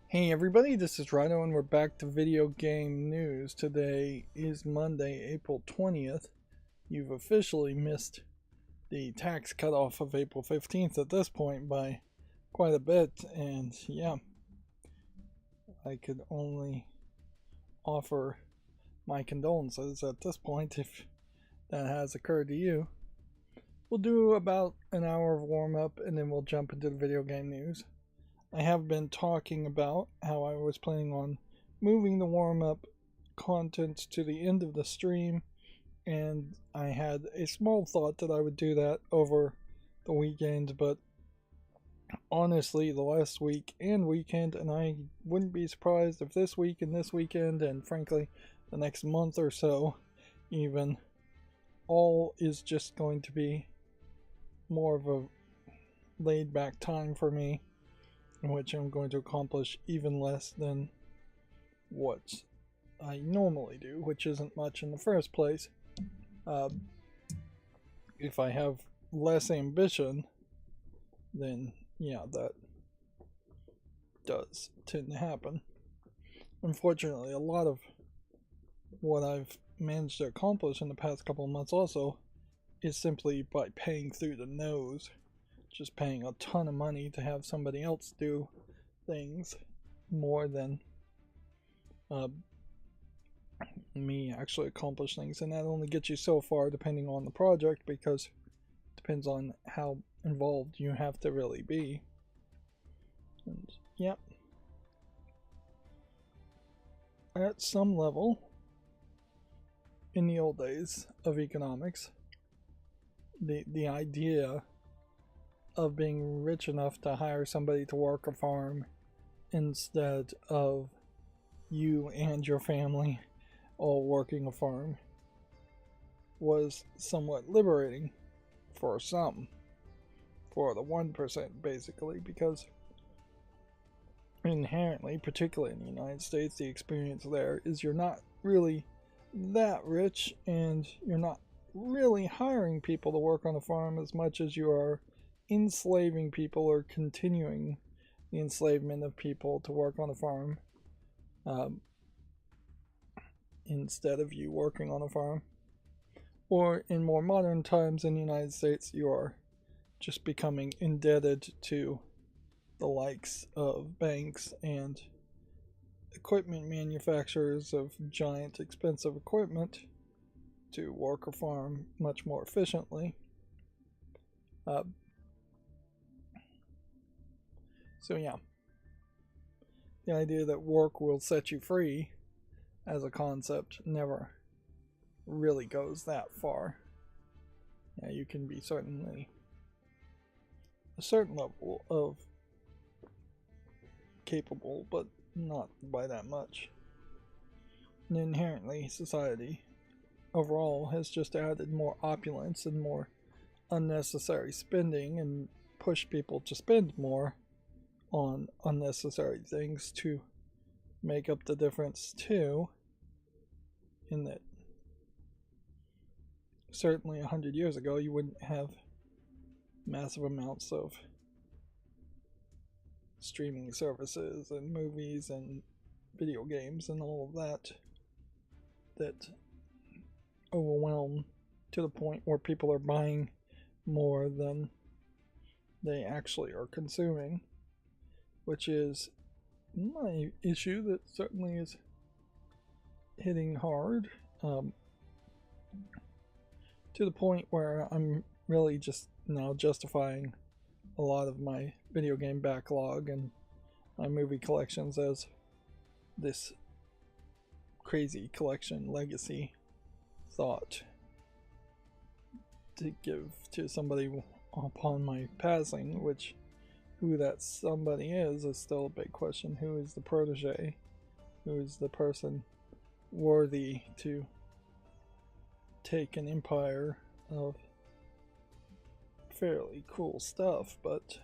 Hey everybody, this is Rydo and we're back to video game news. Today is Monday, April 20th. You've officially missed the tax cutoff of April 15th at this point by quite a bit, and yeah, I could only offer my condolences at this point if that has occurred to you. We'll do about an hour of warm-up and then we'll jump into the video game news. I have been talking about how I was planning on moving the warm-up content to the end of the stream, and I had a small thought that I would do that over the weekend, but honestly, the last week and weekend, and I wouldn't be surprised if this week and this weekend, and frankly, the next month or so, even, all is just going to be more of a laid-back time for me, in which I'm going to accomplish even less than what I normally do, which isn't much in the first place. If I have less ambition, then yeah, that does tend to happen. Unfortunately, a lot of what I've managed to accomplish in the past couple of months also is simply by paying through the nose. Just paying a ton of money to have somebody else do things more than me actually accomplish things, and that only gets you so far depending on the project, because it depends on how involved you have to really be. And yep, at some level in the old days of economics, the idea of being rich enough to hire somebody to work a farm instead of you and your family all working a farm was somewhat liberating for some, for the 1% basically, because inherently, particularly in the United States, the experience there is you're not really that rich and you're not really hiring people to work on a farm as much as you are enslaving people or continuing the enslavement of people to work on a farm instead of you working on a farm. Or in more modern times in the United States, you are just becoming indebted to the likes of banks and equipment manufacturers of giant expensive equipment to work a farm much more efficiently. So yeah, the idea that work will set you free as a concept never really goes that far. Yeah, you can be certainly a certain level of capable, but not by that much. And inherently, society overall has just added more opulence and more unnecessary spending and pushed people to spend more on unnecessary things to make up the difference too, in that certainly 100 years ago you wouldn't have massive amounts of streaming services and movies and video games and all of that overwhelm to the point where people are buying more than they actually are consuming, which is my issue that certainly is hitting hard, to the point where I'm really just now justifying a lot of my video game backlog and my movie collections as this crazy collection legacy thought to give to somebody upon my passing, which who that somebody is still a big question. Who is the protege? Who is the person worthy to take an empire of fairly cool stuff, but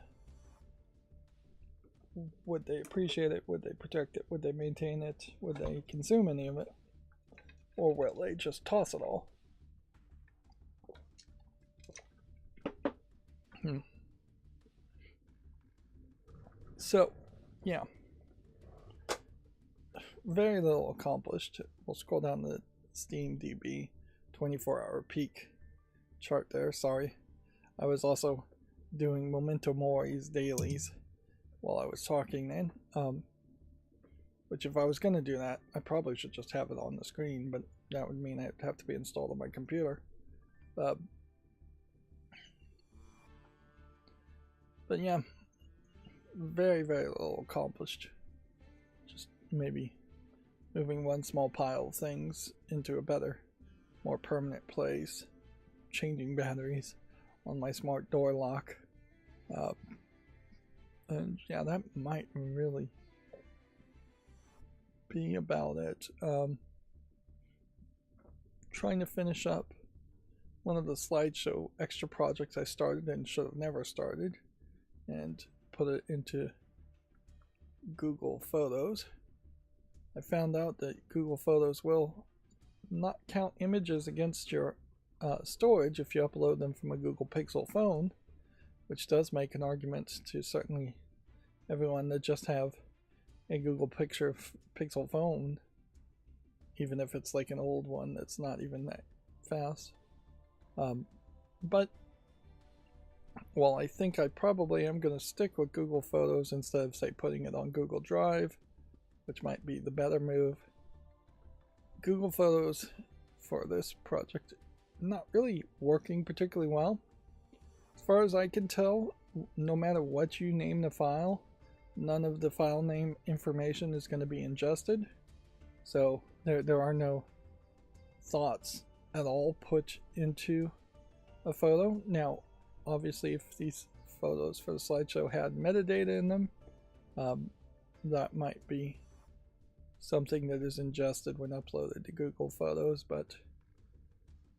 would they appreciate it? Would they protect it? Would they maintain it? Would they consume any of it? Or will they just toss it all? So, yeah. very little accomplished. We'll scroll down the Steam DB 24-hour peak chart there. Sorry, I was also doing Memento Mori's dailies while I was talking then. Which if I was going to do that, I probably should just have it on the screen, but that would mean it'd have to be installed on my computer. But yeah, very, very little accomplished. Just maybe moving one small pile of things into a better, more permanent place, changing batteries on my smart door lock. And yeah, that might really be about it. Trying to finish up one of the slideshow extra projects I started and should have never started, and put it into Google Photos. I found out that Google Photos will not count images against your storage if you upload them from a Google Pixel phone, which does make an argument to certainly everyone that just have a Google Pixel phone, even if it's like an old one that's not even that fast. But while I think I probably am going to stick with Google Photos instead of, say, putting it on Google Drive, which might be the better move, Google Photos for this project not really working particularly well. As far as I can tell, no matter what you name the file, none of the file name information is going to be ingested. So there are no thoughts at all put into a photo. Now, obviously, if these photos for the slideshow had metadata in them, that might be something that is ingested when uploaded to Google Photos, but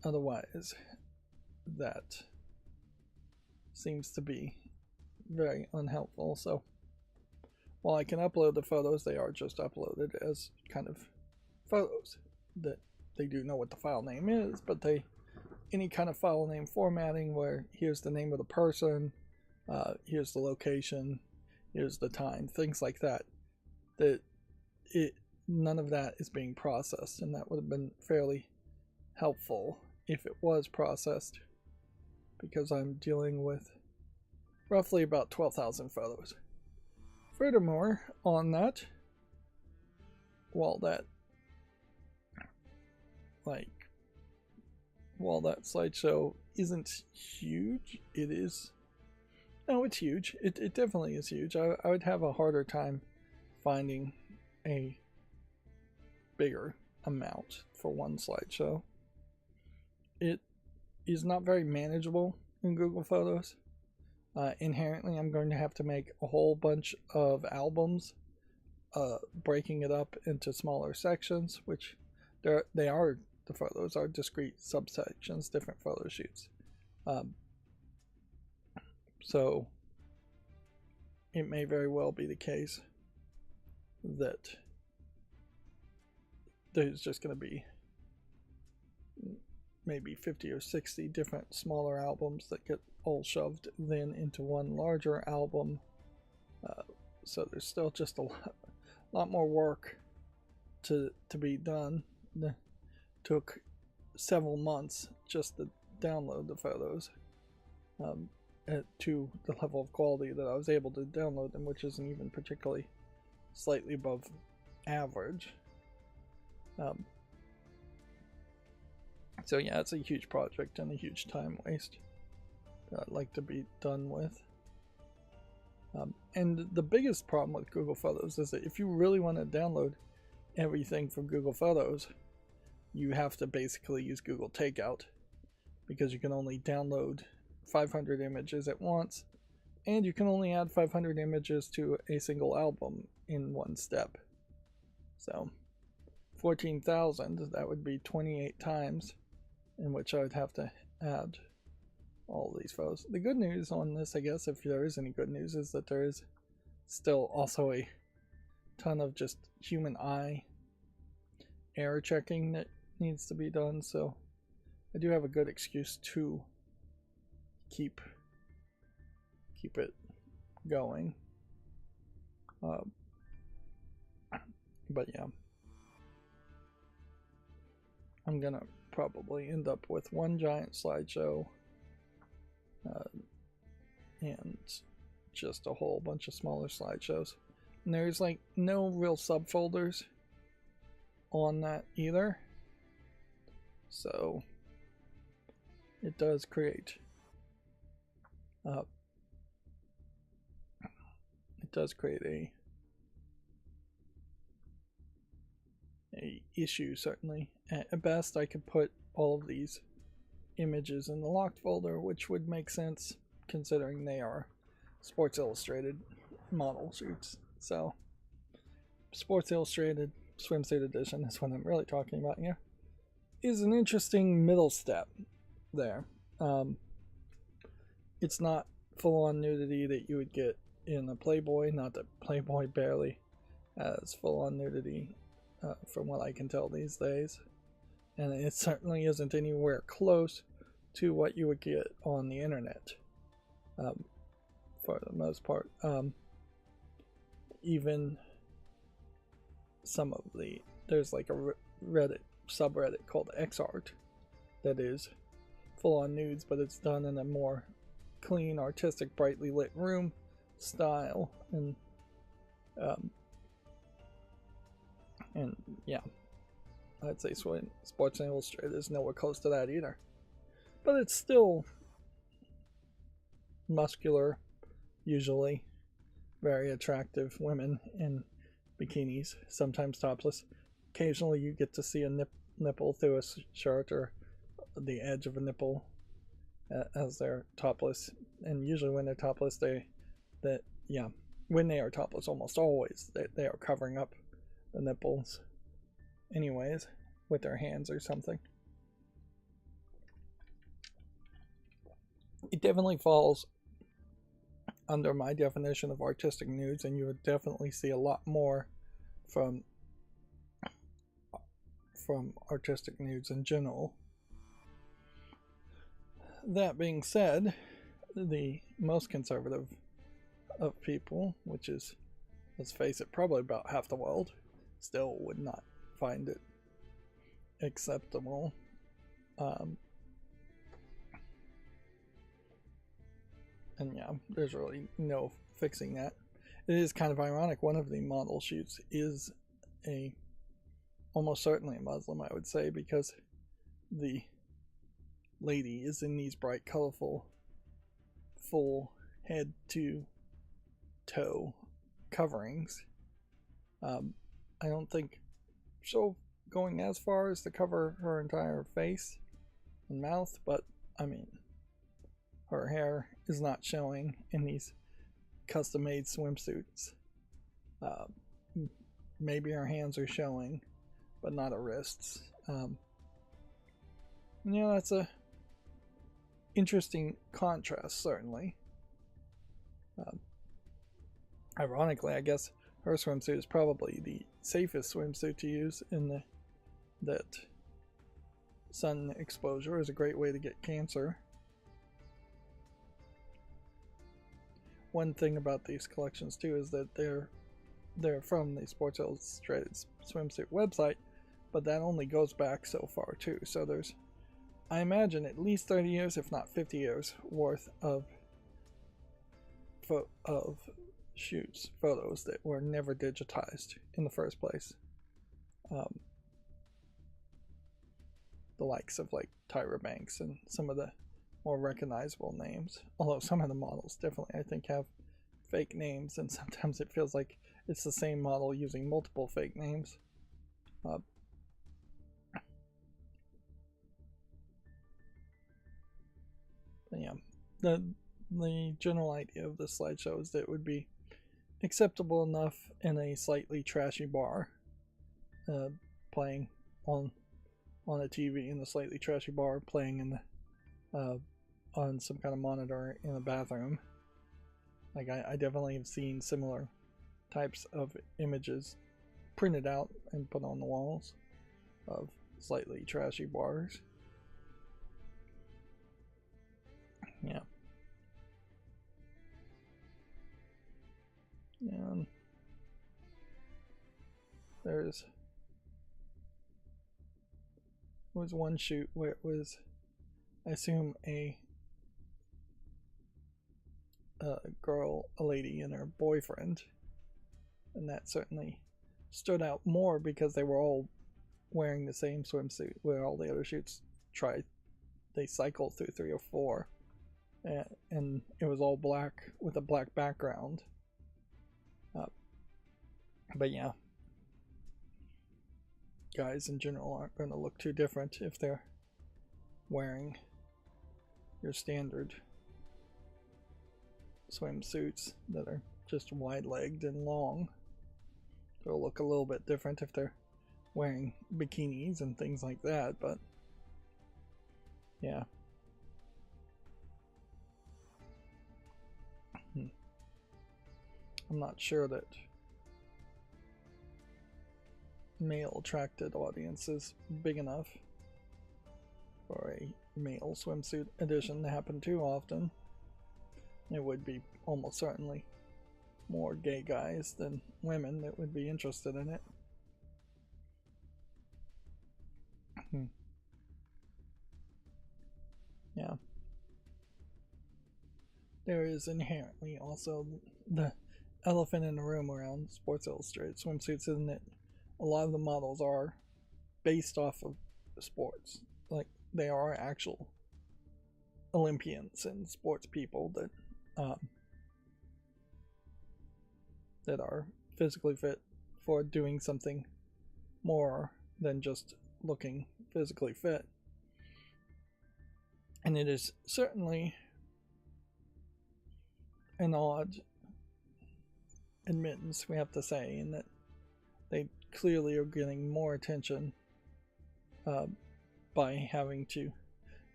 otherwise, that seems to be very unhelpful. So while I can upload the photos, they are just uploaded as kind of photos that they do know what the file name is, but any kind of file name formatting where here's the name of the person, here's the location, here's the time, things like that, none of that is being processed, and that would have been fairly helpful if it was processed, because I'm dealing with roughly about 12,000 photos. Furthermore, on that, while that slideshow isn't huge, it is. No, it's huge. It definitely is huge. I would have a harder time finding a bigger amount for one slideshow. It is not very manageable in Google Photos. Inherently, I'm going to have to make a whole bunch of albums, breaking it up into smaller sections, which the photos are discrete subsections, different photo shoots. So it may very well be the case that there's just going to be maybe 50 or 60 different smaller albums that get all shoved then into one larger album. So there's still just a lot more work to be done. It took several months just to download the photos to the level of quality that I was able to download them, which isn't even particularly slightly above average. So yeah, it's a huge project and a huge time waste that I'd like to be done with. And the biggest problem with Google Photos is that if you really want to download everything from Google Photos, you have to basically use Google Takeout, because you can only download 500 images at once, and you can only add 500 images to a single album in one step. So 14,000, that would be 28 times in which I would have to add all these photos. The good news on this, I guess, if there is any good news, is that there is still also a ton of just human eye error checking that needs to be done, so I do have a good excuse to keep it going. But yeah, I'm gonna probably end up with one giant slideshow and just a whole bunch of smaller slideshows. And there's like no real subfolders on that either, so it does create a issue, certainly. At best, I could put all of these images in the locked folder, which would make sense considering they are Sports Illustrated model shoots. So Sports Illustrated Swimsuit Edition is what I'm really talking about here. Is an interesting middle step there. It's not full-on nudity that you would get in a Playboy. Not that Playboy barely has full-on nudity from what I can tell these days. And it certainly isn't anywhere close to what you would get on the internet for the most part. Even some of there's like a Reddit subreddit called XArt that is full-on nudes, but it's done in a more clean, artistic, brightly lit room style, and yeah, I'd say Sports Illustrated is nowhere close to that either. But it's still muscular, usually very attractive women in bikinis, sometimes topless. Occasionally you get to see a nipple through a shirt, or the edge of a nipple as they're topless. And usually when they're topless, when they are topless, almost always they are covering up the nipples anyways with their hands or something. It definitely falls under my definition of artistic nudes, and you would definitely see a lot more from artistic nudes in general. That being said, the most conservative of people, which is, let's face it, probably about half the world, still would not find it acceptable. And yeah, there's really no fixing that. It is kind of ironic. One of the model shoots is almost certainly a Muslim, I would say, because the lady is in these bright, colorful, full head to toe coverings. I don't think she'll going as far as to cover her entire face and mouth, but I mean, her hair is not showing in these custom-made swimsuits. Maybe her hands are showing, but not her wrists. That's a interesting contrast, certainly. Ironically, I guess her swimsuit is probably the safest swimsuit to use in that sun exposure is a great way to get cancer. One thing about these collections too is that they're from the Sports Illustrated swimsuit website, but that only goes back so far too. So there's, I imagine, at least 30 years, if not 50 years worth of shoots, photos that were never digitized in the first place. The likes of like Tyra Banks and some of the more recognizable names, although some of the models definitely, I think, have fake names, and sometimes it feels like it's the same model using multiple fake names. But yeah, the general idea of the slideshow is that it would be acceptable enough in a slightly trashy bar, playing on a TV in the slightly trashy bar, playing in the on some kind of monitor in a bathroom. Like I definitely have seen similar types of images printed out and put on the walls of slightly trashy bars. Yeah. And was one shoot where it was, I assume, a girl, a lady, and her boyfriend, and that certainly stood out more because they were all wearing the same swimsuit, where all the other shoots they cycled through 3 or 4, and it was all black with a black background. But yeah, guys in general aren't going to look too different if they're wearing your standard swimsuits that are just wide-legged and long. They'll look a little bit different if they're wearing bikinis and things like that, but yeah. I'm not sure that male attracted audience is big enough for a male swimsuit edition to happen too often. It would be almost certainly more gay guys than women that would be interested in it. Yeah. There is inherently also the elephant in the room around Sports Illustrated swimsuits, isn't it? A lot of the models are based off of sports. Like, they are actual Olympians and sports people that are physically fit for doing something more than just looking physically fit. And it is certainly an odd admittance, we have to say, in that they clearly are getting more attention by having to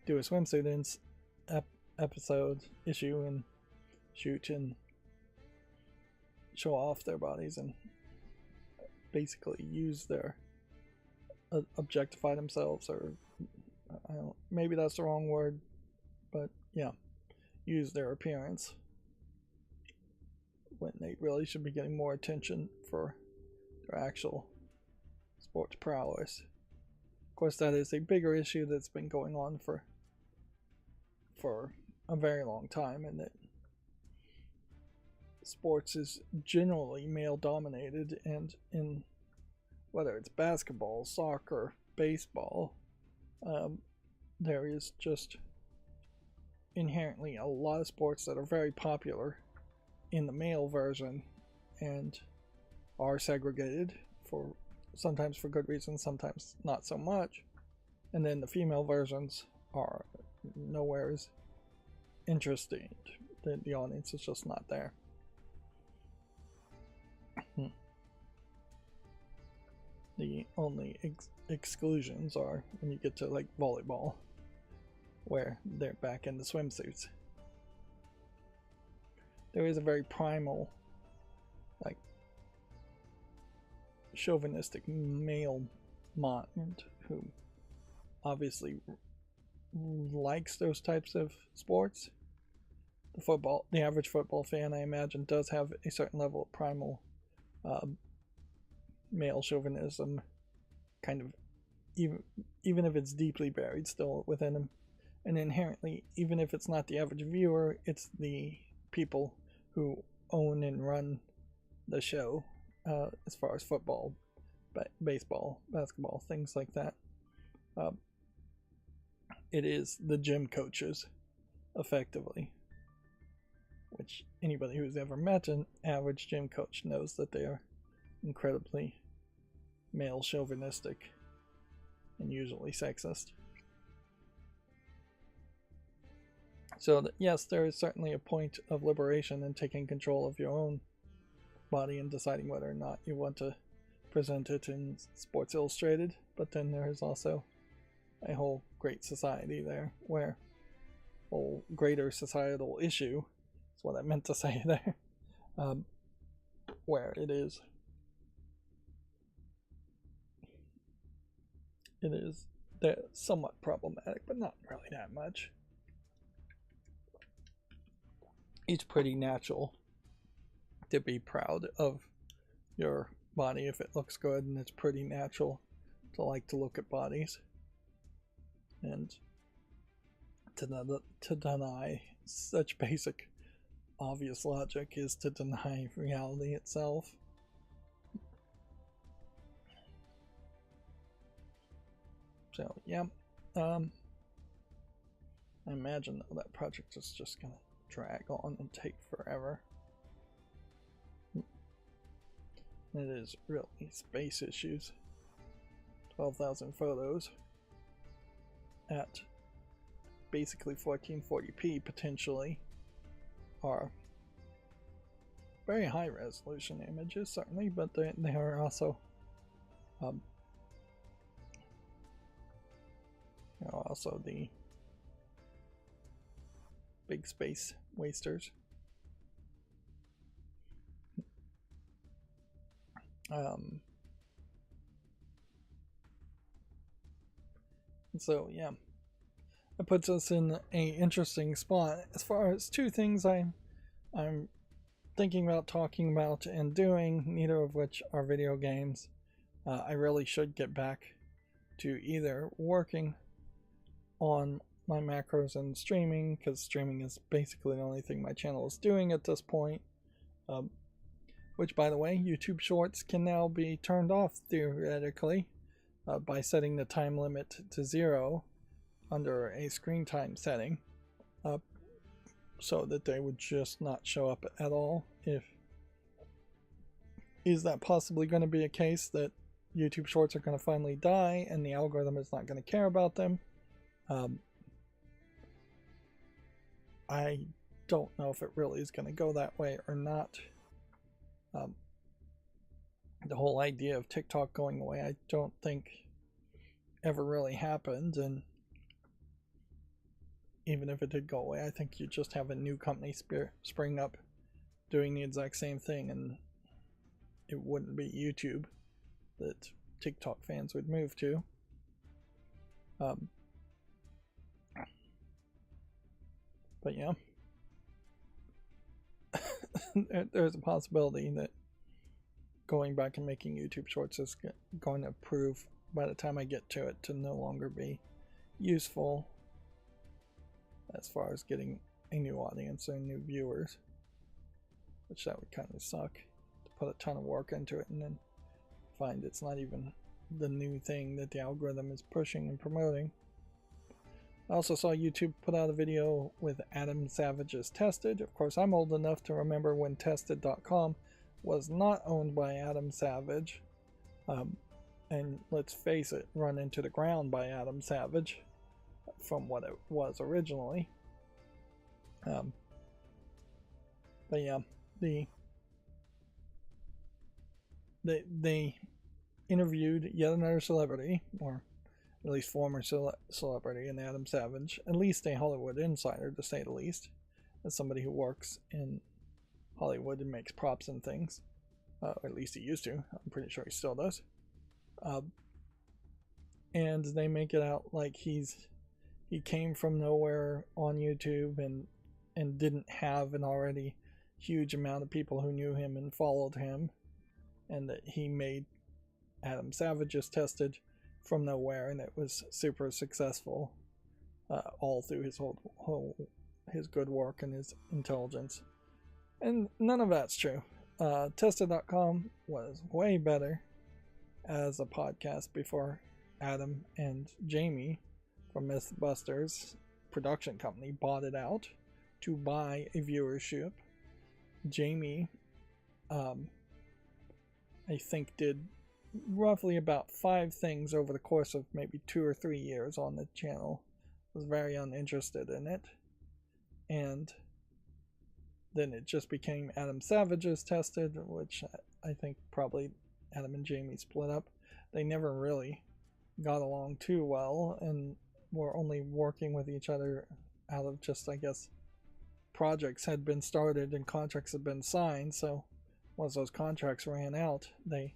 do a swimsuit episode, issue, and shoot and show off their bodies and basically use their objectify themselves, or I don't, maybe that's the wrong word, but yeah, use their appearance when they really should be getting more attention for their actual sports prowess. Of course, that is a bigger issue that's been going on for a very long time, and that sports is generally male dominated, and in whether it's basketball, soccer, baseball, there is just inherently a lot of sports that are very popular in the male version and are segregated, for sometimes for good reasons, sometimes not so much, and then the female versions are nowhere as interesting. The audience is just not there. The only exclusions are when you get to like volleyball, where they're back in the swimsuits. There is a very primal, like, chauvinistic male mind who obviously likes those types of sports. The average football fan, I imagine, does have a certain level of primal male chauvinism, kind of, even if it's deeply buried still within him. And inherently, even if it's not the average viewer, it's the people who own and run the show, as far as football, baseball, basketball, things like that. It is the gym coaches, effectively, which anybody who's ever met an average gym coach knows that they are incredibly male chauvinistic and usually sexist. So yes, there is certainly a point of liberation in taking control of your own body and deciding whether or not you want to present it in Sports Illustrated, but then there is also a whole great society there, where whole greater societal issue is what I meant to say there, where it is somewhat problematic, but not really that much. It's pretty natural to be proud of your body if it looks good, and it's pretty natural to like to look at bodies. And to deny such basic, obvious logic is to deny reality itself. So, yeah. I imagine though that project is just gonna drag on and take forever. It is really space issues. 12,000 photos at basically 1440p potentially are very high resolution images, certainly, but they are also also the big space wasters. So yeah, it puts us in a interesting spot as far as two things I'm thinking about talking about and doing, neither of which are video games. I really should get back to either working on my macros and streaming, because streaming is basically the only thing my channel is doing at this point. Which, by the way, YouTube Shorts can now be turned off theoretically by setting the time limit to 0 under a screen time setting, so that they would just not show up at all. Is that possibly going to be a case that YouTube Shorts are going to finally die and the algorithm is not going to care about them? I don't know if it really is going to go that way or not. The whole idea of TikTok going away, I don't think ever really happened, and even if it did go away, I think you just have a new company spring up doing the exact same thing, and it wouldn't be YouTube that TikTok fans would move to. But yeah, there's a possibility that going back and making YouTube Shorts is going to prove, by the time I get to it, to no longer be useful as far as getting a new audience and new viewers, which that would kind of suck, to put a ton of work into it and then find it's not even the new thing that the algorithm is pushing and promoting. I also saw YouTube put out a video with Adam Savage's Tested. Of course, I'm old enough to remember when Tested.com was not owned by Adam Savage, and let's face it, run into the ground by Adam Savage from what it was originally. But yeah, they interviewed yet another celebrity, or at least former celebrity, in Adam Savage, at least a Hollywood insider, to say the least, as somebody who works in Hollywood and makes props and things, or at least he used to. I'm pretty sure he still does. And they make it out like he came from nowhere on YouTube and didn't have an already huge amount of people who knew him and followed him, and that he made Adam Savage's Tested from nowhere, and it was super successful, all through his good work and his intelligence. And none of that's true. Tested.com was way better as a podcast before Adam and Jamie from Mythbusters production company bought it out to buy a viewership. Jamie, I think, did roughly about 5 things over the course of maybe 2 or 3 years on the channel. Was very uninterested in it, and then it just became Adam Savage's Tested, which I think probably Adam and Jamie split up. They never really got along too well and were only working with each other out of just, I guess, projects had been started and contracts had been signed. So once those contracts ran out, they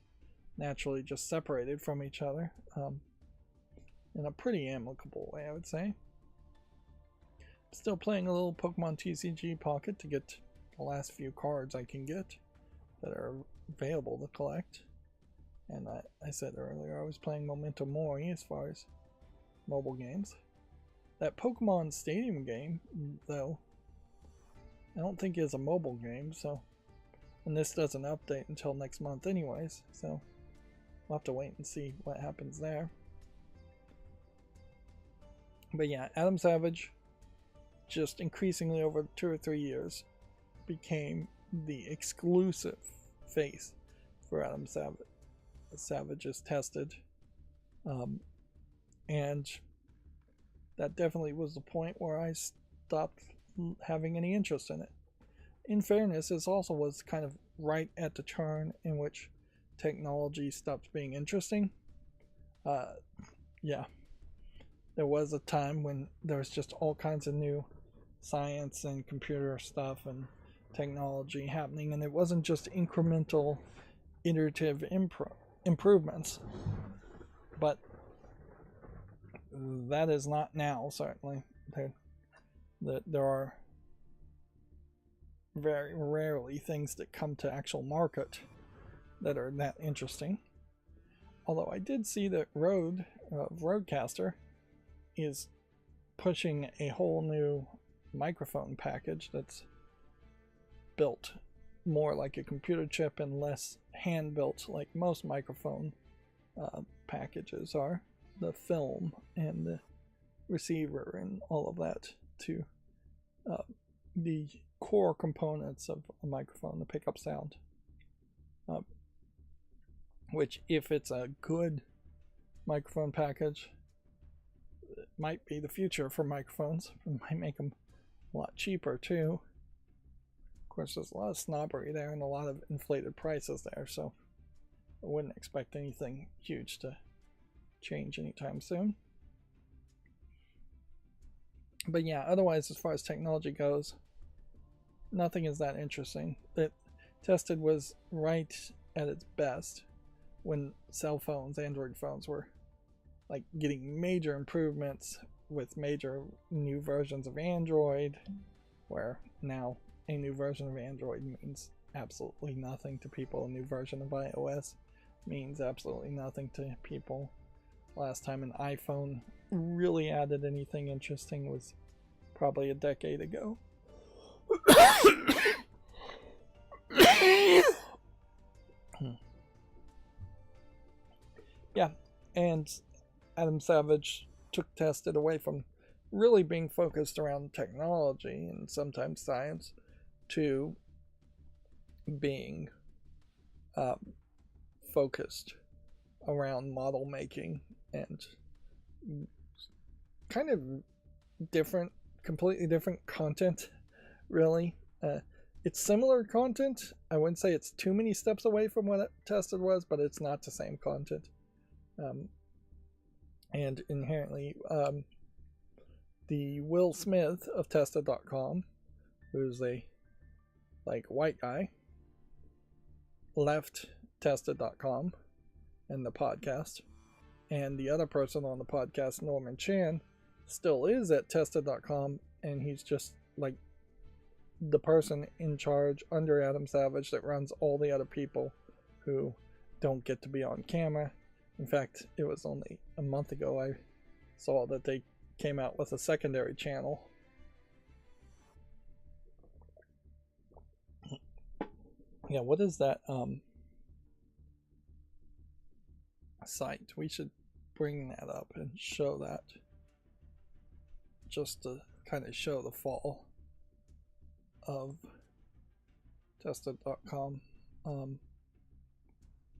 naturally just separated from each other, in a pretty amicable way, I would say. Still playing a little Pokemon TCG Pocket to get the last few cards I can get that are available to collect. And I said earlier I was playing Memento Mori as far as mobile games. That Pokemon Stadium game, though, I don't think is a mobile game, so, and this doesn't update until next month anyways, so we'll have to wait and see what happens there. But yeah, Adam Savage, just increasingly over 2 or 3 years, became the exclusive face for Adam Savage. Savage is tested, and that definitely was the point where I stopped having any interest in it. In fairness, this also was kind of right at the turn in which technology stopped being interesting. Yeah, there was a time when there was just all kinds of new science and computer stuff and technology happening, and it wasn't just incremental, iterative improvements. But that is not now, certainly. There are very rarely things that come to actual market that are that interesting. Although I did see that Rodecaster is pushing a whole new microphone package that's built more like a computer chip and less hand built like most microphone packages are. The film and the receiver and all of that to the core components of a microphone to pick up sound, which, if it's a good microphone package, it might be the future for microphones. It might make them a lot cheaper too. Of course, there's a lot of snobbery there and a lot of inflated prices there, so I wouldn't expect anything huge to change anytime soon. But yeah, otherwise, as far as technology goes, nothing is that interesting. That Tested was right at its best when cell phones, Android phones, were like getting major improvements with major new versions of Android, where now a new version of Android means absolutely nothing to people. A new version of iOS means absolutely nothing to people. Last time an iPhone really added anything interesting was probably a decade ago. Yeah, and Adam Savage took Tested away from really being focused around technology and sometimes science to being focused around model making and kind of different, completely different content, really. It's similar content. I wouldn't say it's too many steps away from what it Tested was, but it's not the same content. And inherently, the Will Smith of Tested.com, who's a white guy, left Tested.com and the podcast, and the other person on the podcast, Norman Chan, still is at Tested.com, and he's just like the person in charge under Adam Savage that runs all the other people who don't get to be on camera. In fact, it was only a month ago I saw that they came out with a secondary channel. Yeah, what is that site? We should bring that up and show that, just to kind of show the fall of Tested.com. I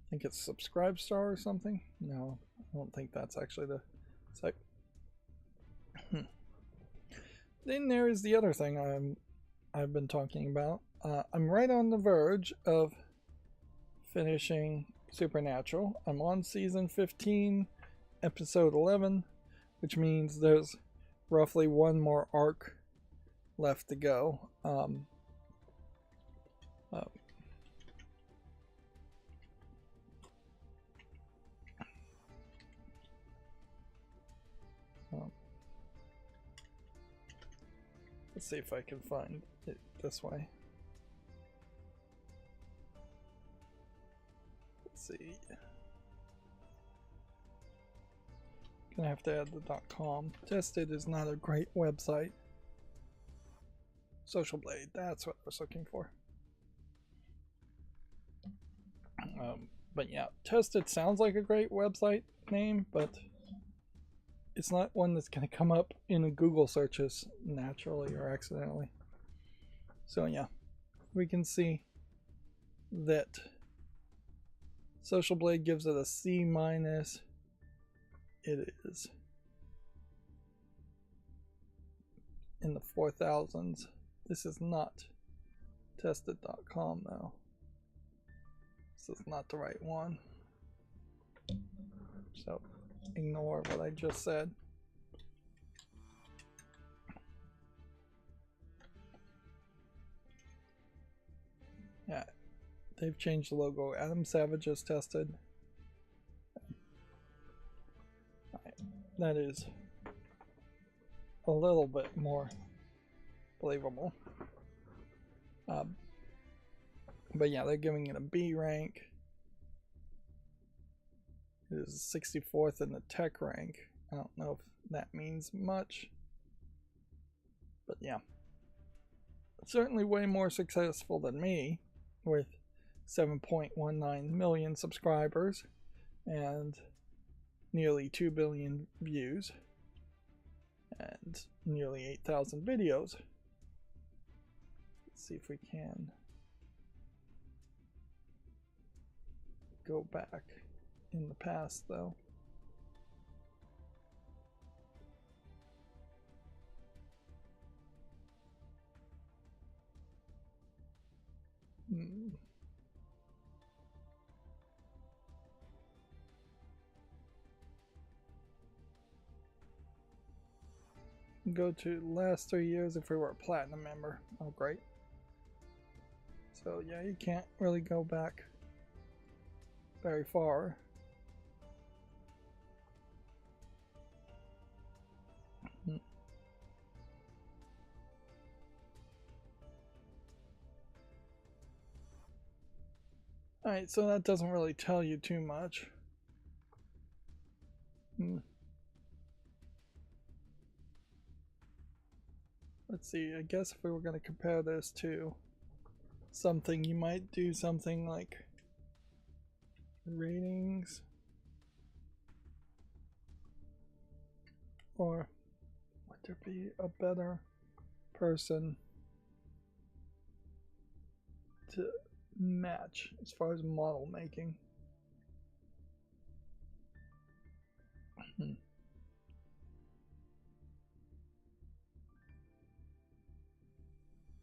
think it's Subscribestar or something. No, I don't think that's actually the site. Then there is the other thing I've been talking about. I'm right on the verge of finishing Supernatural. I'm on season 15, episode 11, which means there's roughly one more arc left to go. Let's see if I can find it this way. Let's see. Gonna have to add the .com. Tested is not a great website. Social Blade, that's what I was looking for. But yeah, Tested sounds like a great website name, but it's not one that's going to come up in Google searches naturally or accidentally. So yeah, we can see that Social Blade gives it a C-. It is in the 4000s. This is not tested.com though. This is not the right one. So ignore what I just said. Yeah, they've changed the logo. Adam Savage is tested. That is a little bit more believable. But yeah, they're giving it a B rank. It is 64th in the tech rank. I don't know if that means much. But yeah. Certainly way more successful than me, with 7.19 million subscribers and nearly 2 billion views and nearly 8,000 videos. Let's see if we can go back in the past though. Go to last 3 years if we were a platinum member. Oh great. So yeah, you can't really go back very far. Alright, so that doesn't really tell you too much. Let's see, I guess if we were going to compare this to something, you might do something like ratings, or would there be a better person to match as far as model making?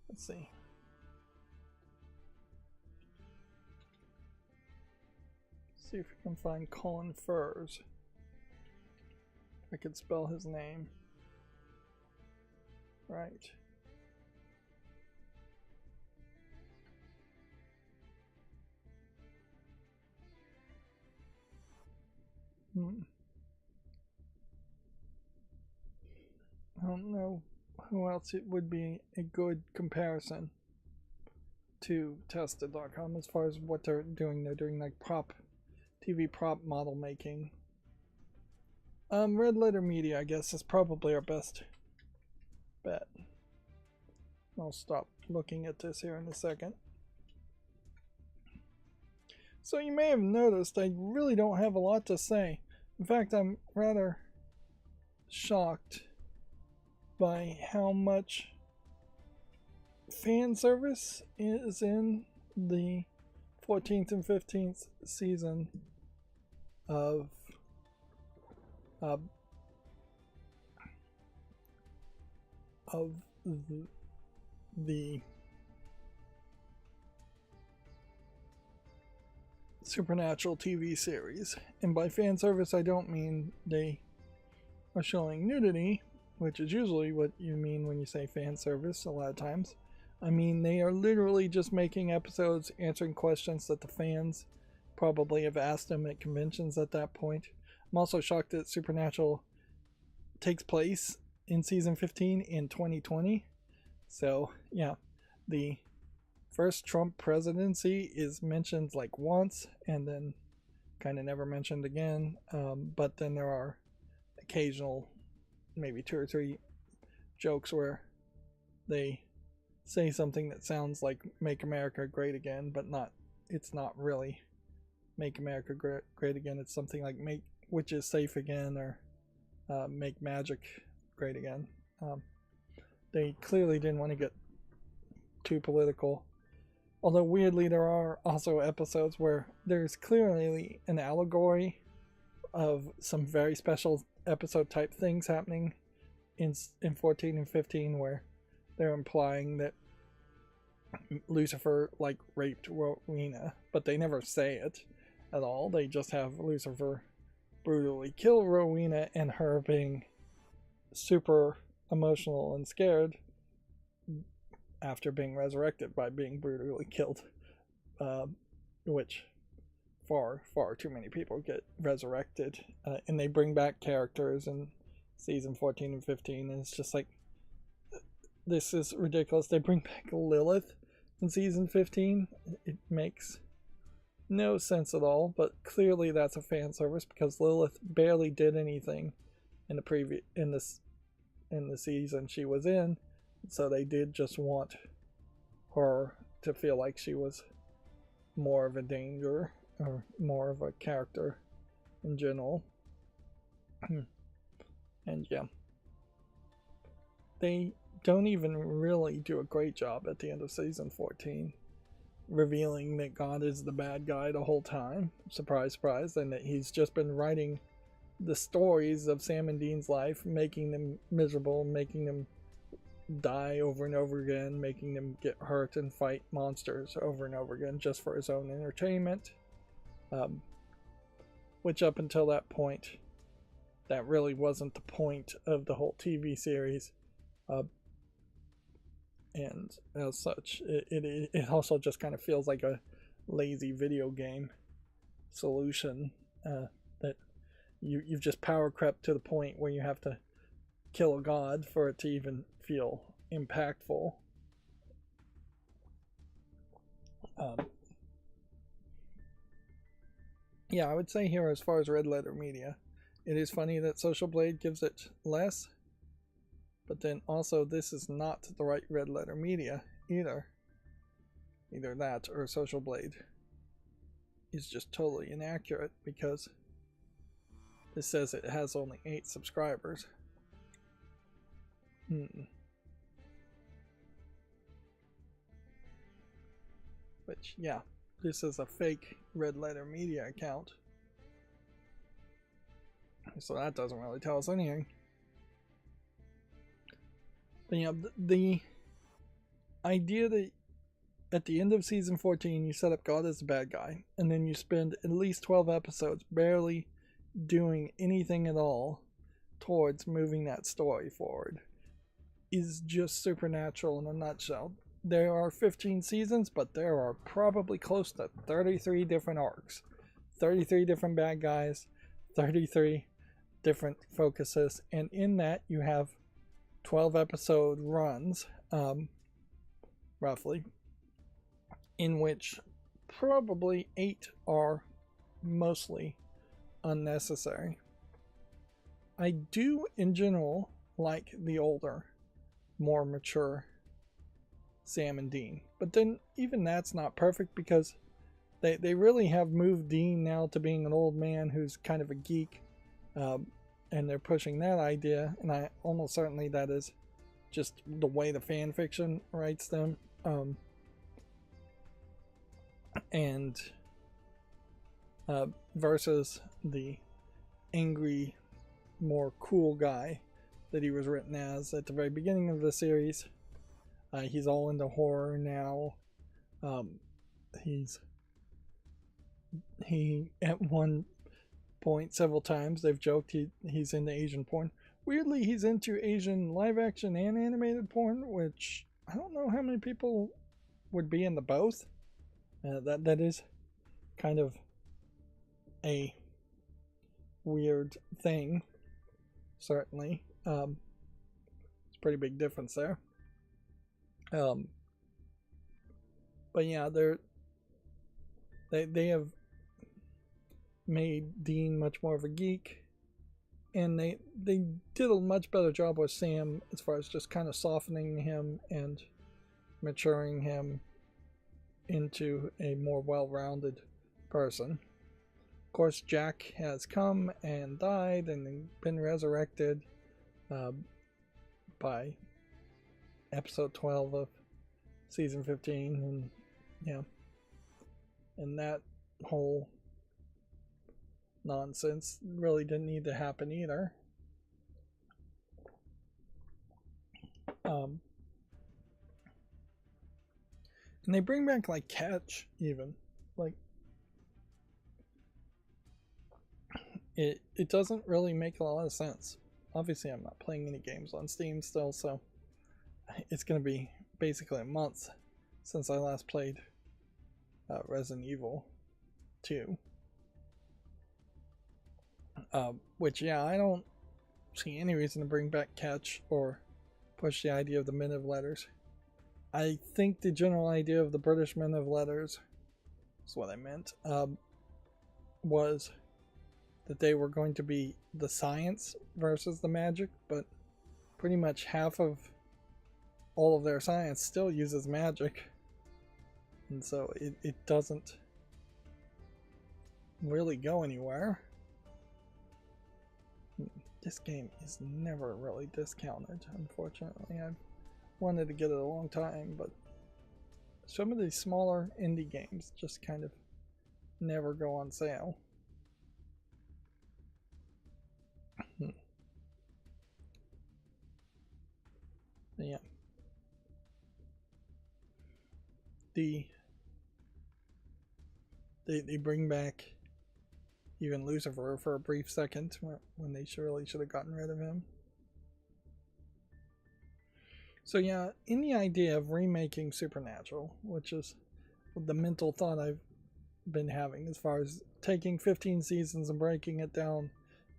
Let's see. See if we can find Colin Furs. If I could spell his name right. I don't know who else it would be a good comparison to Tested.com as far as what they're doing. They're doing like TV prop model making. Red Letter Media, I guess, is probably our best bet. I'll stop looking at this here in a second. So you may have noticed I really don't have a lot to say. In fact, I'm rather shocked by how much fan service is in the 14th and 15th season of the Supernatural TV series. And by fan service, I don't mean they are showing nudity, which is usually what you mean when you say fan service a lot of times. I mean, they are literally just making episodes, answering questions that the fans probably have asked them at conventions at that point. I'm also shocked that Supernatural takes place in season 15 in 2020. So, yeah, the first Trump presidency is mentioned like once and then kind of never mentioned again. But then there are occasional, maybe 2 or 3 jokes where they say something that sounds like "Make America Great Again," but it's not really "Make America Great Again." It's something like "Make Witches Safe Again" or "Make Magic Great Again." They clearly didn't want to get too political. Although weirdly, there are also episodes where there's clearly an allegory of some very special episode type things happening in 14 and 15, where they're implying that Lucifer like raped Rowena, but they never say it at all. They just have Lucifer brutally kill Rowena and her being super emotional and scared after being resurrected by being brutally killed, which far too many people get resurrected, and they bring back characters in season 14 and 15, and it's just like, this is ridiculous. They bring back Lilith in season 15. It makes no sense at all, but clearly that's a fan service because Lilith barely did anything in the season she was in, so they did just want her to feel like she was more of a danger or more of a character in general. And yeah, they don't even really do a great job at the end of season 14 revealing that God is the bad guy the whole time. Surprise, surprise. And that he's just been writing the stories of Sam and Dean's life, making them miserable, making them die over and over again, making them get hurt and fight monsters over and over again just for his own entertainment. Which up until that point, that really wasn't the point of the whole TV series. And as such, it also just kind of feels like a lazy video game solution, that you've just power crept to the point where you have to kill a god for it to even feel impactful. Yeah, I would say here, as far as Red Letter Media, it is funny that Social Blade gives it less, but then also this is not the right Red Letter Media either. Either that or Social Blade is just totally inaccurate, because it says it has only 8 subscribers. Which, yeah, this is a fake Red Letter Media account, so that doesn't really tell us anything. But yeah, the idea that at the end of season 14 you set up God as the bad guy, and then you spend at least 12 episodes barely doing anything at all towards moving that story forward, is just supernatural in a nutshell. There are 15 seasons, but there are probably close to 33 different arcs, 33 different bad guys, 33 different focuses, and in that you have 12 episode runs, roughly, in which probably 8 are mostly unnecessary. I do, in general, like the older, more mature Sam and Dean, but then even that's not perfect, because they really have moved Dean now to being an old man who's kind of a geek, and they're pushing that idea, and I almost certainly that is just the way the fan fiction writes them, and versus the angry, more cool guy that he was written as at the very beginning of the series. He's all into horror now. He at one point, several times, they've joked he's into Asian porn. Weirdly, he's into Asian live action and animated porn, which I don't know how many people would be into both. That is kind of a weird thing, certainly. It's a pretty big difference there. But yeah, they have made Dean much more of a geek, and they did a much better job with Sam as far as just kind of softening him and maturing him into a more well-rounded person. Of course, Jack has come and died and been resurrected by episode 12 of season 15, and yeah, and that whole nonsense really didn't need to happen either. And they bring back like Catch, even like it doesn't really make a lot of sense. Obviously, I'm not playing any games on Steam still, so it's gonna be basically a month since I last played Resident Evil 2. Which, yeah, I don't see any reason to bring back Catch or push the idea of the Men of Letters. I think the general idea of the British Men of Letters is what I meant, was that they were going to be the science versus the magic, but pretty much half of all of their science still uses magic, and so it doesn't really go anywhere. This game is never really discounted, unfortunately. I've wanted to get it a long time, but some of these smaller indie games just kind of never go on sale. Yeah. They bring back even Lucifer for a brief second when they surely should have gotten rid of him. So yeah, in the idea of remaking Supernatural, which is the mental thought I've been having as far as taking 15 seasons and breaking it down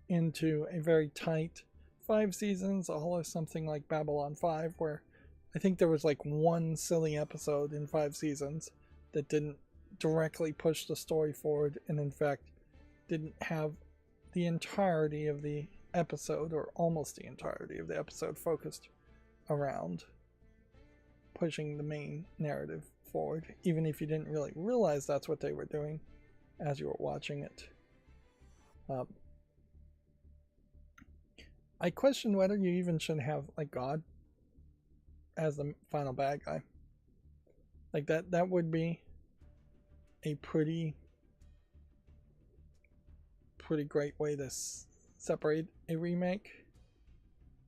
into a very tight 5 seasons, all of something like Babylon 5, where I think there was like one silly episode in 5 seasons that didn't directly push the story forward, and in fact didn't have the entirety of the episode, or almost the entirety of the episode, focused around pushing the main narrative forward, even if you didn't really realize that's what they were doing as you were watching it. I question whether you even should have like God as the final bad guy. Like that would be a pretty great way to separate a remake,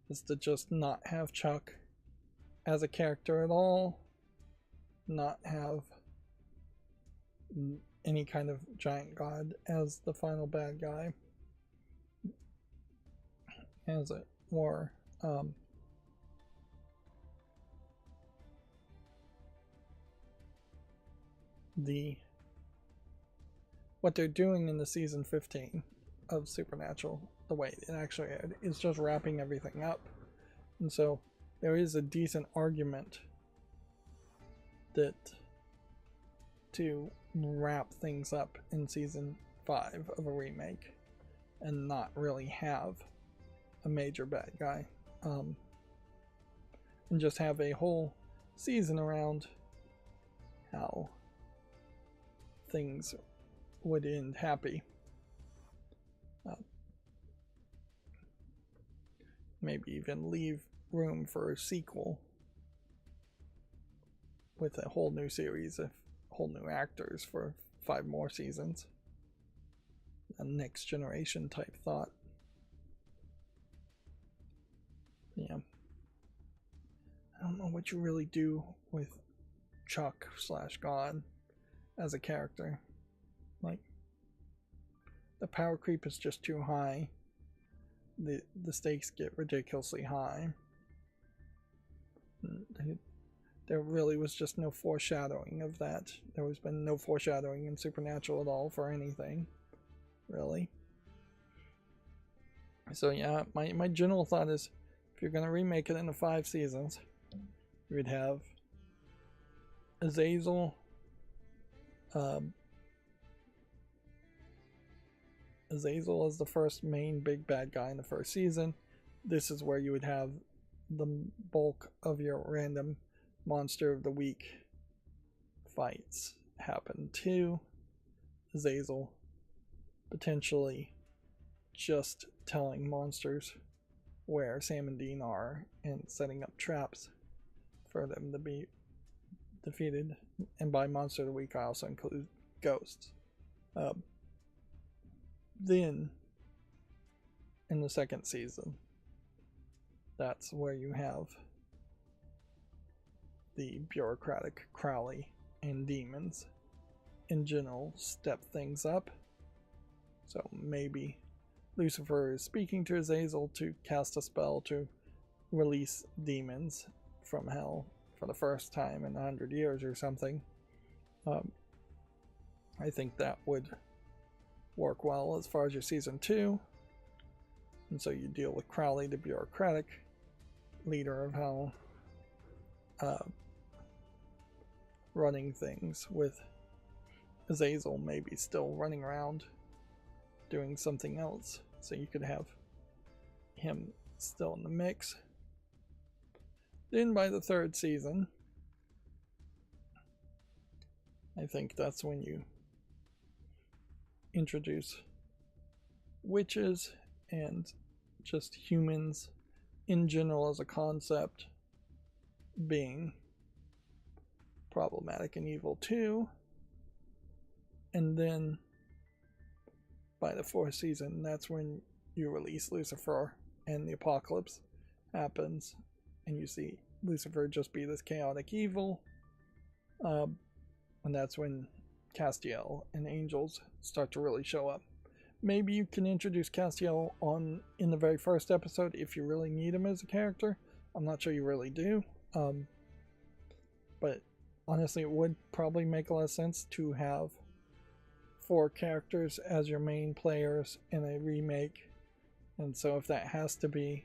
is to just not have Chuck as a character at all, not have any kind of giant god as the final bad guy, as it were. What they're doing in the season 15 of Supernatural, the way it actually is just wrapping everything up, and so there is a decent argument that to wrap things up in season 5 of a remake and not really have a major bad guy, and just have a whole season around how things would end happy. Maybe even leave room for a sequel with a whole new series of whole new actors for 5 more seasons. A next generation type thought. Yeah. I don't know what you really do with Chuck / God as a character. Like, the power creep is just too high. The stakes get ridiculously high. There really was just no foreshadowing of that. There has been no foreshadowing in Supernatural at all for anything, really. So yeah, my general thought is, if you're going to remake it into 5 seasons, you would have Azazel, Azazel is the first main big bad guy in the first season. This is where you would have the bulk of your random monster of the week fights happen to Azazel, potentially just telling monsters where Sam and Dean are and setting up traps for them to be defeated. And by monster of the week I also include ghosts. Then in the second season, that's where you have the bureaucratic Crowley and demons in general step things up. So maybe Lucifer is speaking to Azazel to cast a spell to release demons from hell for the first time in 100 years or something. I think that would work well as far as your season 2. And so you deal with Crowley, the bureaucratic leader of hell, running things, with Azazel maybe still running around doing something else. So you could have him still in the mix. Then by the third season, I think that's when you introduce witches and just humans in general as a concept being problematic and evil too. And then by the fourth season, that's when you release Lucifer and the apocalypse happens, and you see Lucifer just be this chaotic evil. And that's when Castiel and angels start to really show up. Maybe you can introduce Castiel in the very first episode if you really need him as a character. I'm not sure you really do. But honestly, it would probably make a lot of sense to have 4 characters as your main players in a remake. And so if that has to be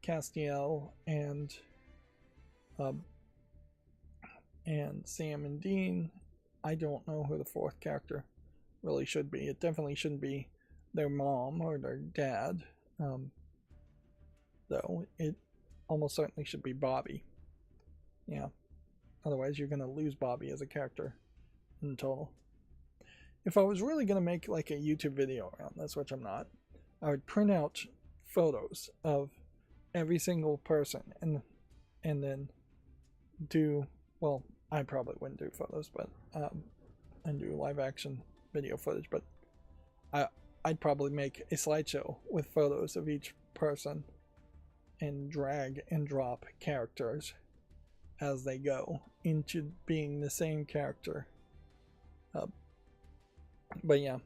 Castiel and Sam and Dean, I don't know who the 4th character really should be. It definitely shouldn't be their mom or their dad, though it almost certainly should be Bobby. Yeah, otherwise you're going to lose Bobby as a character in total. If I was really going to make like a YouTube video around this, which I'm not, I would print out photos of every single person and then do, well, I probably wouldn't do photos, but and do live action video footage, but I'd probably make a slideshow with photos of each person and drag and drop characters as they go into being the same character. But yeah,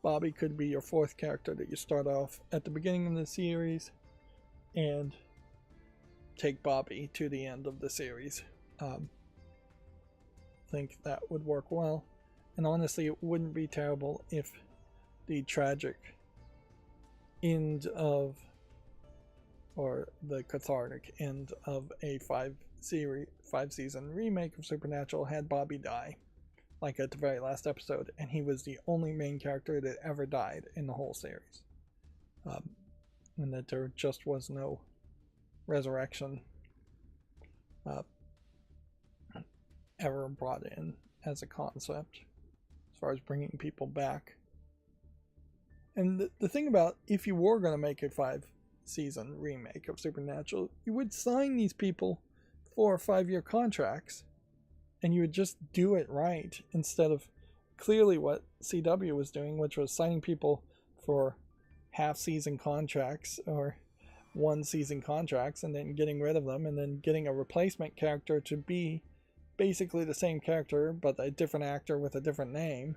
Bobby could be your 4th character that you start off at the beginning of the series and take Bobby to the end of the series. I think that would work well. And honestly, it wouldn't be terrible if the tragic end of, or the cathartic end of a 5-season remake of Supernatural had Bobby die, like at the very last episode, and he was the only main character that ever died in the whole series. And that there just was no resurrection ever brought in as a concept as far as bringing people back. And the thing about, if you were going to make a 5-season remake of Supernatural, you would sign these people for 5-year contracts, and you would just do it right, instead of clearly what CW was doing, which was signing people for half-season contracts or 1-season contracts and then getting rid of them and then getting a replacement character to be basically the same character but a different actor with a different name,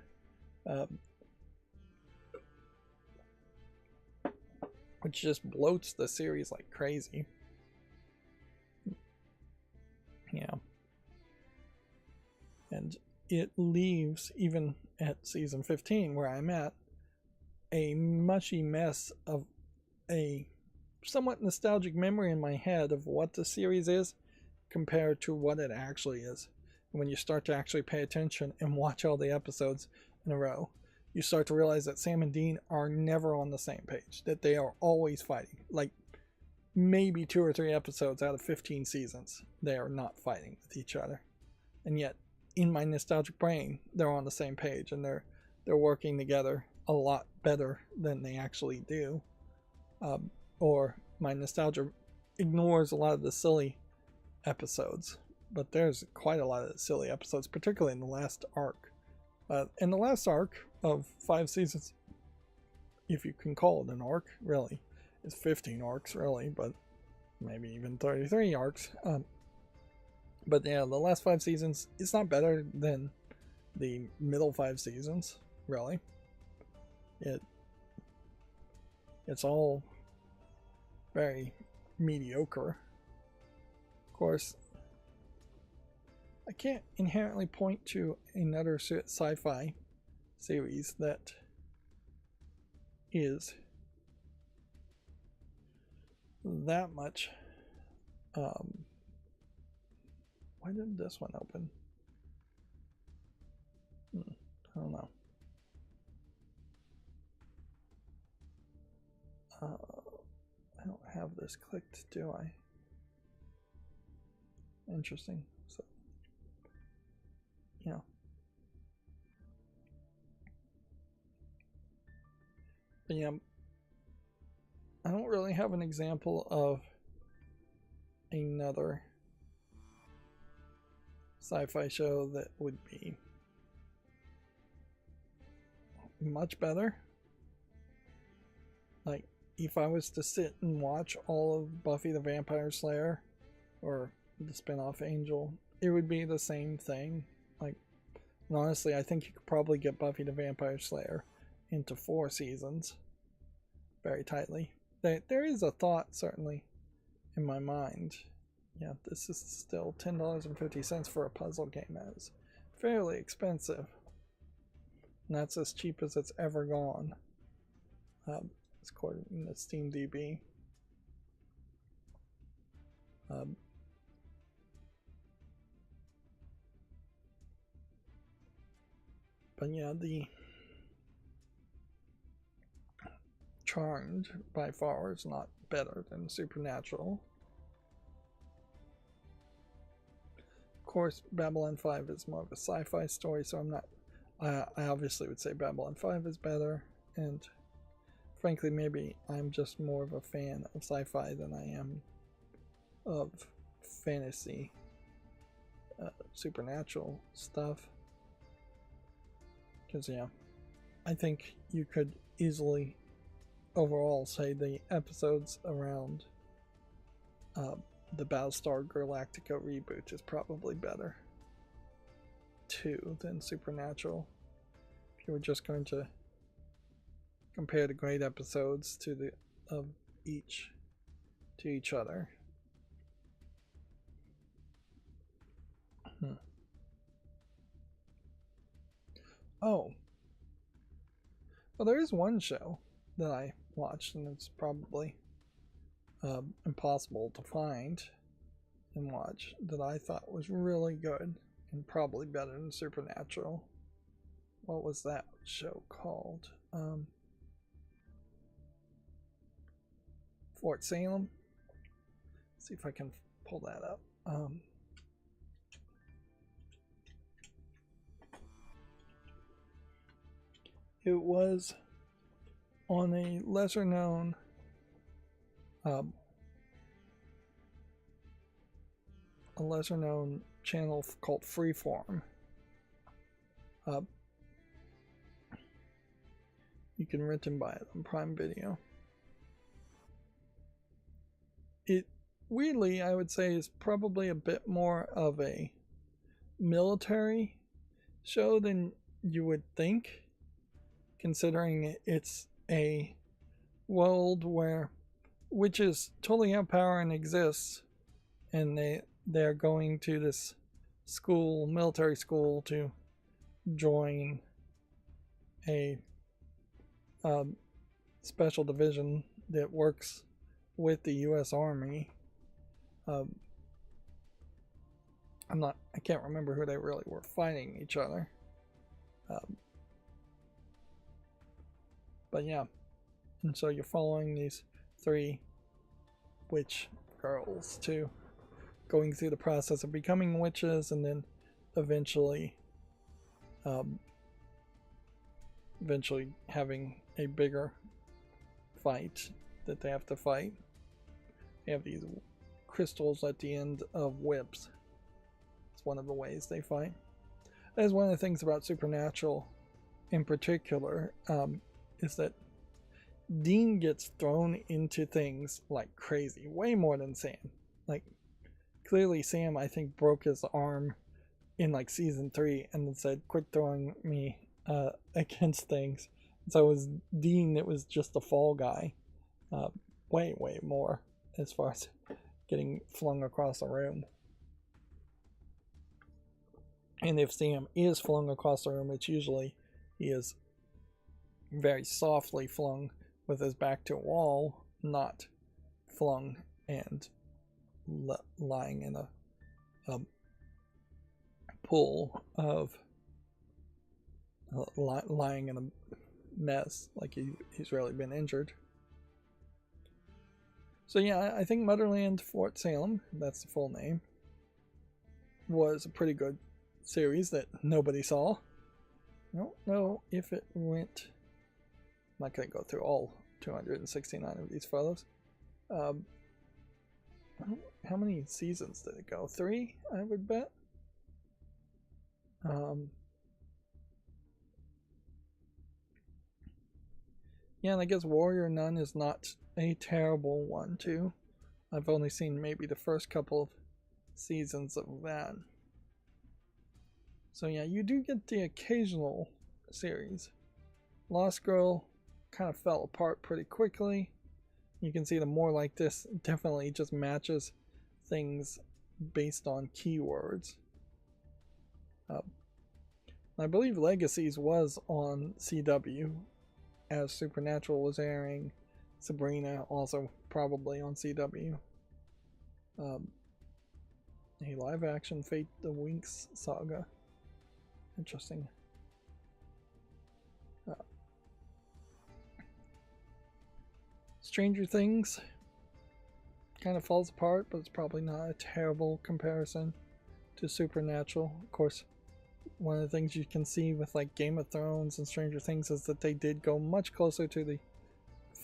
which just bloats the series like crazy. Yeah. And it leaves, even at season 15 where I'm at, a mushy mess of a somewhat nostalgic memory in my head of what the series is compared to what it actually is. And when you start to actually pay attention and watch all the episodes in a row, you start to realize that Sam and Dean are never on the same page, that they are always fighting. Like maybe 2 or 3 episodes out of 15 seasons, they are not fighting with each other. And yet, in my nostalgic brain, they're on the same page and they're working together a lot better than they actually do. Or my nostalgia ignores a lot of the silly episodes, but there's quite a lot of silly episodes, particularly in the last arc. And the last arc of 5 seasons, if you can call it an arc, really, it's 15 arcs, really, but maybe even 33 arcs. But yeah, the last 5 seasons, it's not better than the middle 5 seasons, really. It's all very mediocre. Of course, I can't inherently point to another sci-fi series that is that much. Why didn't this one open? I don't know. I don't have this clicked, do I? Interesting. So, yeah. But yeah, I don't really have an example of another sci-fi show that would be much better. Like, if I was to sit and watch all of Buffy the Vampire Slayer or the spin-off Angel, it would be the same thing. Like, and honestly, I think you could probably get Buffy the Vampire Slayer into 4 seasons very tightly. There is a thought, certainly, in my mind. Yeah, this is still $10.50 for a puzzle game. That is fairly expensive. And that's as cheap as it's ever gone. It's according to SteamDB. But yeah, the Charmed by far is not better than Supernatural. Of course, Babylon 5 is more of a sci-fi story, so I'm not. I obviously would say Babylon 5 is better, and frankly, maybe I'm just more of a fan of sci-fi than I am of fantasy, supernatural stuff. Because, yeah, I think you could easily overall say the episodes around the Battlestar Galactica reboot is probably better too than Supernatural. If you were just going to compare the great episodes to each other. Oh, well, there is one show that I watched, and it's probably impossible to find and watch, that I thought was really good and probably better than Supernatural. What was that show called? Fort Salem. Let's see if I can pull that up. It was on a lesser known channel called Freeform. You can rent and buy it on Prime Video. It weirdly, I would say, is probably a bit more of a military show than you would think, considering it's a world where witches totally have power and exist, and they're going to this school, military school, to join a special division that works with the U.S. Army. I can't remember who they really were fighting each other. But yeah, and so you're following these 3 witch girls too, going through the process of becoming witches, and then eventually having a bigger fight that they have to fight. They have these crystals at the end of whips. It's one of the ways they fight. That is one of the things about Supernatural in particular, is that Dean gets thrown into things like crazy, way more than Sam. Like, clearly Sam, I think, broke his arm in like season 3 and then said, quit throwing me against things. So it was Dean that was just the fall guy. Way more as far as getting flung across the room. And if Sam is flung across the room, it's usually he is very softly flung with his back to a wall, not flung and lying in a pool of lying in a mess like he's really been injured. So yeah, I think Motherland Fort Salem, that's the full name, was a pretty good series that nobody saw. I don't know if it went... I'm not going to go through all 269 of these photos. How many seasons did it go? 3, I would bet. Yeah, and I guess Warrior Nun is not a terrible one too. I've only seen maybe the first couple of seasons of that. So yeah, you do get the occasional series. Lost Girl kind of fell apart pretty quickly. You can see the more like this definitely just matches things based on keywords. I believe Legacies was on CW as Supernatural was airing. Sabrina also probably on CW. A live action Fate the Winx saga. Interesting. Stranger Things kind of falls apart, but it's probably not a terrible comparison to Supernatural. Of course, one of the things you can see with like Game of Thrones and Stranger Things is that they did go much closer to the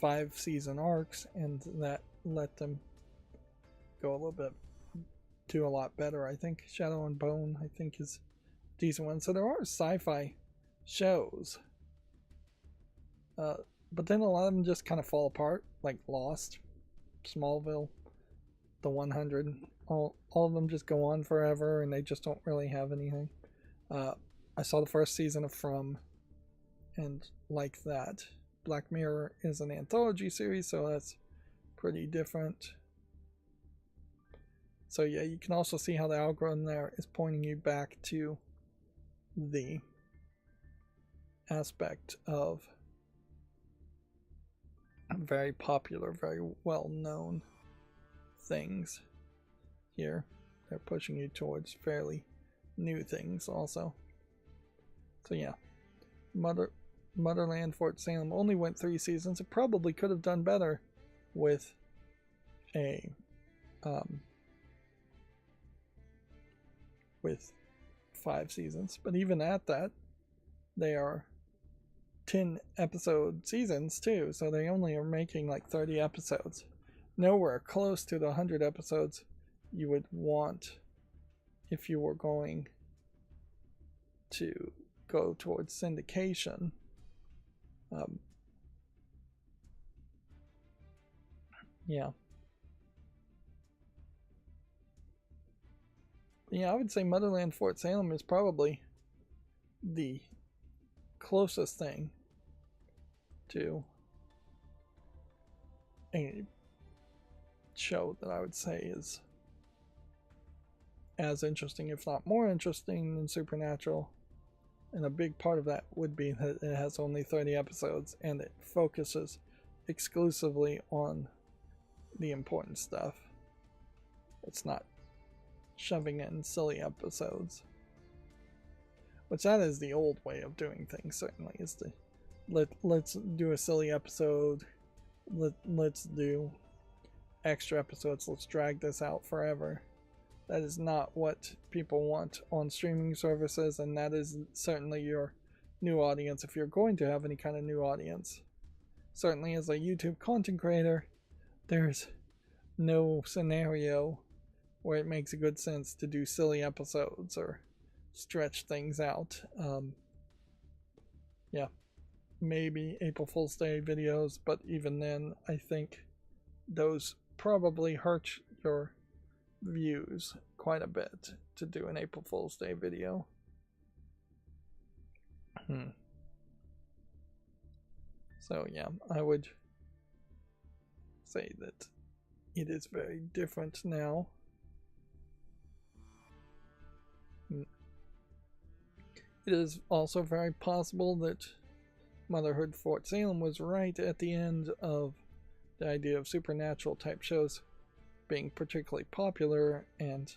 5-season arcs, and that let them go a little bit, do a lot better. I think Shadow and Bone, I think, is a decent one. So there are sci-fi shows, but then a lot of them just kind of fall apart, like Lost, Smallville, The 100. All of them just go on forever, and they just don't really have anything. I saw the first season of From, and like that. Black Mirror is an anthology series, so that's pretty different. So yeah, you can also see how the algorithm there is pointing you back to the aspect of very popular, very well-known things here. They're pushing you towards fairly new things also. So yeah, Motherland Fort Salem only went 3 seasons. It probably could have done better with a with 5 seasons, but even at that, they are 10 episode seasons too, so they only are making like 30 episodes. Nowhere close to the 100 episodes you would want if you were going to go towards syndication. Yeah, I would say Motherland Fort Salem is probably the closest thing to a show that I would say is as interesting, if not more interesting, than Supernatural. And a big part of that would be that it has only 30 episodes and it focuses exclusively on the important stuff. It's not shoving in silly episodes. Which that is the old way of doing things, certainly, is to let's do a silly episode. Let's do extra episodes. Let's drag this out forever. That is not what people want on streaming services, and that is certainly your new audience if you're going to have any kind of new audience. Certainly as a YouTube content creator, there's no scenario where it makes a good sense to do silly episodes or stretch things out. Yeah, maybe April Fool's Day videos, but even then, I think those probably hurt your views quite a bit to do an April Fool's Day video. So yeah, I would say that it is very different now. It is also very possible that Motherhood Fort Salem was right at the end of the idea of supernatural type shows being particularly popular, and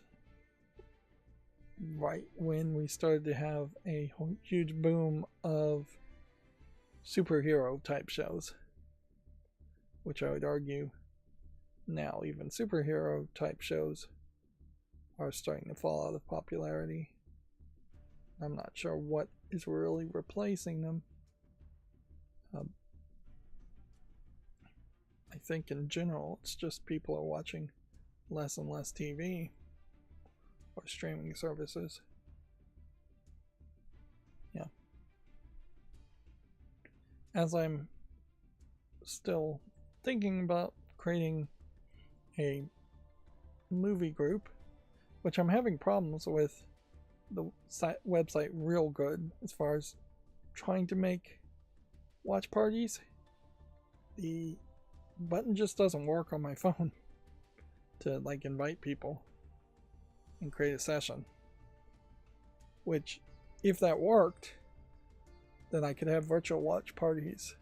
right when we started to have a huge boom of superhero type shows, which I would argue now even superhero type shows are starting to fall out of popularity. I'm not sure what is really replacing them. I think in general it's just people are watching less and less TV or streaming services. Yeah. As I'm still thinking about creating a movie group, which I'm having problems with the website real good as far as trying to make watch parties. The button just doesn't work on my phone to like invite people and create a session, which if that worked, then I could have virtual watch parties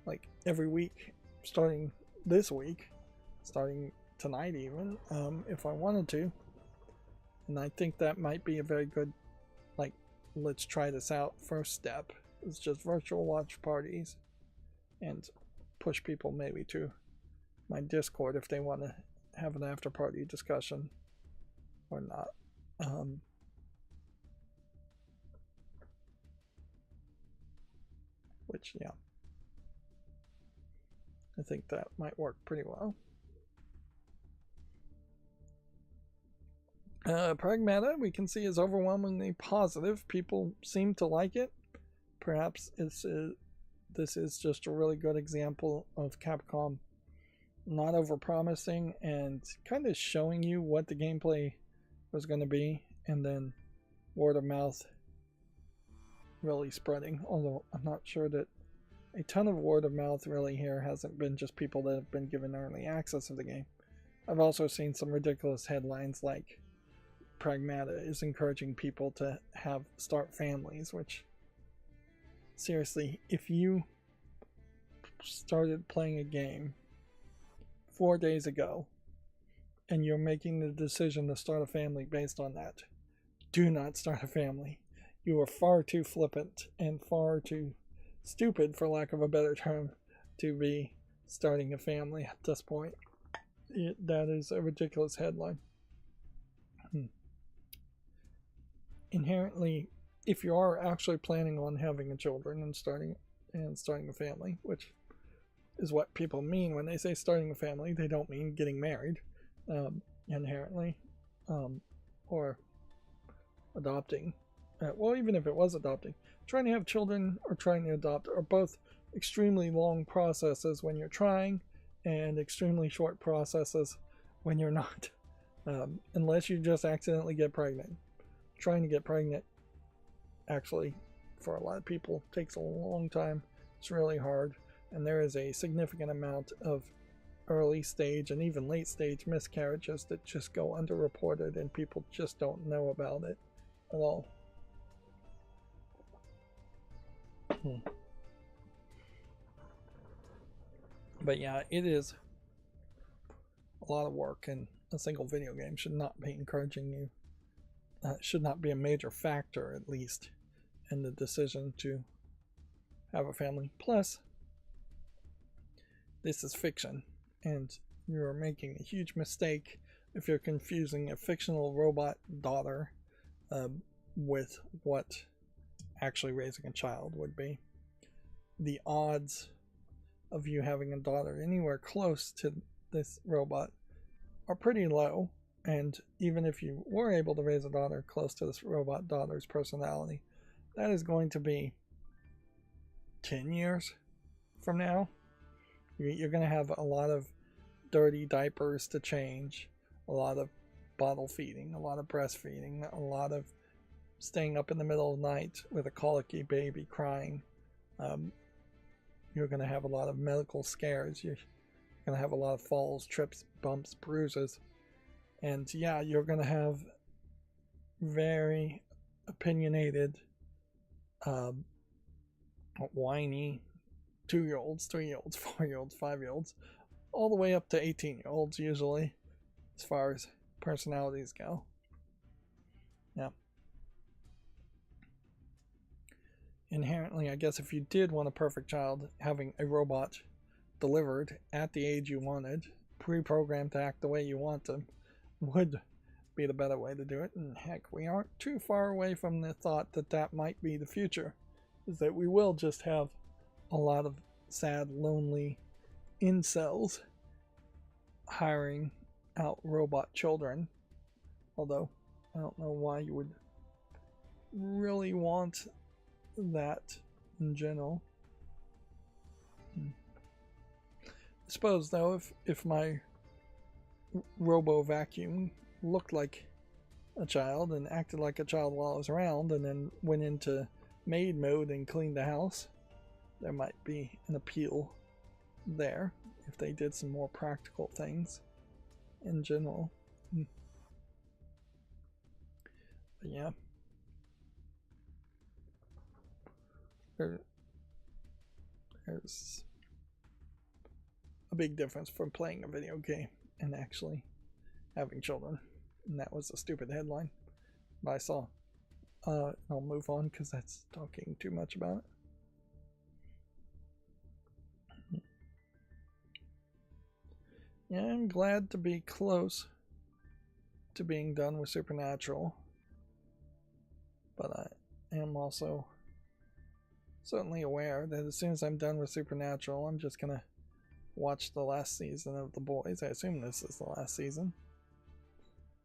like every week, starting this week, starting tonight even, if I wanted to. And I think that might be a very good, like, let's try this out first step. It's just virtual watch parties, and push people maybe to my Discord if they want to have an after party discussion or not. Which, yeah, I think that might work pretty well. Pragmata, we can see, is overwhelmingly positive. People seem to like it. Perhaps this is just a really good example of Capcom not overpromising and kind of showing you what the gameplay was going to be, and then word of mouth really spreading. Although I'm not sure that a ton of word of mouth really here hasn't been just people that have been given early access of the game. I've also seen some ridiculous headlines like Pragmata is encouraging people to start families, which, seriously, if you started playing a game 4 days ago and you're making the decision to start a family based on that, do not start a family. You are far too flippant and far too stupid, for lack of a better term, to be starting a family at this point. That is a ridiculous headline. Inherently, if you are actually planning on having children and starting a family, which is what people mean when they say starting a family, they don't mean getting married, inherently, or adopting. Well, even if it was adopting, trying to have children or trying to adopt are both extremely long processes when you're trying, and extremely short processes when you're not, unless you just accidentally get pregnant. Trying to get pregnant, actually, for a lot of people, takes a long time. It's really hard, and there is a significant amount of early stage and even late stage miscarriages that just go underreported, and people just don't know about it at all. But yeah, it is a lot of work, and a single video game should not be encouraging you. Should not be a major factor, at least, in the decision to have a family. Plus, this is fiction, and you're making a huge mistake if you're confusing a fictional robot daughter with what actually raising a child would be. The odds of you having a daughter anywhere close to this robot are pretty low, and even if you were able to raise a daughter close to this robot daughter's personality, that is going to be 10 years from now. You're going to have a lot of dirty diapers to change, a lot of bottle feeding, a lot of breastfeeding, a lot of staying up in the middle of the night with a colicky baby crying. You're going to have a lot of medical scares. You're going to have a lot of falls, trips, bumps, bruises. And yeah, you're going to have very opinionated, whiny 2-year-olds, 3-year-olds, 4-year-olds, 5-year-olds, all the way up to 18-year-olds usually, as far as personalities go. Yeah. Inherently, I guess if you did want a perfect child, having a robot delivered at the age you wanted, pre-programmed to act the way you want them, would be the better way to do it. And heck, we aren't too far away from the thought that that might be the future, is that we will just have a lot of sad, lonely incels hiring out robot children. Although, I don't know why you would really want that in general. I suppose, though, if my robo vacuum looked like a child and acted like a child while I was around and then went into maid mode and cleaned the house, there might be an appeal there if they did some more practical things in general. But yeah, there's a big difference from playing a video game and actually having children, and that was a stupid headline that I saw. I'll move on because that's talking too much about it. Yeah, I'm glad to be close to being done with Supernatural, but I am also certainly aware that as soon as I'm done with Supernatural, I'm just gonna watch the last season of The Boys. I assume this is the last season,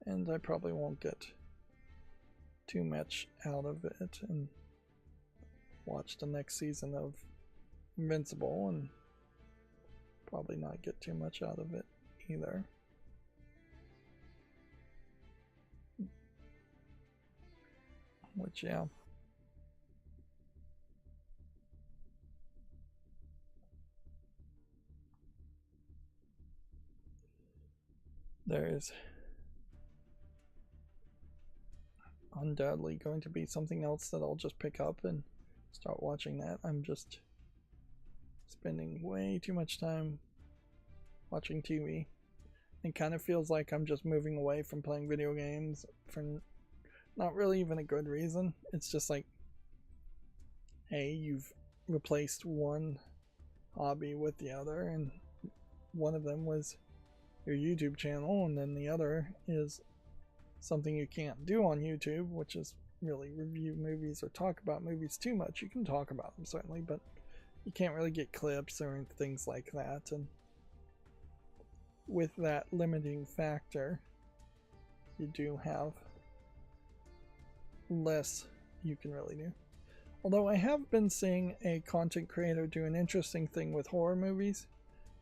and I probably won't get too much out of it and watch the next season of Invincible and probably not get too much out of it either. Which, yeah. There is undoubtedly going to be something else that I'll just pick up and start watching that. I'm just spending way too much time watching TV. It kind of feels like I'm just moving away from playing video games for not really even a good reason. It's just like, hey, you've replaced one hobby with the other, and one of them was your YouTube channel, and then the other is something you can't do on YouTube, which is really review movies or talk about movies too much. You can talk about them certainly, but you can't really get clips or things like that. And with that limiting factor, you do have less you can really do. Although I have been seeing a content creator do an interesting thing with horror movies,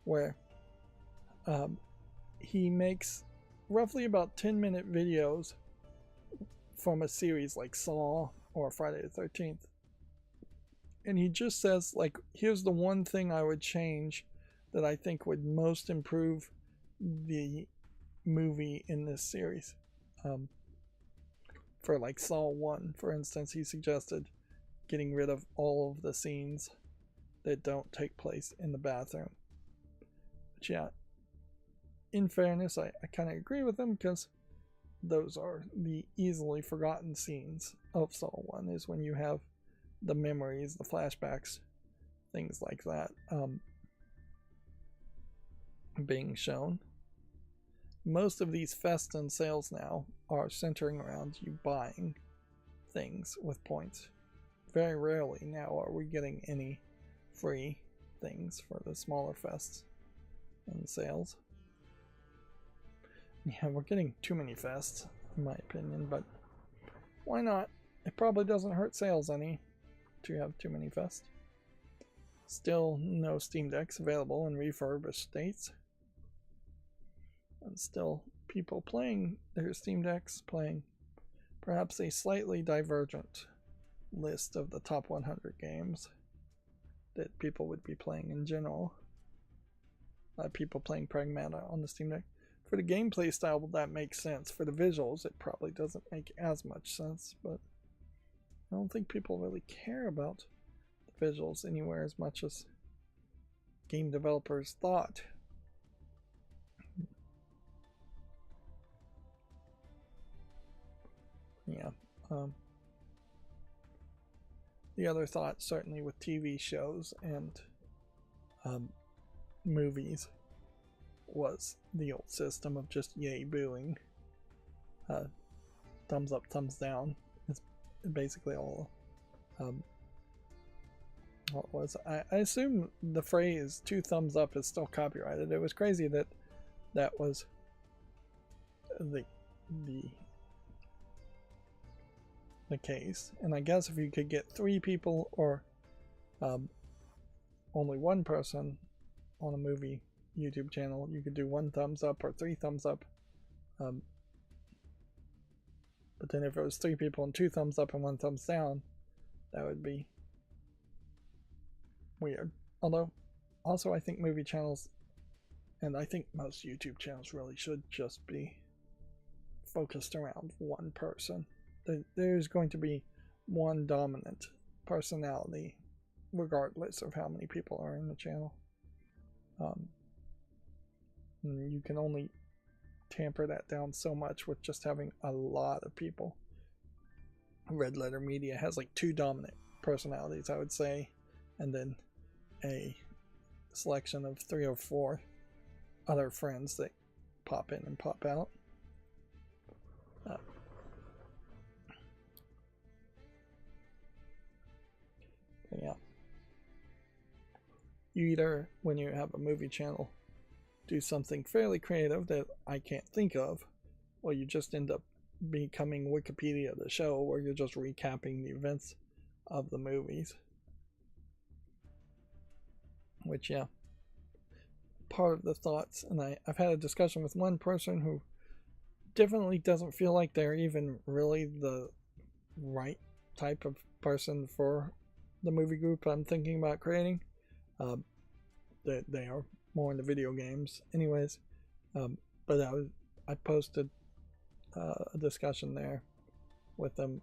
where he makes roughly about 10-minute videos from a series like Saw or Friday the 13th. And he just says, like, here's the one thing I would change that I think would most improve the movie in this series. For like Saw 1, for instance, he suggested getting rid of all of the scenes that don't take place in the bathroom. But yeah, in fairness, I kind of agree with him, because those are the easily forgotten scenes of Saw 1, is when you have the memories, the flashbacks things like that being shown. Most of these fests and sales now are centering around you buying things with points. Very rarely now are we getting any free things for the smaller fests and sales. Yeah, we're getting too many fests, in my opinion, but why not? It probably doesn't hurt sales any to have too many fests. Still no Steam Decks available in refurbished states. And still people playing their Steam Decks, playing perhaps a slightly divergent list of the top 100 games that people would be playing in general. People playing Pragmata on the Steam Deck. For the gameplay style, that makes sense. For the visuals, it probably doesn't make as much sense, but I don't think people really care about the visuals anywhere as much as game developers thought. Yeah. The other thought, certainly with TV shows and movies, was the old system of just yay booing. Thumbs up, thumbs down. It's basically all. What was I assume the phrase 2 thumbs up is still copyrighted. It was crazy that that was the case. And I guess if you could get 3 people or only 1 person on a movie YouTube channel, you could do 1 thumbs up or 3 thumbs up. But then if it was 3 people and 2 thumbs up and 1 thumbs down, that would be weird. Although, also I think movie channels, and I think most YouTube channels really should just be focused around 1 person. There's going to be 1 dominant personality, regardless of how many people are in the channel. You can only tamper that down so much with just having a lot of people. Red Letter Media has like 2 dominant personalities, I would say, and then a selection of 3 or 4 other friends that pop in and pop out. Yeah. You either, when you have a movie channel, do something fairly creative that I can't think of, or you just end up becoming Wikipedia the show, where you're just recapping the events of the movies. Which, yeah, part of the thoughts, and I've had a discussion with one person who definitely doesn't feel like they're even really the right type of person for the movie group I'm thinking about creating. They are more into video games anyways, but I posted a discussion there with them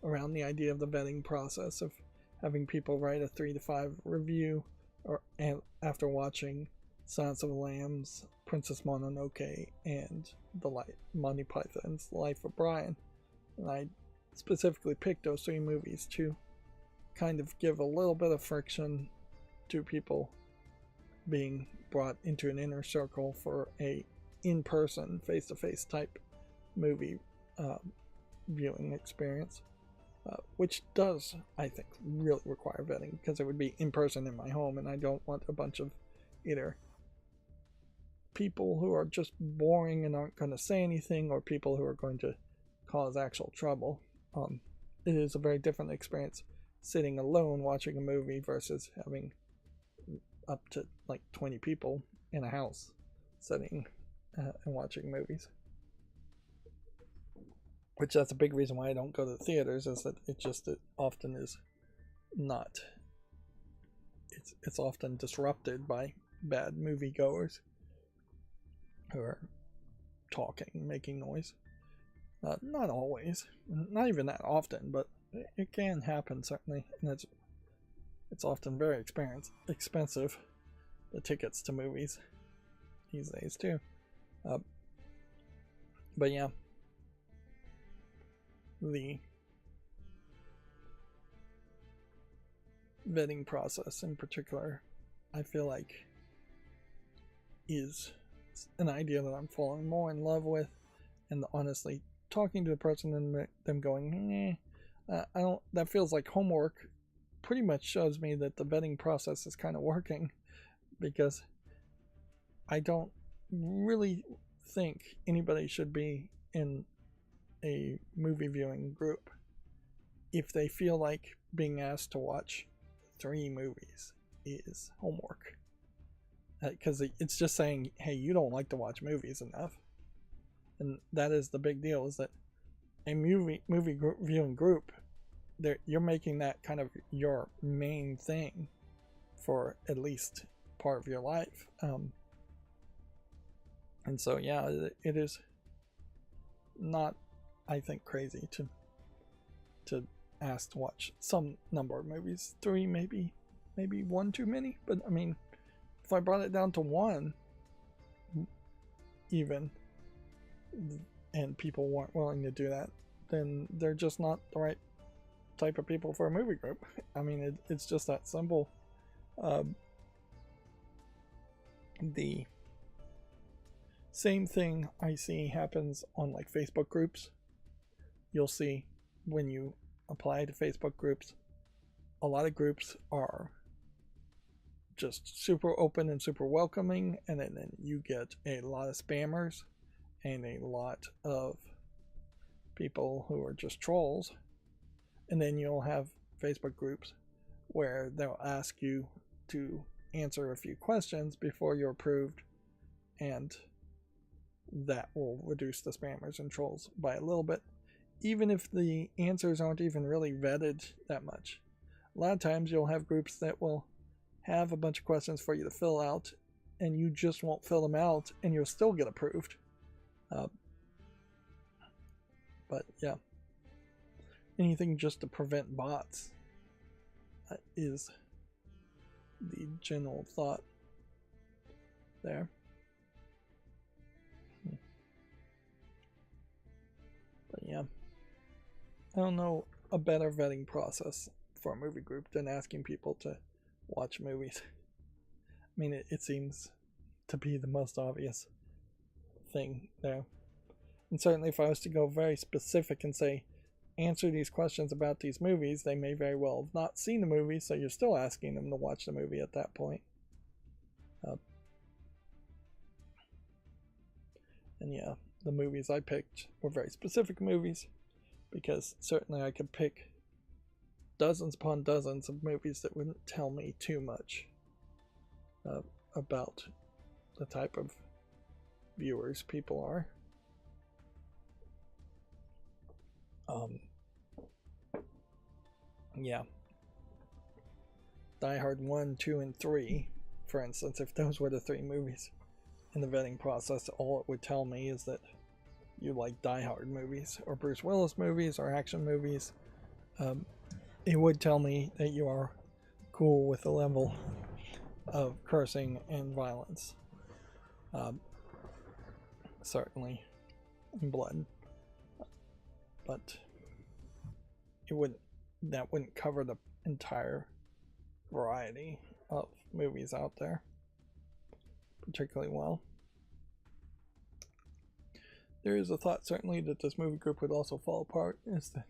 around the idea of the vetting process of having people write a 3 to 5 review after watching Silence of the Lambs, Princess Mononoke, and Monty Python's Life of Brian. And I specifically picked those 3 movies to kind of give a little bit of friction to people being brought into an inner circle for a in-person, face-to-face type movie viewing experience, which does, I think, really require vetting, because it would be in person in my home, and I don't want a bunch of either people who are just boring and aren't going to say anything, or people who are going to cause actual trouble. It is a very different experience sitting alone watching a movie versus having up to like 20 people in a house sitting and watching movies. Which, that's a big reason why I don't go to the theaters, is that it often is not. It's often disrupted by bad moviegoers who are talking, making noise. Not always, not even that often, but it can happen certainly, and it's often very expensive, the tickets to movies these days too. But yeah, vetting process in particular, I feel like is an idea that I'm falling more in love with, and honestly, talking to the person and them going, I don't, that feels like homework, pretty much shows me that the vetting process is kind of working, because I don't really think anybody should be in a movie viewing group if they feel like being asked to watch 3 movies is homework. Because it's just saying, hey, you don't like to watch movies enough. And that is the big deal, is that a movie viewing group, you're making that kind of your main thing for at least part of your life. And so, yeah, it is not, I think, crazy to ask to watch some number of movies. 3, maybe 1 too many. But I mean, if I brought it down to 1, even, and people weren't willing to do that, then they're just not the right type of people for a movie group. I mean, it's just that simple. The same thing I see happens on like Facebook groups. You'll see when you apply to Facebook groups, a lot of groups are just super open and super welcoming, and then you get a lot of spammers and a lot of people who are just trolls. And then you'll have Facebook groups where they'll ask you to answer a few questions before you're approved, and that will reduce the spammers and trolls by a little bit, even if the answers aren't even really vetted that much. A lot of times you'll have groups that will have a bunch of questions for you to fill out, and you just won't fill them out, and you'll still get approved. But yeah, anything just to prevent bots is the general thought there. But yeah, I don't know a better vetting process for a movie group than asking people to watch movies. I mean, it seems to be the most obvious thing there. And certainly if I was to go very specific and say, answer these questions about these movies, they may very well have not seen the movie, so you're still asking them to watch the movie at that point. And yeah, the movies I picked were very specific movies, because certainly I could pick dozens upon dozens of movies that wouldn't tell me too much about the type of viewers people are. Yeah. Die Hard 1, 2, and 3, for instance, if those were the 3 movies in the vetting process, all it would tell me is that you like Die Hard movies, or Bruce Willis movies, or action movies. It would tell me that you are cool with the level of cursing and violence. Certainly, and blood. But that wouldn't cover the entire variety of movies out there particularly well. There is a thought certainly that this movie group would also fall apart, is that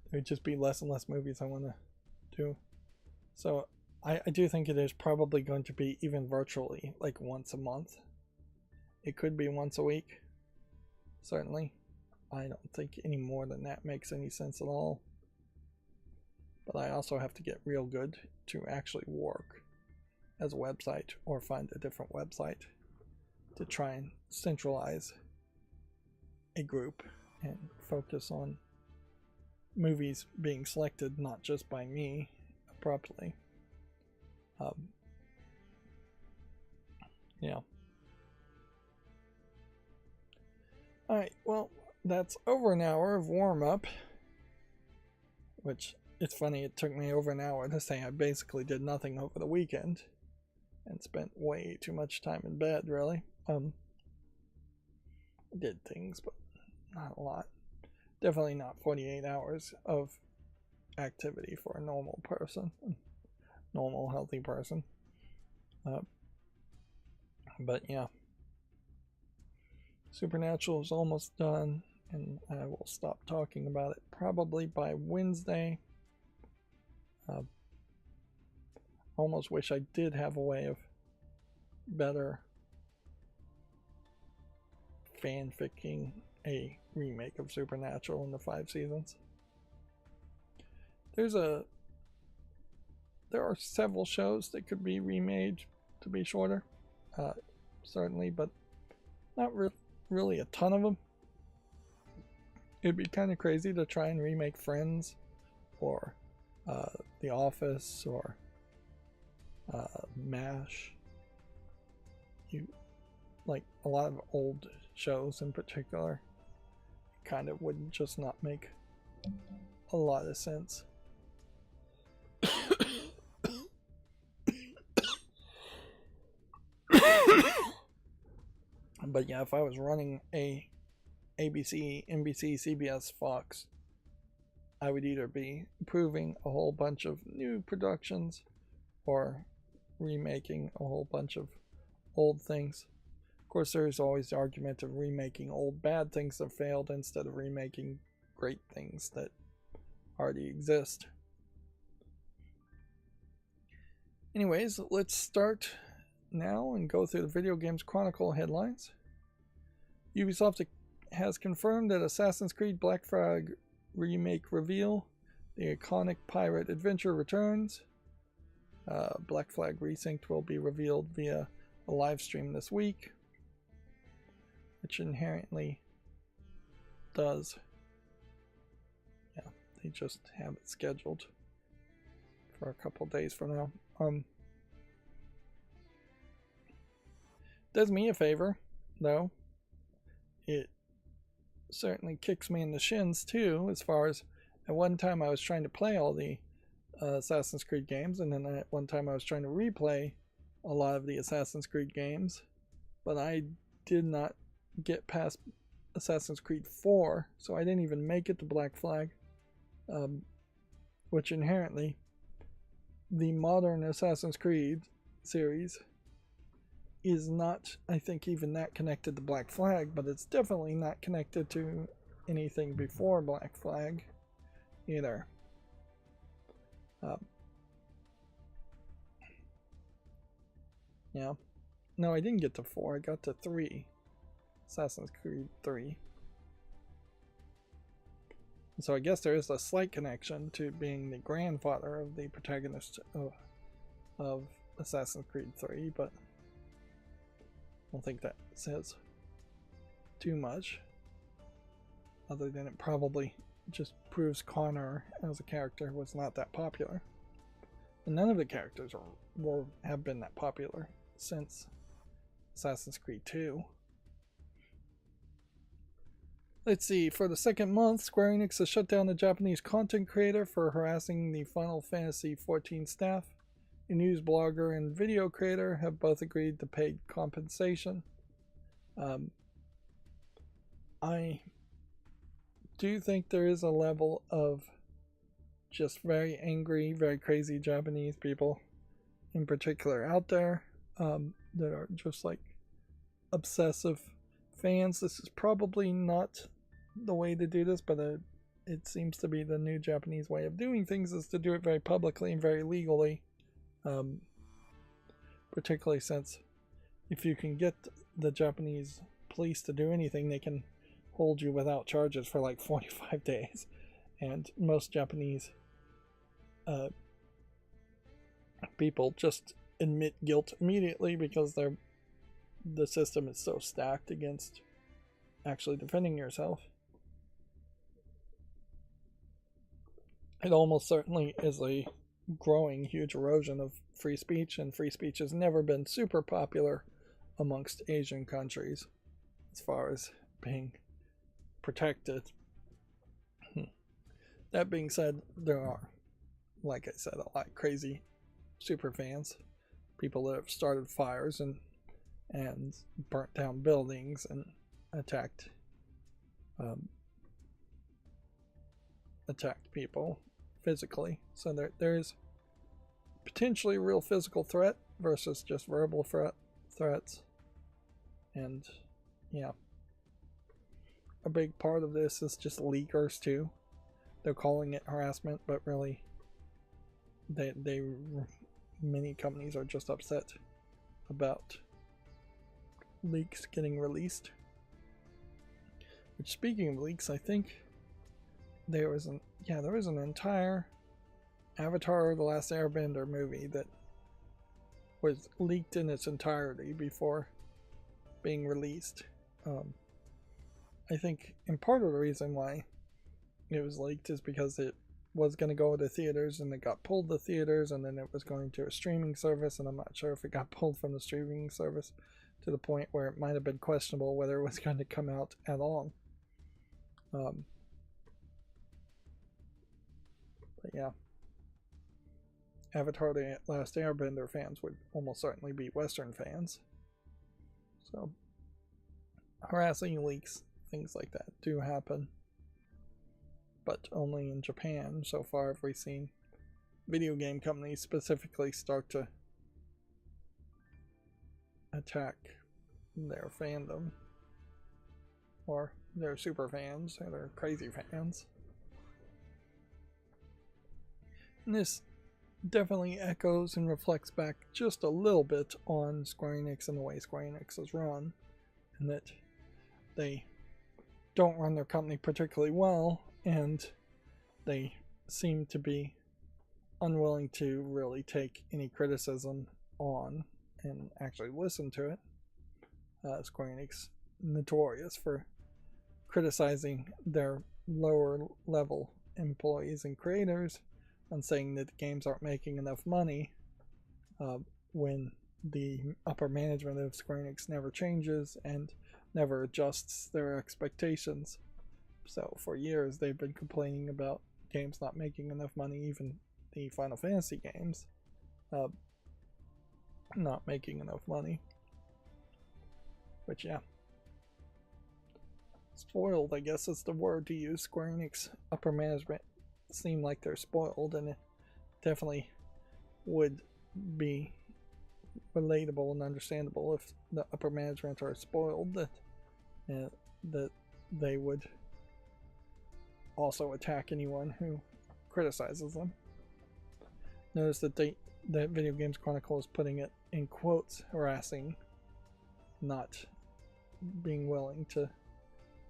there would just be less and less movies I want to do. So I do think it is probably going to be even virtually like once a month. It could be once a week, certainly. I don't think any more than that makes any sense at all. But I also have to get real good to actually work as a website, or find a different website to try and centralize a group and focus on movies being selected not just by me properly. Yeah. Alright, well, that's over an hour of warm-up, which, it's funny, it took me over an hour to say I basically did nothing over the weekend and spent way too much time in bed, really. I did things, but not a lot. Definitely not 48 hours of activity for a normal person. normal, healthy person. But yeah, Supernatural is almost done, and I will stop talking about it probably by Wednesday. Almost wish I did have a way of better fanficking a remake of Supernatural in the 5 seasons. There are several shows that could be remade to be shorter, certainly, but not really a ton of them. It'd be kind of crazy to try and remake Friends or The Office or MASH. Like a lot of old shows in particular kind of would just not make a lot of sense. But yeah, if I was running a ABC, NBC, CBS, Fox, I would either be approving a whole bunch of new productions or remaking a whole bunch of old things. Of course, there's always the argument of remaking old bad things that failed instead of remaking great things that already exist. Anyways, let's start now and go through the Video Games Chronicle headlines. Ubisoft has confirmed that Assassin's Creed Black Flag remake reveal. The iconic pirate adventure returns. Black Flag Resynced will be revealed via a live stream this week, which inherently does. Yeah, they just have it scheduled for a couple days from now. Does me a favor, though. It certainly kicks me in the shins too, as far as at one time I was trying to play all the Assassin's Creed games, and then at one time I was trying to replay a lot of the Assassin's Creed games, but I did not get past Assassin's Creed 4, so I didn't even make it to Black Flag, which inherently the modern Assassin's Creed series is not, I think, even that connected to Black Flag, but it's definitely not connected to anything before Black Flag either. Yeah. No, I didn't get to 4. I got to 3. Assassin's Creed 3. So I guess there is a slight connection to being the grandfather of the protagonist of Assassin's Creed 3, but I don't think that says too much, other than it probably just proves Connor as a character was not that popular. And none of the characters have been that popular since Assassin's Creed 2. Let's see, for the second month, Square Enix has shut down a Japanese content creator for harassing the Final Fantasy XIV staff. A news blogger and video creator have both agreed to paid compensation. I do think there is a level of just very angry, very crazy Japanese people in particular out there that are just like obsessive fans. This is probably not the way to do this, but it seems to be the new Japanese way of doing things, is to do it very publicly and very legally. Particularly since if you can get the Japanese police to do anything, they can hold you without charges for like 45 days. And most Japanese people just admit guilt immediately because the system is so stacked against actually defending yourself. It almost certainly is a growing huge erosion of free speech, and free speech has never been super popular amongst Asian countries as far as being protected. That being said, there are, like I said, a lot of crazy super fans, people that have started fires and burnt down buildings and attacked people physically. So there's potentially real physical threat versus just verbal threats. And yeah, a big part of this is just leakers too. They're calling it harassment, but really many companies are just upset about leaks getting released. Which, speaking of leaks, I think there was an entire Avatar: The Last Airbender movie that was leaked in its entirety before being released. I think, and part of the reason why it was leaked is because it was going to go to theaters and it got pulled to theaters, and then it was going to a streaming service, and I'm not sure if it got pulled from the streaming service to the point where it might have been questionable whether it was going to come out at all. But yeah, Avatar: The Last Airbender fans would almost certainly be Western fans. So harassing leaks, things like that do happen, but only in Japan. So far have we seen video game companies specifically start to attack their fandom, or their super fans, or their crazy fans. And this definitely echoes and reflects back just a little bit on Square Enix and the way Square Enix is run, and that they don't run their company particularly well, and they seem to be unwilling to really take any criticism on and actually listen to it. Square Enix notorious for criticizing their lower level employees and creators and saying that the games aren't making enough money, when the upper management of Square Enix never changes and never adjusts their expectations. So for years they've been complaining about games not making enough money, even the Final Fantasy games not making enough money. Which, yeah, spoiled, I guess is the word to use. Square Enix upper management seem like they're spoiled, and it definitely would be relatable and understandable if the upper management are spoiled, that they would also attack anyone who criticizes them. Notice that that Video Games Chronicle is putting it in quotes, harassing, not being willing to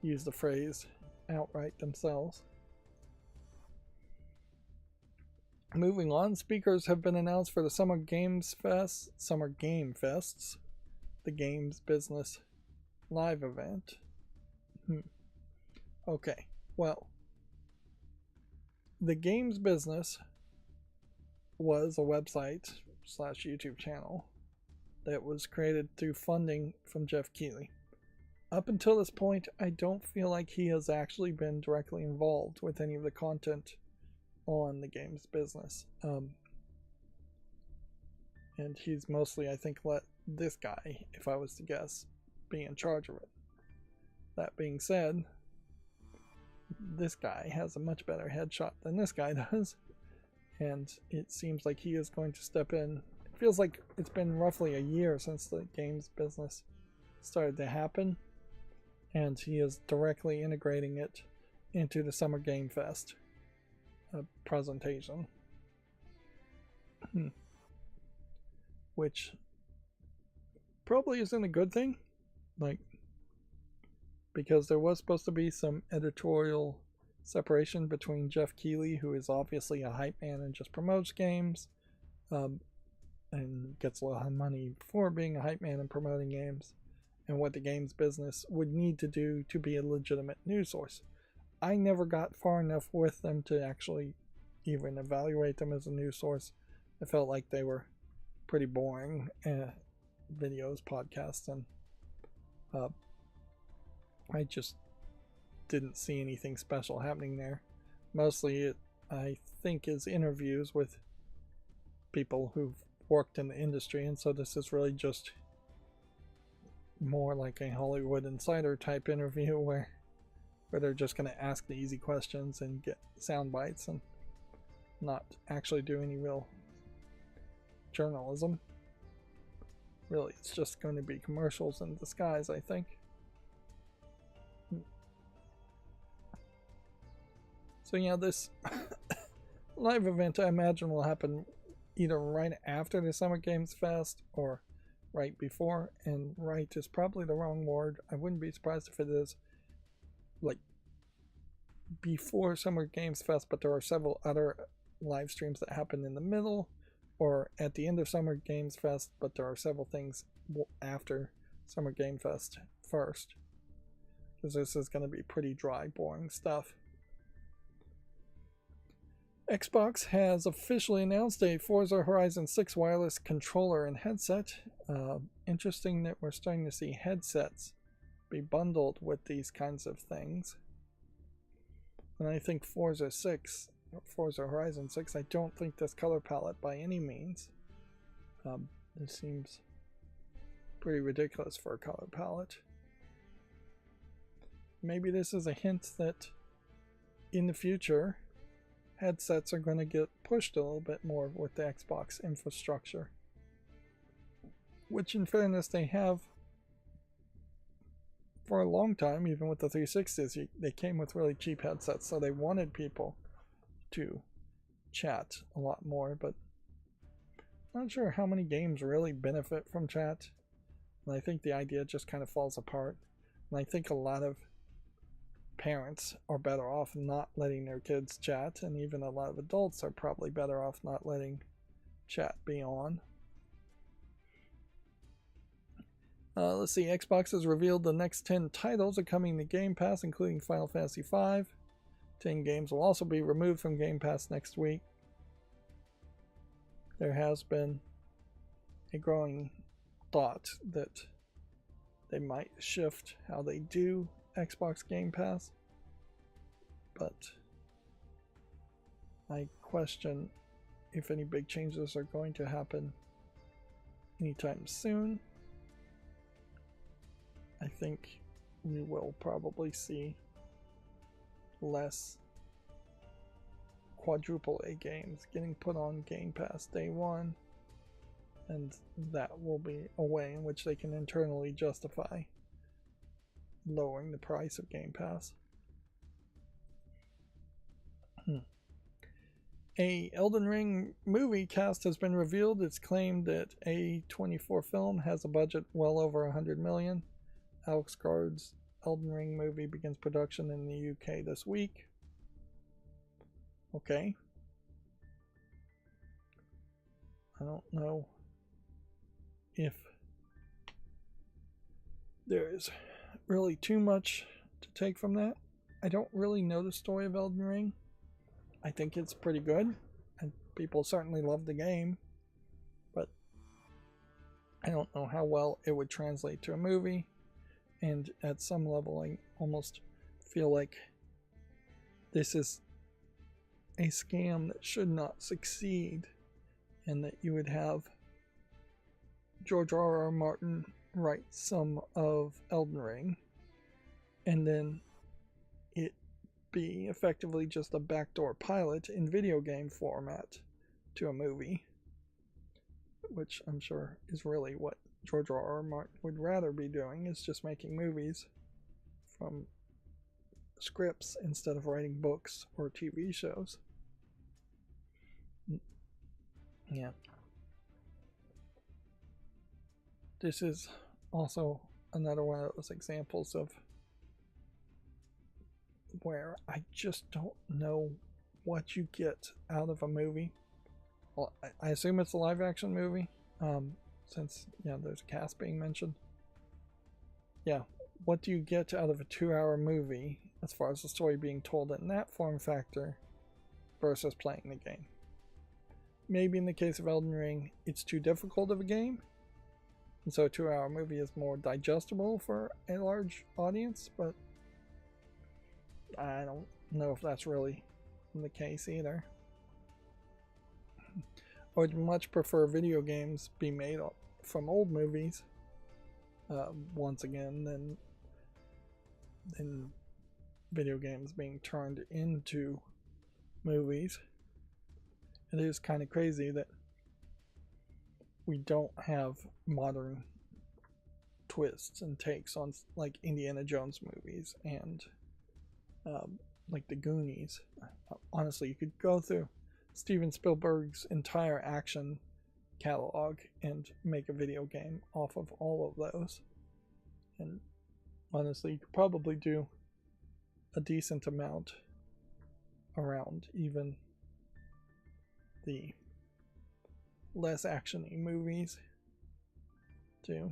use the phrase outright themselves. Moving on, speakers have been announced for the Summer Game Fests, the games business live event. Okay, well, the games business was a website / YouTube channel that was created through funding from Jeff Keighley. Up until this point, I don't feel like he has actually been directly involved with any of the content on the games business. And he's mostly, I think, let this guy, if I was to guess, be in charge of it. That being said, this guy has a much better headshot than this guy does, and it seems like he is going to step in. It feels like it's been roughly a year since the games business started to happen, and he is directly integrating it into the Summer Game Fest presentation. Which probably isn't a good thing, because there was supposed to be some editorial separation between Jeff Keighley, who is obviously a hype man and just promotes games, and gets a lot of money for being a hype man and promoting games, and what the games business would need to do to be a legitimate news source. I never got far enough with them to actually even evaluate them as a news source. I felt like they were pretty boring videos, podcasts, and I just didn't see anything special happening there. Mostly it, I think, is interviews with people who've worked in the industry, and so this is really just more like a Hollywood Insider type interview where they're just going to ask the easy questions and get sound bites and not actually do any real journalism. Really, it's just going to be commercials in disguise, I think. So yeah, this live event I imagine will happen either right after the Summer Games Fest or right before, and right is probably the wrong word. I wouldn't be surprised if it is like before Summer Games Fest, but there are several other live streams that happen in the middle, or at the end of Summer Games Fest, but there are several things after Summer Game Fest first, because this is going to be pretty dry, boring stuff. Xbox has officially announced a Forza Horizon 6 wireless controller and headset. Interesting that we're starting to see headsets be bundled with these kinds of things. And I think Forza Horizon 6, I don't think this color palette by any means. This seems pretty ridiculous for a color palette. Maybe this is a hint that in the future, headsets are going to get pushed a little bit more with the Xbox infrastructure. Which, in fairness, they have for a long time. Even with the 360s, they came with really cheap headsets, so they wanted people to chat a lot more, but I'm not sure how many games really benefit from chat. And I think the idea just kind of falls apart. And I think a lot of parents are better off not letting their kids chat, and even a lot of adults are probably better off not letting chat be on. Let's see, Xbox has revealed the next 10 titles are coming to Game Pass, including Final Fantasy V. 10 games will also be removed from Game Pass next week. There has been a growing thought that they might shift how they do Xbox Game Pass, but I question if any big changes are going to happen anytime soon. I think we will probably see less quadruple A games getting put on Game Pass day one, and that will be a way in which they can internally justify lowering the price of Game Pass. A Elden Ring movie cast has been revealed. It's claimed that A24 Film has a budget well over $100 million. Alex Garland's Elden Ring movie begins production in the UK this week. Okay. I don't know if there's really too much to take from that. I don't really know the story of Elden Ring. I think it's pretty good, and people certainly love the game, but I don't know how well it would translate to a movie. And at some level, I almost feel like this is a scam that should not succeed, and that you would have George R.R. Martin write some of Elden Ring, and then it be effectively just a backdoor pilot in video game format to a movie, which I'm sure is really what George R.R. Martin would rather be doing, is just making movies from scripts instead of writing books or TV shows. Yeah. This is also another one of those examples of where I just don't know what you get out of a movie. Well, I assume it's a live action movie, since there's a cast being mentioned. Yeah, what do you get out of a 2-hour movie as far as the story being told in that form factor versus playing the game? Maybe in the case of Elden Ring, it's too difficult of a game, and so a 2-hour movie is more digestible for a large audience, but I don't know if that's really the case either. I would much prefer video games be made from old movies, once again, than video games being turned into movies. It is kind of crazy that we don't have modern twists and takes on like Indiana Jones movies and like the Goonies. Honestly, you could go through Steven Spielberg's entire action catalog and make a video game off of all of those. And honestly, you could probably do a decent amount around even the less actiony movies too.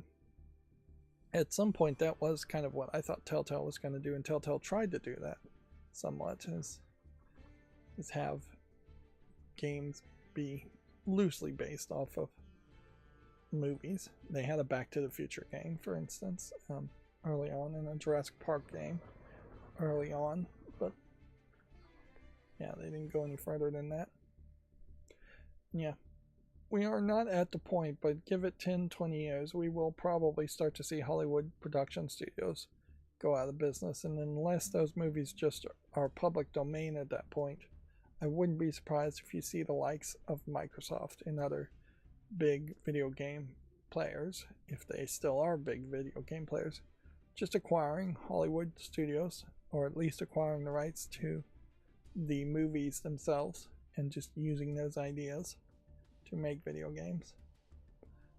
At some point, that was kind of what I thought Telltale was going to do, and Telltale tried to do that somewhat, is have games be loosely based off of movies. They had a Back to the Future game, for instance, early on, and a Jurassic Park game early on, but yeah, they didn't go any further than that. Yeah, we are not at the point, but give it 10-20 years, we will probably start to see Hollywood production studios go out of business, and unless those movies just are public domain at that point, I wouldn't be surprised if you see the likes of Microsoft and other big video game players, if they still are big video game players, just acquiring Hollywood studios, or at least acquiring the rights to the movies themselves and just using those ideas to make video games.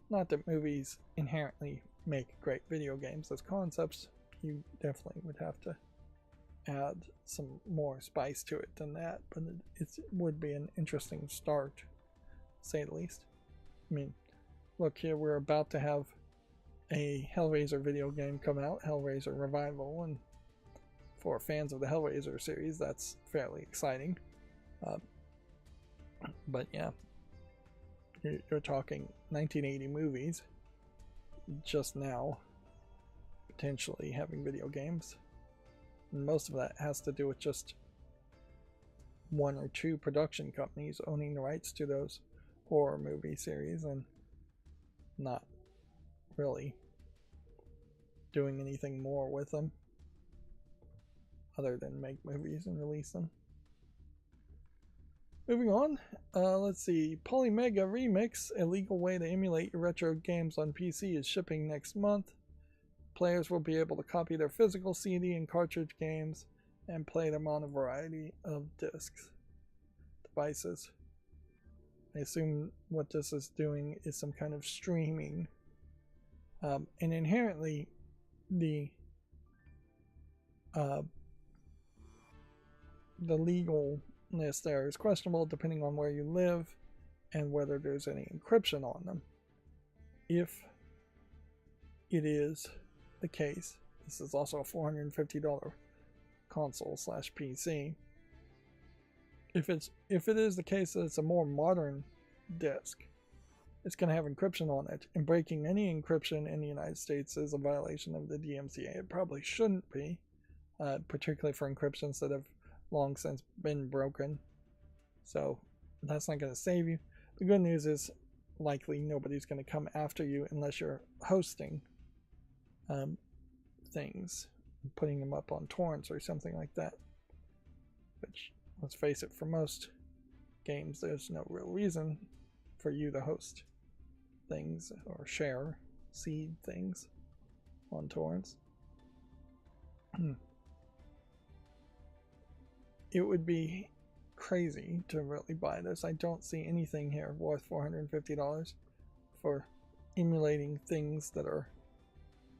Not that movies inherently make great video games as concepts. You definitely would have to add some more spice to it than that, but it would be an interesting start, to say the least. I mean, look here, we're about to have a Hellraiser video game come out, Hellraiser Revival, and for fans of the Hellraiser series, that's fairly exciting. But yeah, you're talking 1980 movies just now potentially having video games, and most of that has to do with just one or two production companies owning the rights to those horror movie series and not really doing anything more with them other than make movies and release them. Moving on, let's see. Polymega Remix, a legal way to emulate your retro games on PC, is shipping next month. Players will be able to copy their physical CD and cartridge games and play them on a variety of devices. I assume what this is doing is some kind of streaming. And inherently, the legalness there is questionable depending on where you live and whether there's any encryption on them. If it is the case, this is also a $450 console / PC. If it is the case that it's a more modern disc, it's going to have encryption on it, and breaking any encryption in the United States is a violation of the DMCA. It probably shouldn't be, particularly for encryptions that have long since been broken. So that's not going to save you. The good news is likely nobody's going to come after you unless you're hosting things, putting them up on torrents or something like that, which, let's face it, for most games there's no real reason for you to host things or share seed things on torrents. It would be crazy to really buy this. I don't see anything here worth $450 for emulating things that are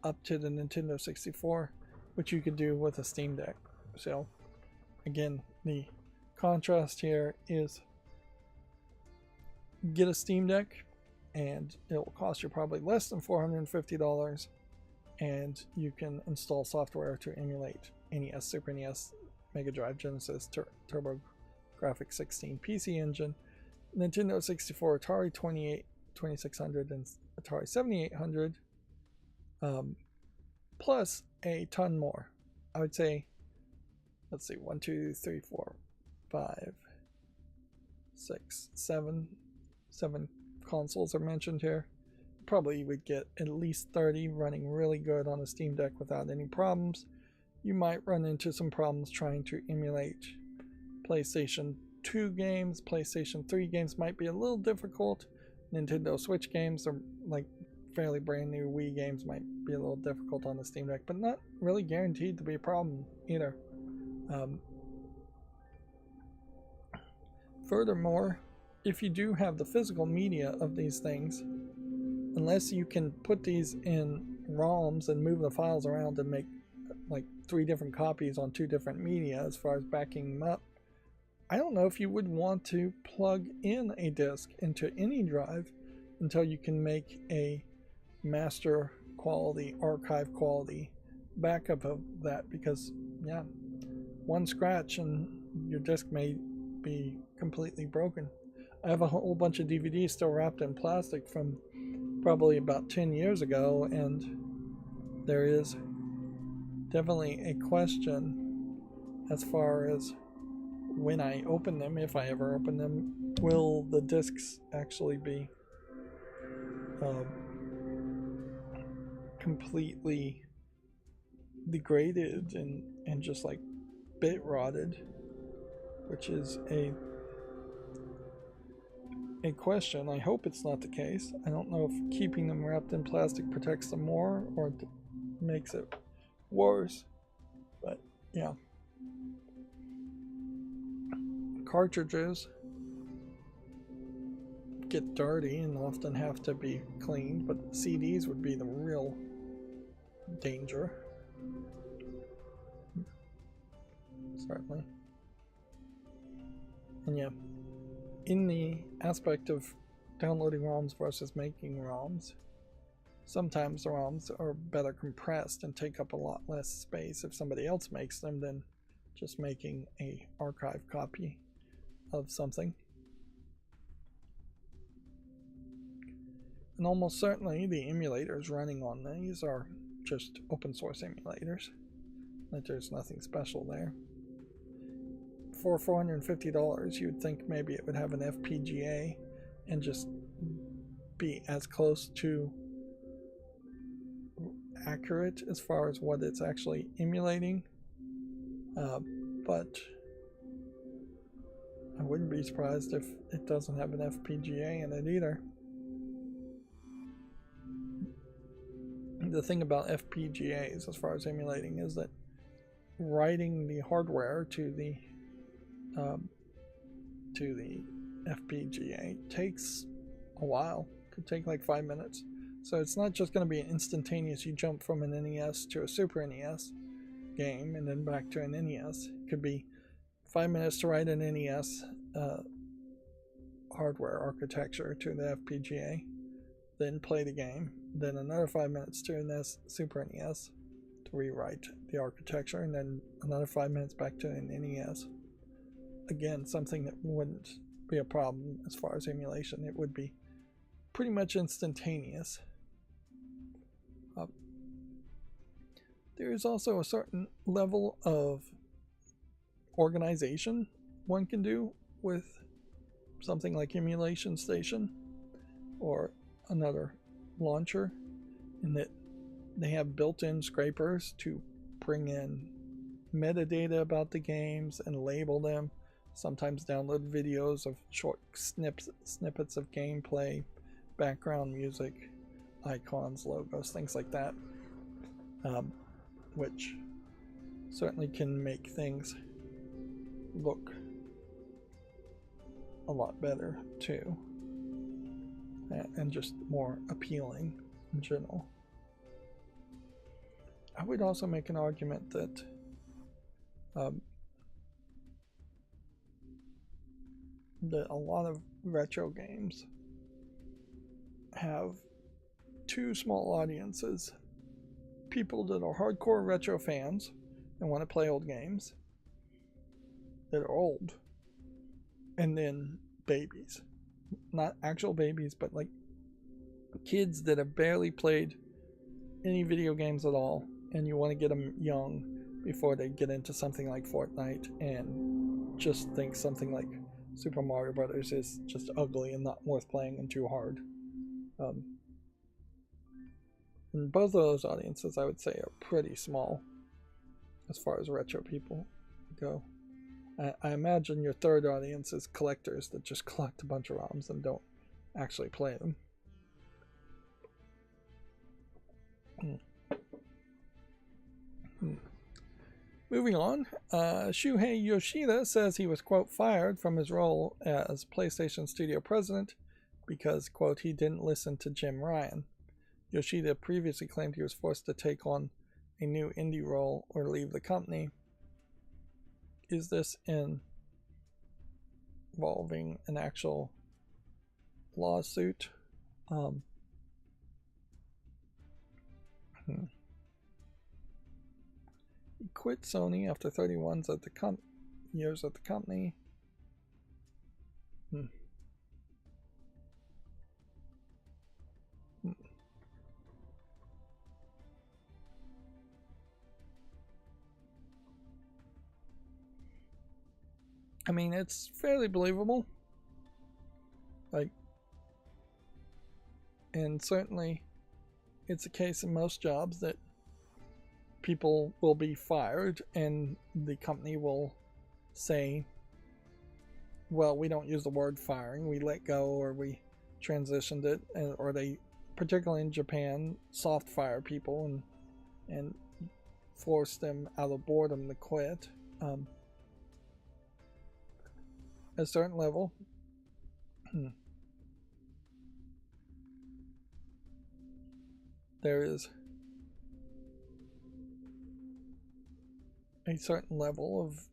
up to the Nintendo 64, which you could do with a Steam Deck. So again, the contrast here is get a Steam Deck and it will cost you probably less than $450, and you can install software to emulate NES, Super NES, Mega Drive, Genesis, TurboGrafx 16, PC Engine, Nintendo 64, Atari 2600, and Atari 7800, plus a ton more. I would say, let's see, 1, 2, 3, 4, 5, 6, 7 consoles are mentioned here. Probably would get at least 30 running really good on a Steam Deck without any problems. You might run into some problems trying to emulate PlayStation 2 games. PlayStation 3 games might be a little difficult, Nintendo Switch games are like fairly brand new. Wii games might be a little difficult on the Steam Deck, but not really guaranteed to be a problem either. Furthermore, if you do have the physical media of these things, unless you can put these in ROMs and move the files around and make like 3 different copies on 2 different media as far as backing them up, I don't know if you would want to plug in a disk into any drive until you can make a master quality, archive quality backup of that, because yeah, one scratch and your disk may be completely broken. I have a whole bunch of DVDs still wrapped in plastic from probably about 10 years ago, and there is definitely a question as far as when I open them, if I ever open them, will the discs actually be completely degraded and just like bit rotted, which is a question. I hope it's not the case. I don't know if keeping them wrapped in plastic protects them more or makes it worse, but yeah. Cartridges get dirty and often have to be cleaned, but CDs would be the real danger. Certainly. And yeah, in the aspect of downloading ROMs versus making ROMs, sometimes the ROMs are better compressed and take up a lot less space if somebody else makes them than just making a archive copy of something. And almost certainly the emulators running on these are just open source emulators. Like there's nothing special there. For $450, you'd think maybe it would have an FPGA and just be as close to accurate as far as what it's actually emulating. But I wouldn't be surprised if it doesn't have an FPGA in it either. The thing about FPGAs as far as emulating is that writing the hardware to the FPGA takes a while. Could take like 5 minutes. So it's not just going to be instantaneous. You jump from an NES to a Super NES game and then back to an NES. It could be 5 minutes to write an NES hardware architecture to the FPGA, then play the game, then another 5 minutes to a Super NES to rewrite the architecture, and then another 5 minutes back to an NES. Again, something that wouldn't be a problem as far as emulation. It would be pretty much instantaneous. There is also a certain level of organization one can do with something like Emulation Station or another launcher, in that they have built-in scrapers to bring in metadata about the games and label them, sometimes download videos of short snippets of gameplay, background music, icons, logos, things like that, which certainly can make things look a lot better too, and just more appealing in general. I would also make an argument that a lot of retro games have 2 small audiences: people that are hardcore retro fans and want to play old games that are old, and then babies. Not actual babies, but like kids that have barely played any video games at all, and you want to get them young before they get into something like Fortnite and just think something like Super Mario Brothers is just ugly and not worth playing and too hard. And both of those audiences, I would say, are pretty small as far as retro people go. I imagine your third audience is collectors that just collect a bunch of ROMs and don't actually play them. Moving on, Shuhei Yoshida says he was, quote, fired from his role as PlayStation Studio president because, quote, he didn't listen to Jim Ryan. Yoshida previously claimed he was forced to take on a new indie role or leave the company. Is this involving an actual lawsuit? He quit Sony after 31 years at the company. I mean, it's fairly believable. Like, and certainly it's a case in most jobs that people will be fired and the company will say, well, we don't use the word firing, we let go, or we transitioned it, or they, particularly in Japan, soft fire people and force them out of boredom to quit. At a certain level, there is a certain level of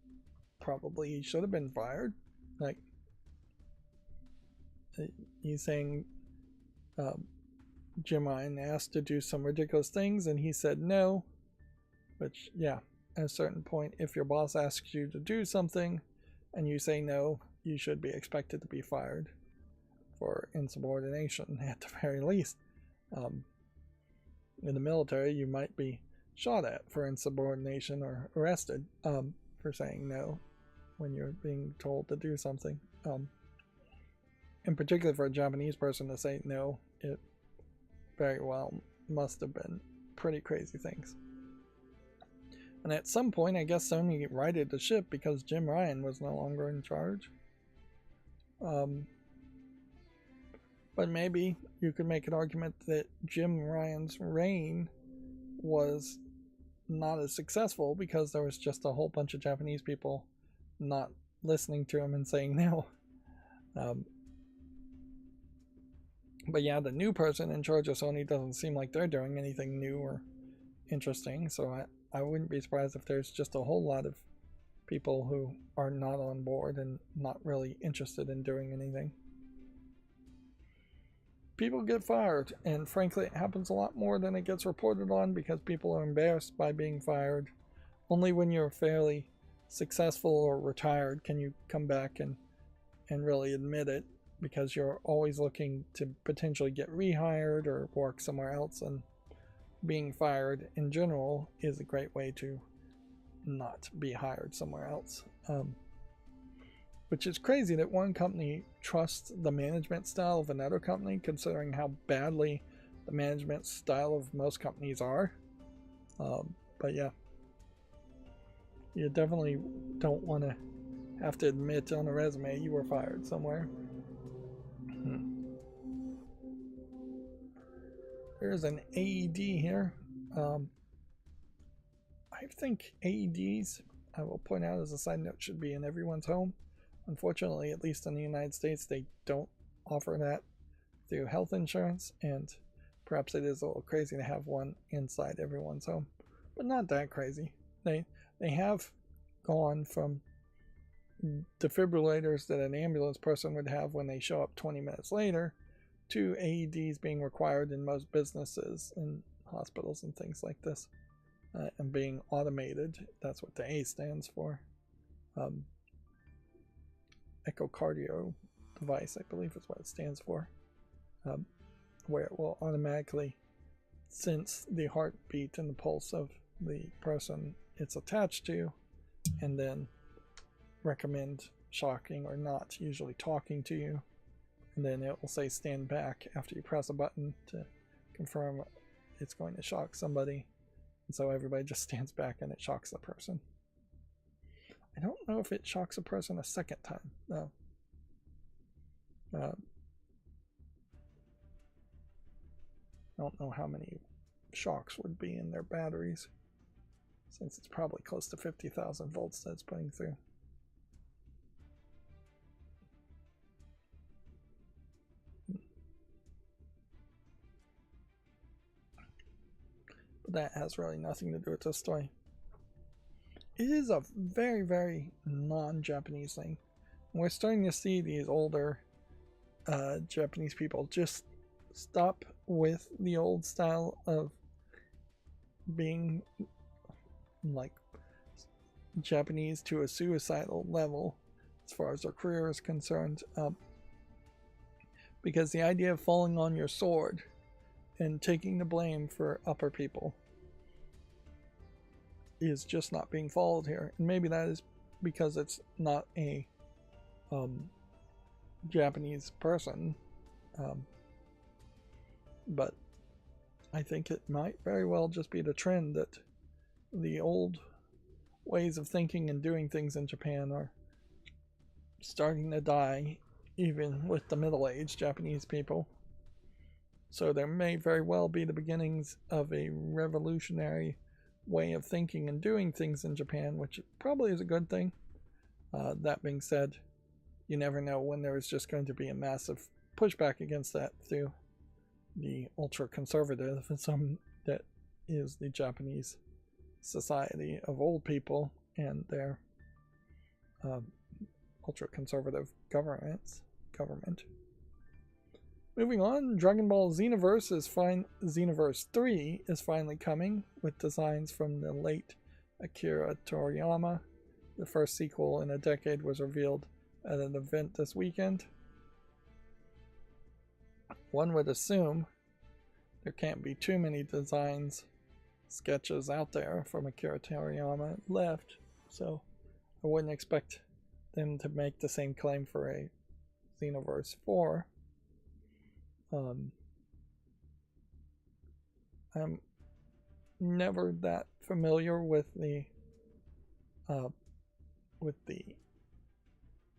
probably he should have been fired. Like, he's saying Jim Ryan asked to do some ridiculous things and he said no, which, yeah, at a certain point, if your boss asks you to do something and you say no, you should be expected to be fired for insubordination at the very least. In the military, you might be shot at for insubordination or arrested for saying no when you're being told to do something. In particular, for a Japanese person to say no, it very well must have been pretty crazy things. And at some point, I guess Sony righted the ship because Jim Ryan was no longer in charge. But maybe you could make an argument that Jim Ryan's reign was not as successful because there was just a whole bunch of Japanese people not listening to him and saying no. But yeah, the new person in charge of Sony doesn't seem like they're doing anything new or interesting, so I wouldn't be surprised if there's just a whole lot of people who are not on board and not really interested in doing anything. People get fired, and frankly, it happens a lot more than it gets reported on because people are embarrassed by being fired. Only when you're fairly successful or retired can you come back and really admit it, because you're always looking to potentially get rehired or work somewhere else, and being fired in general is a great way to not be hired somewhere else. Which is crazy that one company trusts the management style of another company, considering how badly the management style of most companies are. But yeah, you definitely don't want to have to admit on a resume you were fired somewhere. There's an AED here. I think AEDs, I will point out as a side note, should be in everyone's home. Unfortunately, at least in the United States, they don't offer that through health insurance, and perhaps it is a little crazy to have one inside everyone's home, but not that crazy. They have gone from defibrillators that an ambulance person would have when they show up 20 minutes later to AEDs being required in most businesses and hospitals and things like this, and being automated. That's what the A stands for. Echocardio device, I believe is what it stands for, where it will automatically sense the heartbeat and the pulse of the person it's attached to, and then recommend shocking or not, usually talking to you, and then it will say stand back after you press a button to confirm it's going to shock somebody, and so everybody just stands back and it shocks the person. I don't know if it shocks a person a second time, though. I don't know how many shocks would be in their batteries, since it's probably close to 50,000 volts that it's putting through. But that has really nothing to do with this story. It is a very, very non-Japanese thing. We're starting to see these older Japanese people just stop with the old style of being like Japanese to a suicidal level as far as their career is concerned, because the idea of falling on your sword and taking the blame for upper people is just not being followed here. And maybe that is because it's not a Japanese person, but I think it might very well just be the trend that the old ways of thinking and doing things in Japan are starting to die, even with the middle-aged Japanese people. So there may very well be the beginnings of a revolutionary way of thinking and doing things in Japan, which probably is a good thing. That being said, you never know when there is just going to be a massive pushback against that through the ultra-conservatism that is the Japanese society of old people and their ultra-conservative government. Moving on, Dragon Ball Xenoverse 3 is finally coming, with designs from the late Akira Toriyama. The first sequel in a decade was revealed at an event this weekend. One would assume there can't be too many sketches out there from Akira Toriyama left, so I wouldn't expect them to make the same claim for a Xenoverse 4. I'm never that familiar with the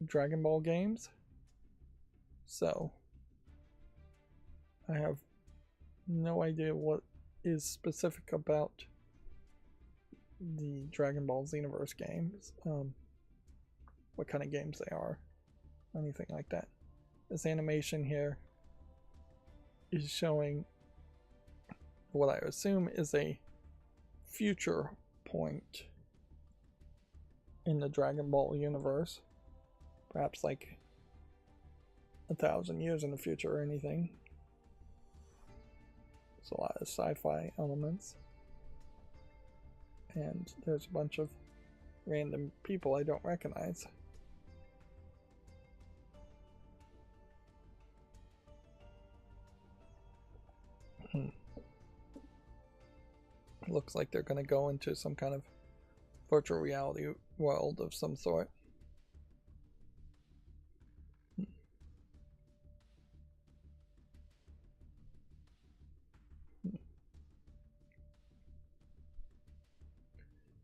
Dragon Ball games, so I have no idea what is specific about the Dragon Ball Xenoverse games, what kind of games they are, anything like that. This animation here is showing what I assume is a future point in the Dragon Ball universe, perhaps like 1,000 years in the future or anything. There's a lot of sci-fi elements, and there's a bunch of random people I don't recognize. Looks like they're going to go into some kind of virtual reality world of some sort.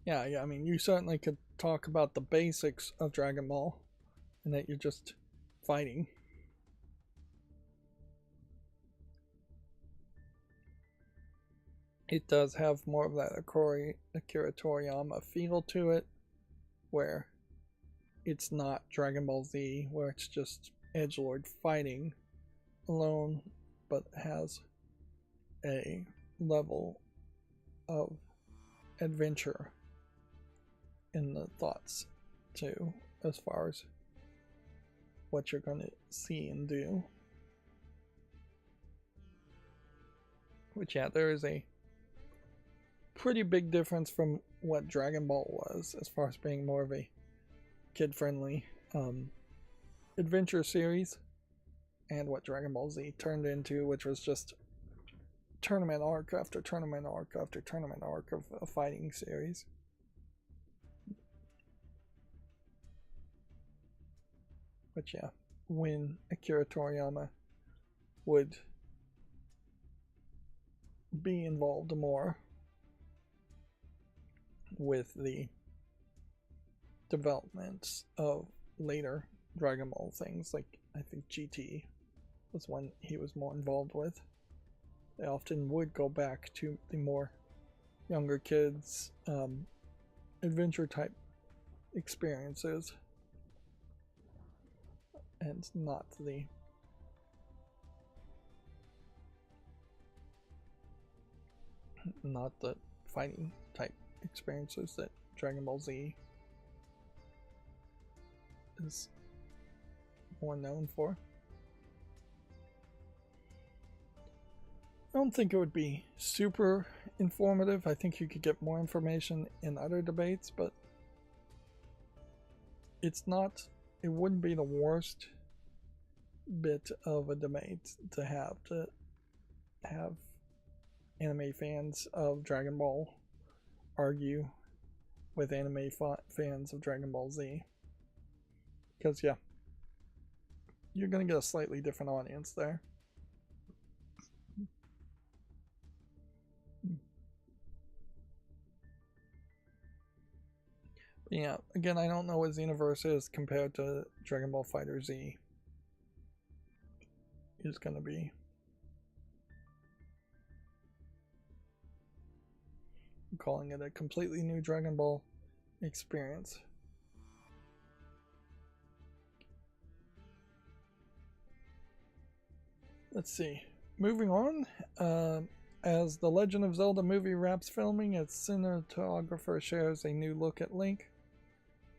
Yeah, I mean, you certainly could talk about the basics of Dragon Ball and that you're just fighting. It does have more of that Akira Toriyama feel to it, where it's not Dragon Ball Z, where it's just edgelord fighting alone, but has a level of adventure in the thoughts too, as far as what you're going to see and do. Which, yeah, there is a pretty big difference from what Dragon Ball was, as far as being more of a kid-friendly adventure series, and what Dragon Ball Z turned into, which was just tournament arc after tournament arc after tournament arc of a fighting series. But yeah, when Akira Toriyama would be involved more with the developments of later Dragon Ball things, like I think GT was one he was more involved with. they often would go back to the more younger kids adventure type experiences and not the fighting type experiences that Dragon Ball Z is more known for. I don't think it would be super informative. I think you could get more information in other debates, but it wouldn't be the worst bit of a debate to have anime fans of Dragon Ball argue with anime fans of Dragon Ball Z. Because, yeah, you're going to get a slightly different audience there. Yeah, again, I don't know what Xenoverse is compared to Dragon Ball FighterZ. It's going to be. I'm calling it a completely new Dragon Ball experience. Let's see. Moving on, as The Legend of Zelda movie wraps filming, its cinematographer shares a new look at Link.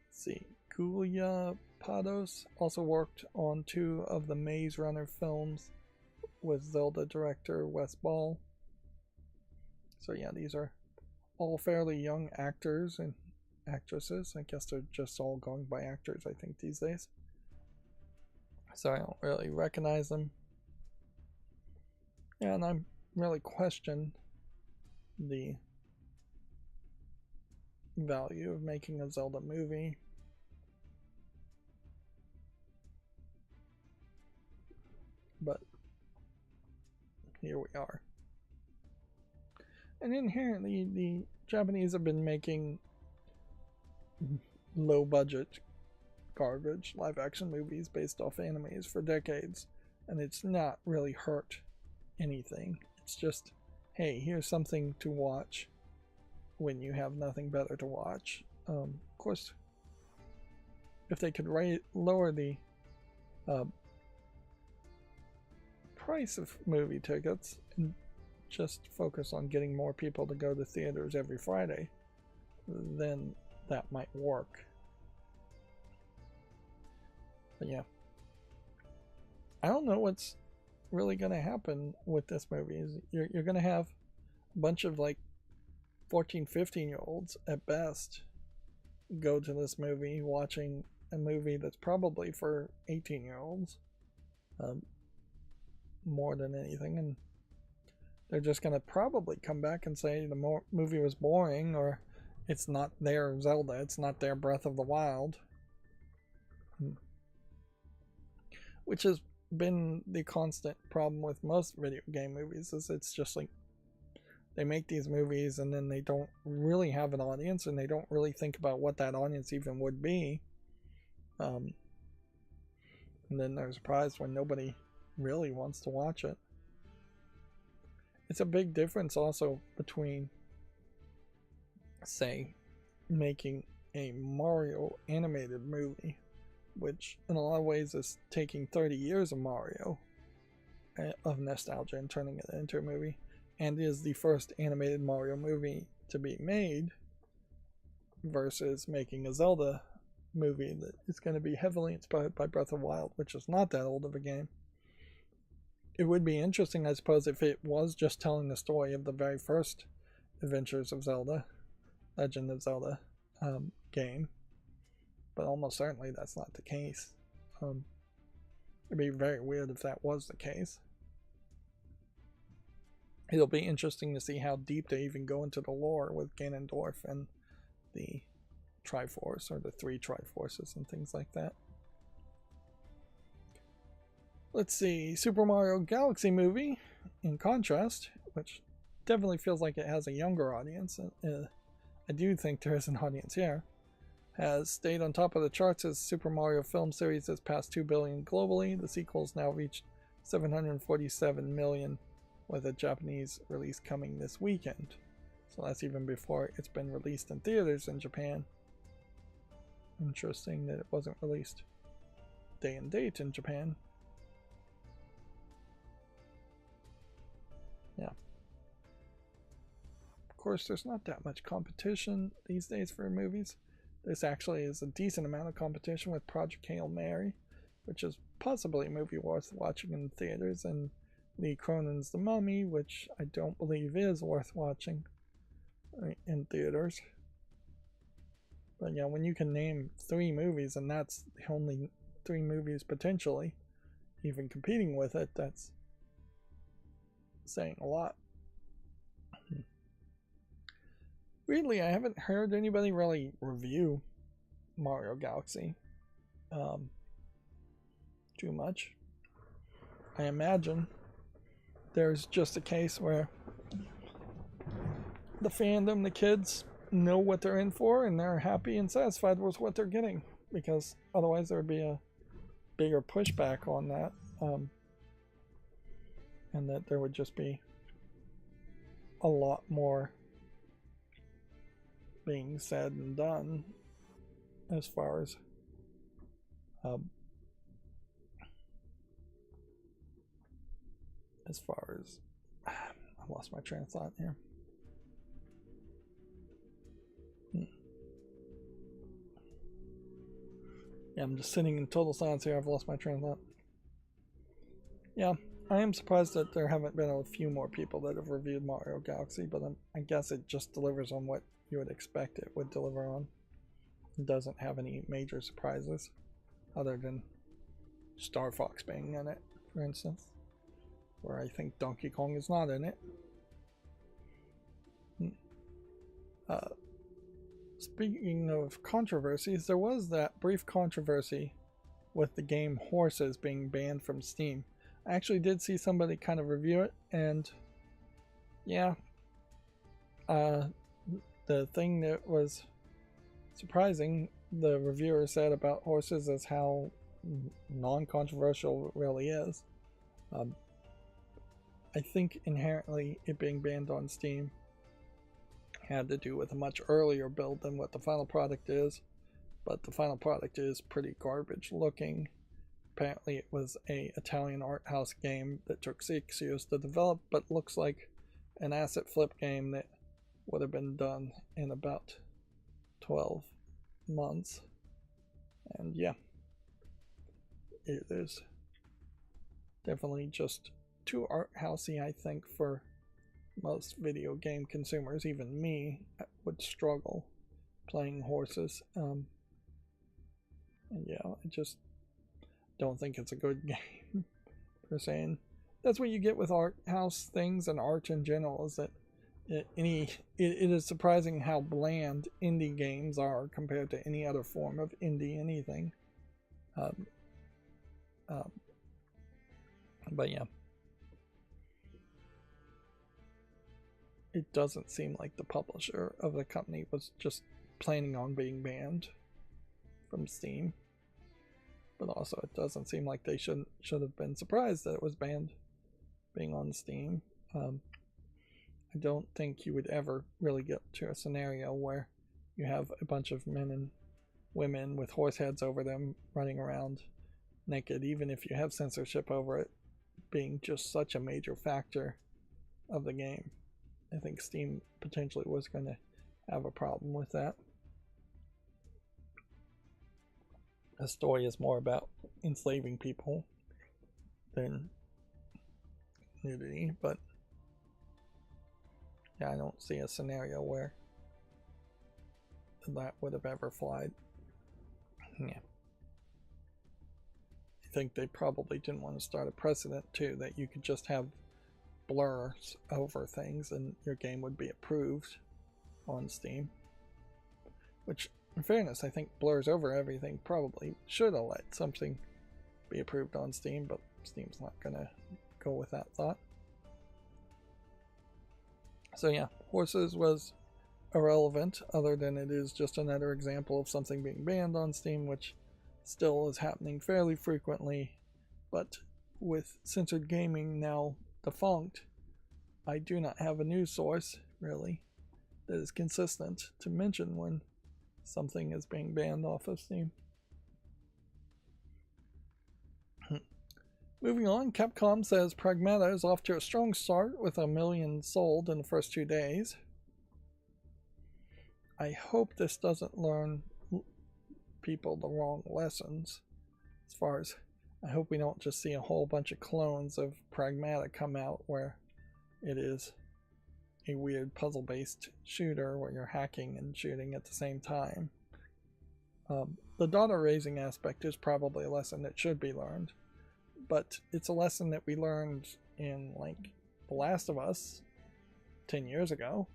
Let's see. Gulia Pados also worked on 2 of the Maze Runner films with Zelda director Wes Ball. So yeah, these are all fairly young actors and actresses. I guess they're just all going by actors, I think, these days. So I don't really recognize them. Yeah, and I'm really question the value of making a Zelda movie. But here we are. And inherently, the Japanese have been making low budget garbage live action movies based off animes for decades, and it's not really hurt anything. It's just, hey, here's something to watch when you have nothing better to watch. Of course, if they could lower the price of movie tickets and just focus on getting more people to go to theaters every Friday, then that might work. But yeah, I don't know what's really going to happen with this movie. You're going to have a bunch of like 14-15-year-olds at best go to this movie watching a movie that's probably for 18-year-olds more than anything, and they're just going to probably come back and say the movie was boring, or it's not their Zelda, it's not their Breath of the Wild, which has been the constant problem with most video game movies. Is it's just like they make these movies and then they don't really have an audience, and they don't really think about what that audience even would be, and then they're surprised when nobody really wants to watch it. It's a big difference also between, say, making a Mario animated movie, which in a lot of ways is taking 30 years of Mario, of nostalgia, and turning it into a movie, and is the first animated Mario movie to be made, versus making a Zelda movie that is going to be heavily inspired by Breath of the Wild, which is not that old of a game. It would be interesting, I suppose, if it was just telling the story of the very first Adventures of Zelda, Legend of Zelda game, but almost certainly that's not the case. It'd be very weird if that was the case. It'll be interesting to see how deep they even go into the lore with Ganondorf and the Triforce, or the 3 Triforces and things like that. Let's see, Super Mario Galaxy movie, in contrast, which definitely feels like it has a younger audience. I do think there is an audience here. Has stayed on top of the charts as Super Mario film series has passed 2 billion globally. The sequel's now reached 747 million with a Japanese release coming this weekend. So that's even before it's been released in theaters in Japan. Interesting that it wasn't released day and date in Japan. Yeah. Of course, there's not that much competition these days for movies. This actually is a decent amount of competition with Project Hail Mary, which is possibly a movie worth watching in theaters, and Lee Cronin's The Mummy, which I don't believe is worth watching in theaters. But yeah, when you can name 3 movies and that's the only 3 movies potentially even competing with it, that's saying a lot. Weirdly, I haven't heard anybody really review Mario Galaxy too much. I imagine there's just a case where the fandom, the kids, know what they're in for and they're happy and satisfied with what they're getting, because otherwise there would be a bigger pushback on that, and that there would just be a lot more being said and done as far as I lost my train of thought here. Yeah, I'm just sitting in total silence here. I've lost my train of thought. Yeah, I am surprised that there haven't been a few more people that have reviewed Mario Galaxy, but I guess it just delivers on what you would expect it would deliver on. It doesn't have any major surprises, other than Star Fox being in it, for instance, where I think Donkey Kong is not in it. Speaking of controversies, there was that brief controversy with the game Horses being banned from Steam. I actually did see somebody kind of review it, and yeah, the thing that was surprising, the reviewer said about Horses, is how non-controversial it really is. I think inherently it being banned on Steam had to do with a much earlier build than what the final product is, but the final product is pretty garbage looking. Apparently it was a Italian art house game that took 6 years to develop, but looks like an asset flip game that would have been done in about 12 months. And yeah, it is definitely just too art housey, I think, for most video game consumers. Even me would struggle playing Horses. And yeah, I just don't think it's a good game per se. And that's what you get with art house things and art in general, is that it is surprising how bland indie games are compared to any other form of indie anything. But yeah, it doesn't seem like the publisher of the company was just planning on being banned from Steam. But also it doesn't seem like they should have been surprised that it was banned being on Steam. I don't think you would ever really get to a scenario where you have a bunch of men and women with horse heads over them running around naked, even if you have censorship over it being just such a major factor of the game. I think Steam potentially was going to have a problem with that. The story is more about enslaving people than nudity, but yeah, I don't see a scenario where that would have ever flied. Yeah. I think they probably didn't want to start a precedent too, that you could just have blurs over things and your game would be approved on Steam. Which, in fairness, I think blurs over everything probably should have let something be approved on Steam, but Steam's not gonna go with that thought. So yeah, Horses was irrelevant, other than it is just another example of something being banned on Steam, which still is happening fairly frequently, but with censored gaming now defunct, I do not have a news source, really, that is consistent to mention when something is being banned off of Steam. Moving on, Capcom says Pragmata is off to a strong start with 1 million sold in the first 2 days. I hope this doesn't learn people the wrong lessons. As far as, I hope we don't just see a whole bunch of clones of Pragmata come out where it is a weird puzzle-based shooter where you're hacking and shooting at the same time. The daughter raising aspect is probably a lesson that should be learned, but it's a lesson that we learned in like The Last of Us 10 years ago.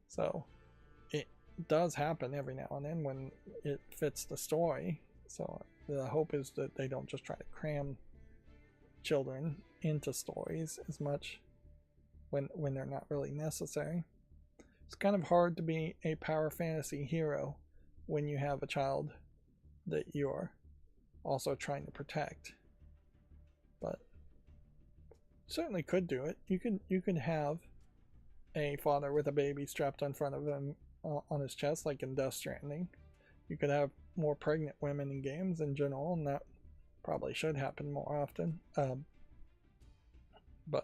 So it does happen every now and then when it fits the story. So the hope is that they don't just try to cram children into stories as much when they're not really necessary. It's kind of hard to be a power fantasy hero when you have a child that you're also trying to protect. But certainly could do it. You could have a father with a baby strapped in front of him on his chest, like in Death Stranding. You could have more pregnant women in games in general, and that probably should happen more often. But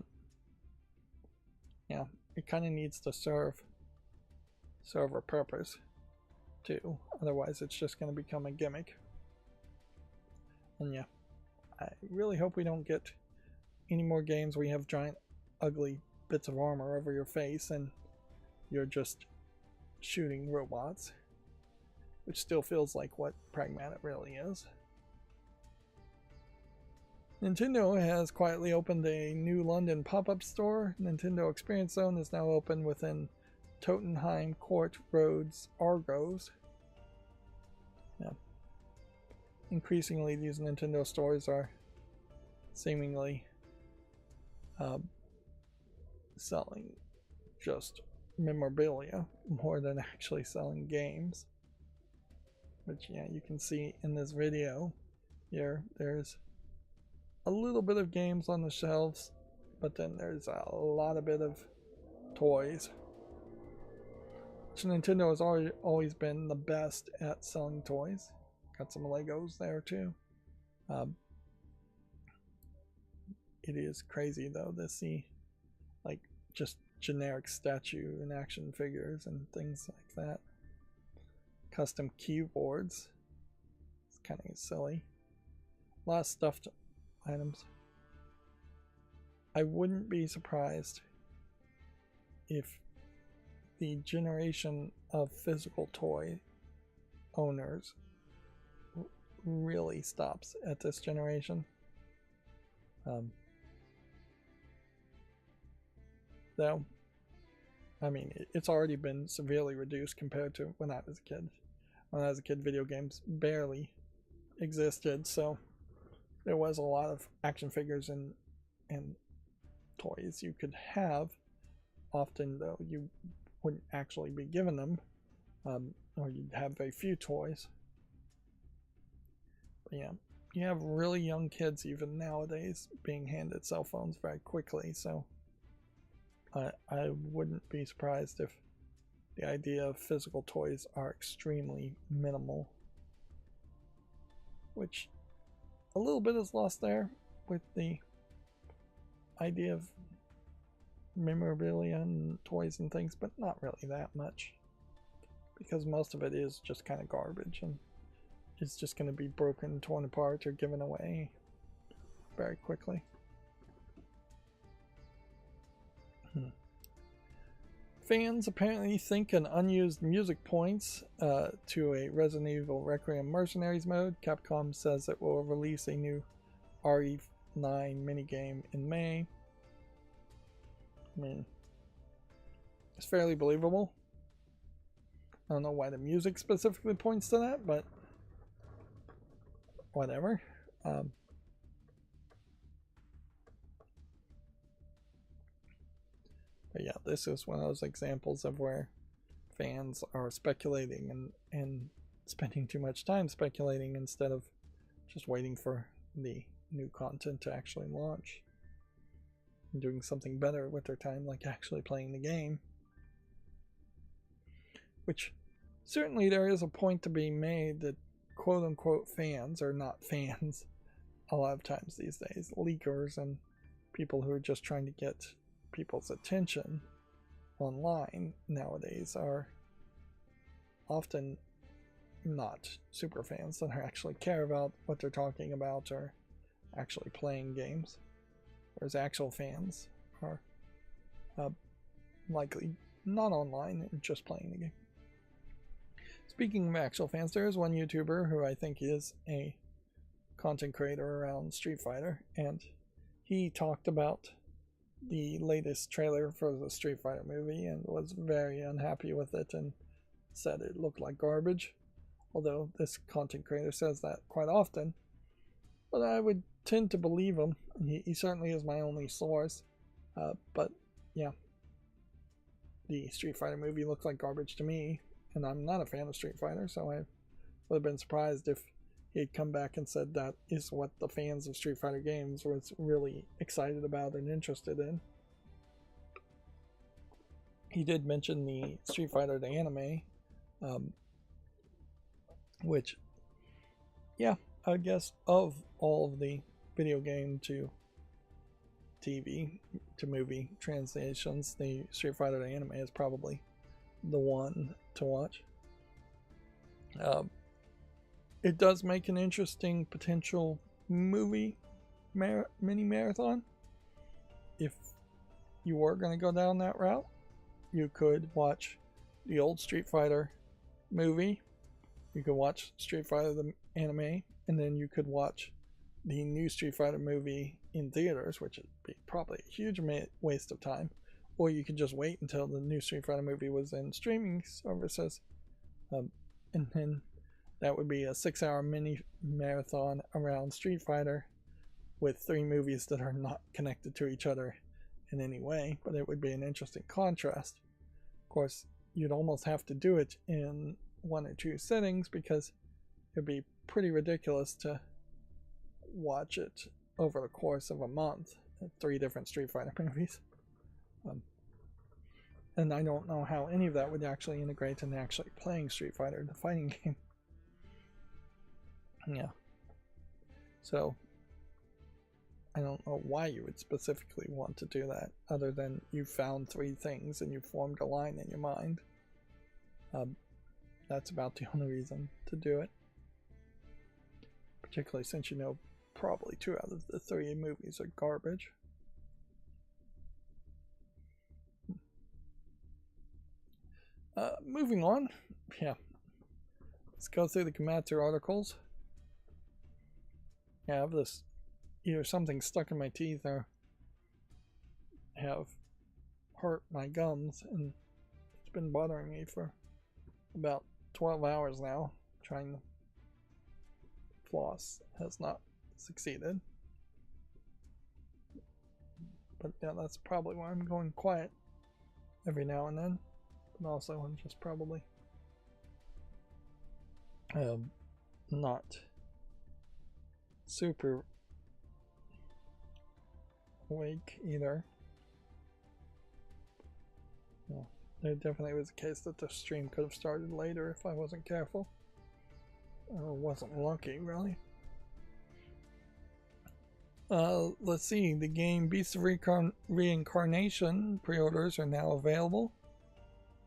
yeah, it kind of needs to serve a purpose too. Otherwise, it's just going to become a gimmick. And yeah, I really hope we don't get any more games where you have giant, ugly bits of armor over your face and you're just shooting robots, which still feels like what Pragmata really is. Nintendo has quietly opened a new London pop-up store. Nintendo Experience Zone is now open within Tottenham Court Road's Argos. Yeah. Increasingly, these Nintendo stores are seemingly selling just memorabilia more than actually selling games. But yeah, you can see in this video here, there's a little bit of games on the shelves, but then there's a lot of bit of toys. So Nintendo has always been the best at selling toys. Got some Legos there too. It is crazy though to see like just generic statue and action figures and things like that. Custom keyboards. It's kind of silly. A lot of stuffed items. I wouldn't be surprised if the generation of physical toy owners really stops at this generation. Though, I mean, it's already been severely reduced compared to when I was a kid. When I was a kid, video games barely existed, so there was a lot of action figures and toys you could have. Often, though, you wouldn't actually be given them, or you'd have very few toys. But yeah, you have really young kids even nowadays being handed cell phones very quickly, so I wouldn't be surprised if the idea of physical toys are extremely minimal, which a little bit is lost there with the idea of memorabilia and toys and things, but not really that much, because most of it is just kind of garbage and it's just going to be broken, torn apart, or given away very quickly. Fans apparently think an unused music points to a Resident Evil Requiem Mercenaries mode. Capcom says it will release a new RE9 minigame in May. I mean, it's fairly believable. I don't know why the music specifically points to that, but whatever. But yeah, this is one of those examples of where fans are speculating and spending too much time speculating instead of just waiting for the new content to actually launch. and doing something better with their time, like actually playing the game. Which, certainly there is a point to be made that quote-unquote fans are not fans a lot of times these days. Leakers and people who are just trying to get people's attention online nowadays are often not super fans that actually care about what they're talking about or actually playing games, whereas actual fans are likely not online and just playing the game. Speaking of actual fans, there is one YouTuber who I think is a content creator around Street Fighter, and he talked about the latest trailer for the Street Fighter movie and was very unhappy with it and said it looked like garbage, although this content creator says that quite often, but I would tend to believe him. He certainly is my only source, but yeah, the Street Fighter movie looked like garbage to me, and I'm not a fan of Street Fighter, so I would have been surprised if he'd come back and said that is what the fans of Street Fighter games was really excited about and interested in. He did mention the Street Fighter the anime, which, yeah, I guess of all of the video game to TV to movie translations, the Street Fighter the anime is probably the one to watch. It does make an interesting potential movie mini marathon. If you were going to go down that route, you could watch the old Street Fighter movie, you could watch Street Fighter the anime, and then you could watch the new Street Fighter movie in theaters, which would be probably a huge waste of time. Or you could just wait until the new Street Fighter movie was in streaming services, and then that would be a 6-hour mini marathon around Street Fighter with 3 movies that are not connected to each other in any way, but it would be an interesting contrast. Of course, you'd almost have to do it in 1 or 2 sittings because it'd be pretty ridiculous to watch it over the course of a month, 3 different Street Fighter movies. And I don't know how any of that would actually integrate into actually playing Street Fighter, the fighting game. Yeah. So, I don't know why you would specifically want to do that, other than you found 3 things and you formed a line in your mind. That's about the only reason to do it. Particularly since you know probably 2 out of the 3 movies are garbage. Moving on. Yeah. Let's go through the Komatsu articles. I have this, either something stuck in my teeth or have hurt my gums, and it's been bothering me for about 12 hours now. Trying to floss has not succeeded. But yeah, that's probably why I'm going quiet every now and then. But also I'm just probably not super awake either. Yeah, there definitely was a case that the stream could have started later if I wasn't careful. Or wasn't lucky, really. Let's see, the game Beasts of Reincarnation pre-orders are now available.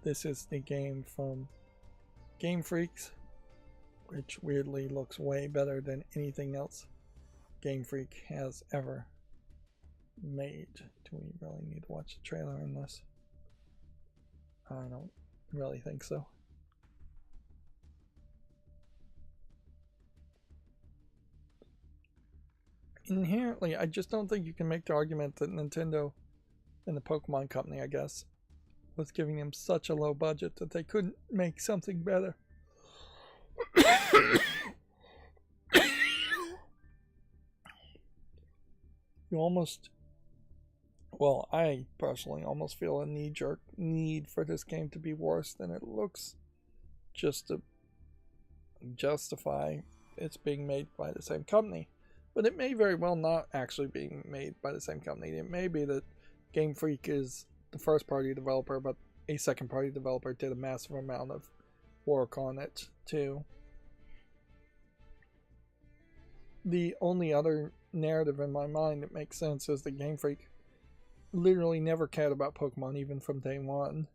This is the game from Game Freaks, which weirdly looks way better than anything else Game Freak has ever made. Do we really need to watch the trailer in this? I don't really think so. Inherently, I just don't think you can make the argument that Nintendo and the Pokemon Company, I guess, was giving them such a low budget that they couldn't make something better. You almost, well, I personally almost feel a knee-jerk need for this game to be worse than it looks, just to justify it's being made by the same company. But it may very well not actually be made by the same company. It may be that Game Freak is the first party developer, but a second party developer did a massive amount of work on it too. The only other narrative in my mind that makes sense is that Game Freak literally never cared about Pokemon even from day one,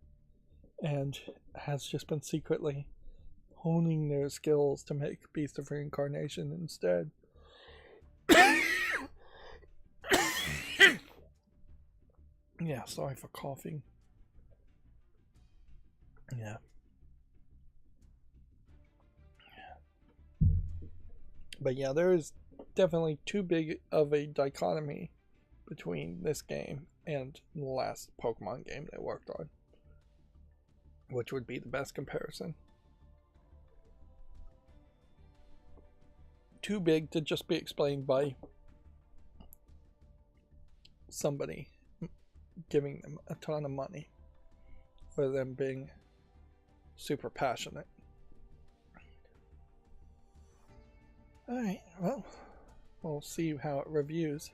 and has just been secretly honing their skills to make Beast of Reincarnation instead. Yeah, sorry for coughing. Yeah. But yeah, there is definitely too big of a dichotomy between this game and the last Pokemon game they worked on, which would be the best comparison. Too big to just be explained by somebody giving them a ton of money for them being super passionate. Alright, well, we'll see how it reviews.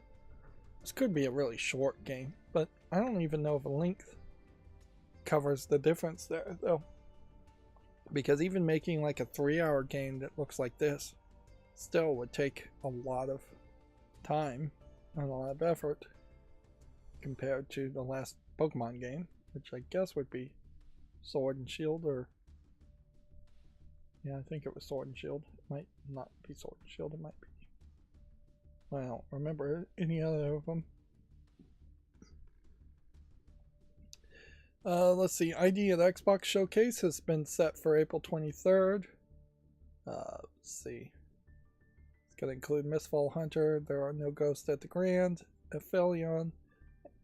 This could be a really short game, but I don't even know if the length covers the difference there, though. Because even making like a 3-hour game that looks like this still would take a lot of time and a lot of effort compared to the last Pokemon game, which I guess would be Sword and Shield, or yeah, I think it was Sword and Shield. It might not be Sword and Shield, it might be. I don't remember any other of them. Let's see, ID at Xbox Showcase has been set for April 23rd. Let's see. It's going to include Mistfall Hunter, There Are No Ghosts at the Grand, Aphelion,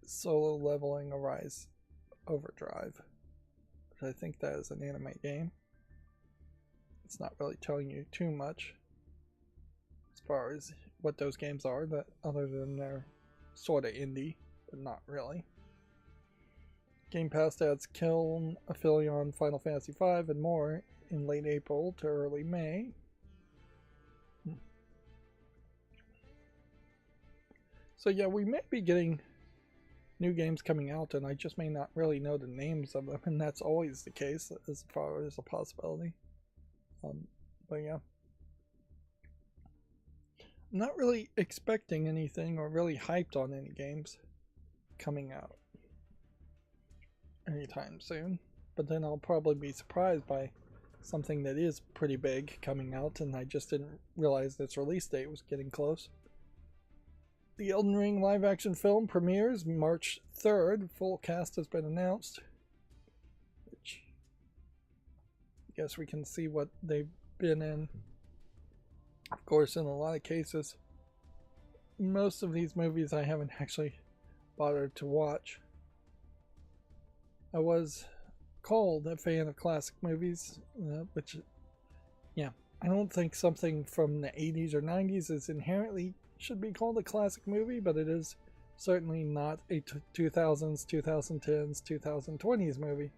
Solo Leveling Arise Overdrive. Which I think that is an anime game. It's not really telling you too much as far as what those games are, that other than they're sort of indie, but not really. Game Pass adds Kiln, Aphelion, Final Fantasy V, and more in late April to early May. So yeah, we may be getting new games coming out, and I just may not really know the names of them, and that's always the case as far as a possibility. But yeah, I'm not really expecting anything or really hyped on any games coming out anytime soon, but then I'll probably be surprised by something that is pretty big coming out, and I just didn't realize its release date was getting close. The Elden Ring live action film premieres March 3rd. Full cast has been announced, which I guess we can see what they've been in. Of course, in a lot of cases, most of these movies I haven't actually bothered to watch. I was called a fan of classic movies, which, yeah, I don't think something from the 80s or 90s is inherently should be called a classic movie, but it is certainly not a 2000s, 2010s, 2020s movie.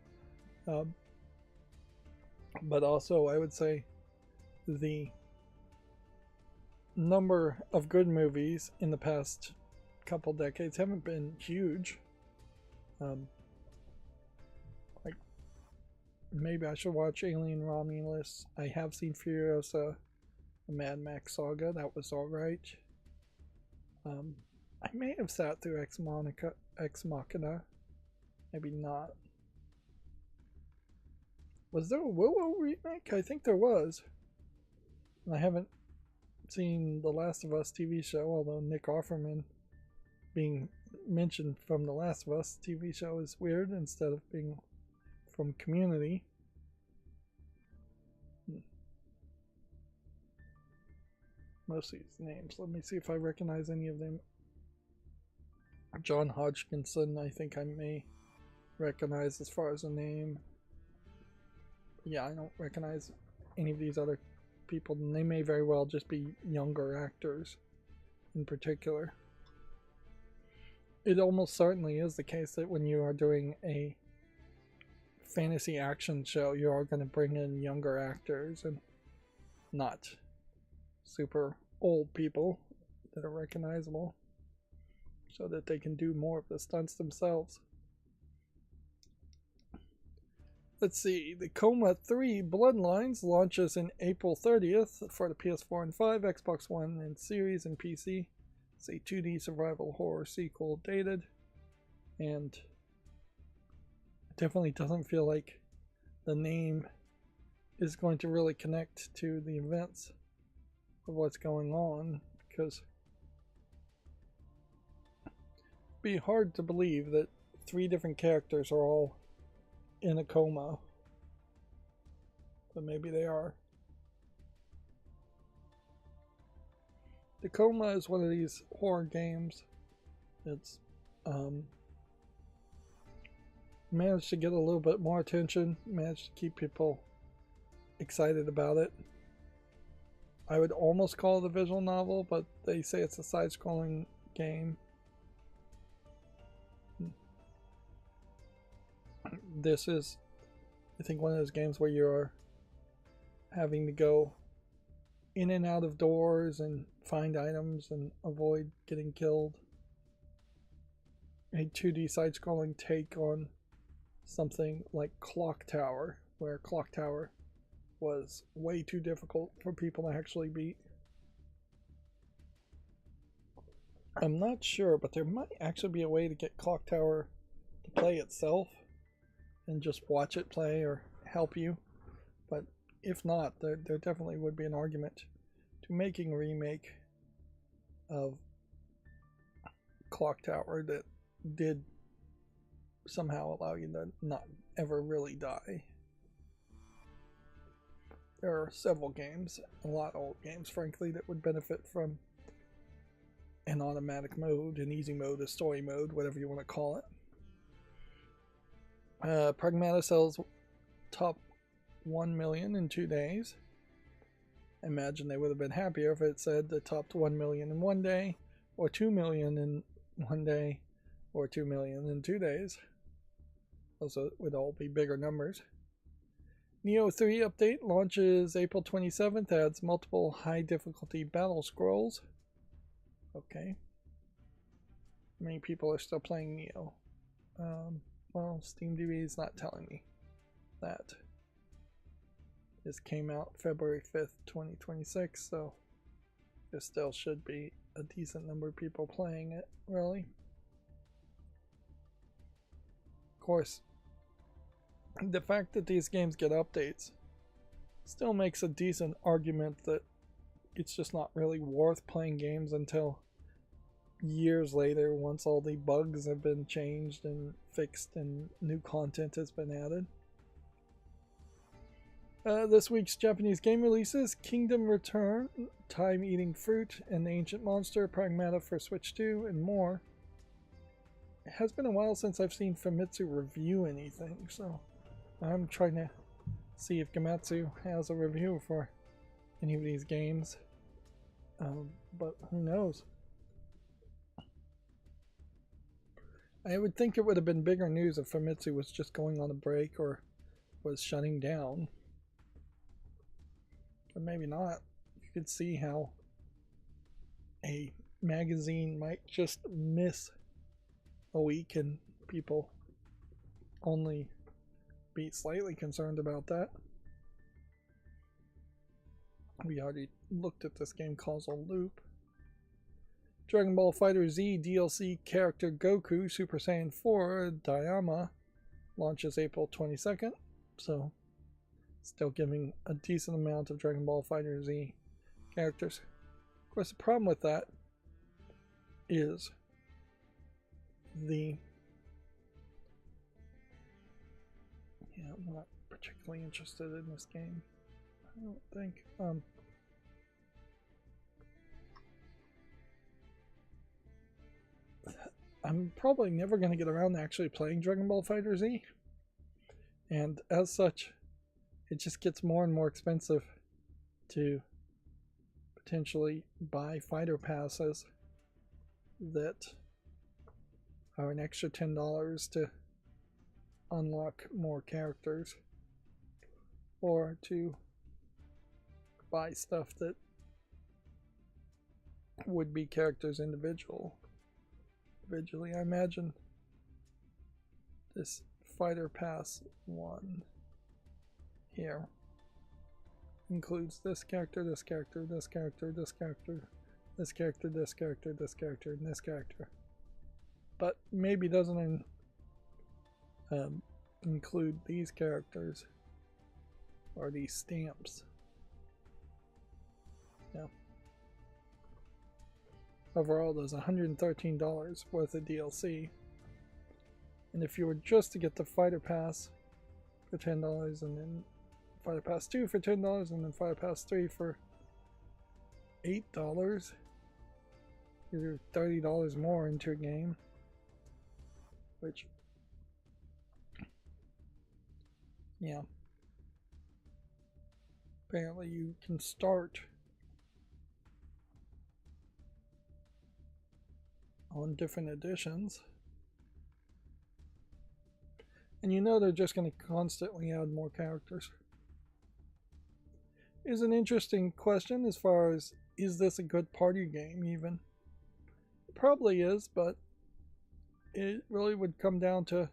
But also, I would say the number of good movies in the past couple decades haven't been huge. Like, maybe I should watch Alien Romulus. I have seen Furiosa, the Mad Max saga. That was alright. I may have sat through Ex Machina. Maybe not. Was there a Willow remake? I think there was. I haven't seen the Last of Us TV show, although Nick Offerman being mentioned from the Last of Us TV show is weird instead of being from Community. Most of these names. Let me see if I recognize any of them. John Hodgkinson, I think I may recognize as far as a name. Yeah, I don't recognize any of these other people, and they may very well just be younger actors in particular. It almost certainly is the case that when you are doing a fantasy action show, you are going to bring in younger actors and not super old people that are recognizable so that they can do more of the stunts themselves. Let's see, the Coma 3 Bloodlines launches in April 30th for the PS4 and 5, Xbox One and Series, and PC. It's a 2D survival horror sequel dated, and it definitely doesn't feel like the name is going to really connect to the events of what's going on, because it'd be hard to believe that 3 different characters are all in a coma, but maybe they are. The Coma is one of these horror games that's managed to get a little bit more attention, managed to keep people excited about it. I would almost call it a visual novel, but they say it's a side-scrolling game. This is, I think, one of those games where you're having to go in and out of doors and find items and avoid getting killed. A 2D side-scrolling take on something like Clock Tower, where Clock Tower was way too difficult for people to actually beat. I'm not sure, but there might actually be a way to get Clock Tower to play itself and just watch it play or help you. But if not, there definitely would be an argument to making a remake of Clock Tower that did somehow allow you to not ever really die. There are several games, a lot of old games frankly, that would benefit from an automatic mode, an easy mode, a story mode, whatever you want to call it. Pragmata sells top 1 million in 2 days. I imagine they would have been happier if it said the topped 1 million in 1 day, or 2 million in 1 day, or 2 million in 2 days. Those would all be bigger numbers. Neo 3 update launches April 27th, adds multiple high difficulty battle scrolls. Okay. Many people are still playing Neo. Well, SteamDB is not telling me that. This came out February 5th, 2026, so there still should be a decent number of people playing it, really. Of course, the fact that these games get updates still makes a decent argument that it's just not really worth playing games until years later, once all the bugs have been changed and fixed and new content has been added. This week's Japanese game releases: Kingdom Return, Time Eating Fruit, and the Ancient Monster, Pragmata for Switch 2, and more. It has been a while since I've seen Famitsu review anything, so I'm trying to see if Gamatsu has a review for any of these games. But who knows? I would think it would have been bigger news if Famitsu was just going on a break or was shutting down. But maybe not. You could see how a magazine might just miss a week and people only be slightly concerned about that. We already looked at this game, Causal Loop. Dragon Ball FighterZ DLC character Goku Super Saiyan 4 Dayama launches April 22nd, so still giving a decent amount of Dragon Ball FighterZ characters. Of course, the problem with that is I'm not particularly interested in this game. I don't think. I'm probably never going to get around to actually playing Dragon Ball FighterZ, and as such, it just gets more and more expensive to potentially buy fighter passes that are an extra $10 to unlock more characters, or to buy stuff that would-be characters individually. I imagine this Fighter Pass one here includes this character, this character, this character, this character, this character, this character, this character, and this character. But maybe doesn't include these characters or these stamps. Yeah. Overall, there's $113 worth of DLC. And if you were just to get the Fighter Pass for $10 and then Fighter Pass 2 for $10 and then Fighter Pass 3 for $8, you're $30 more into a game, which, yeah, apparently you can start on different editions, and you know they're just going to constantly add more characters. Is an interesting question as far as, is this a good party game even? It probably is, but it really would come down to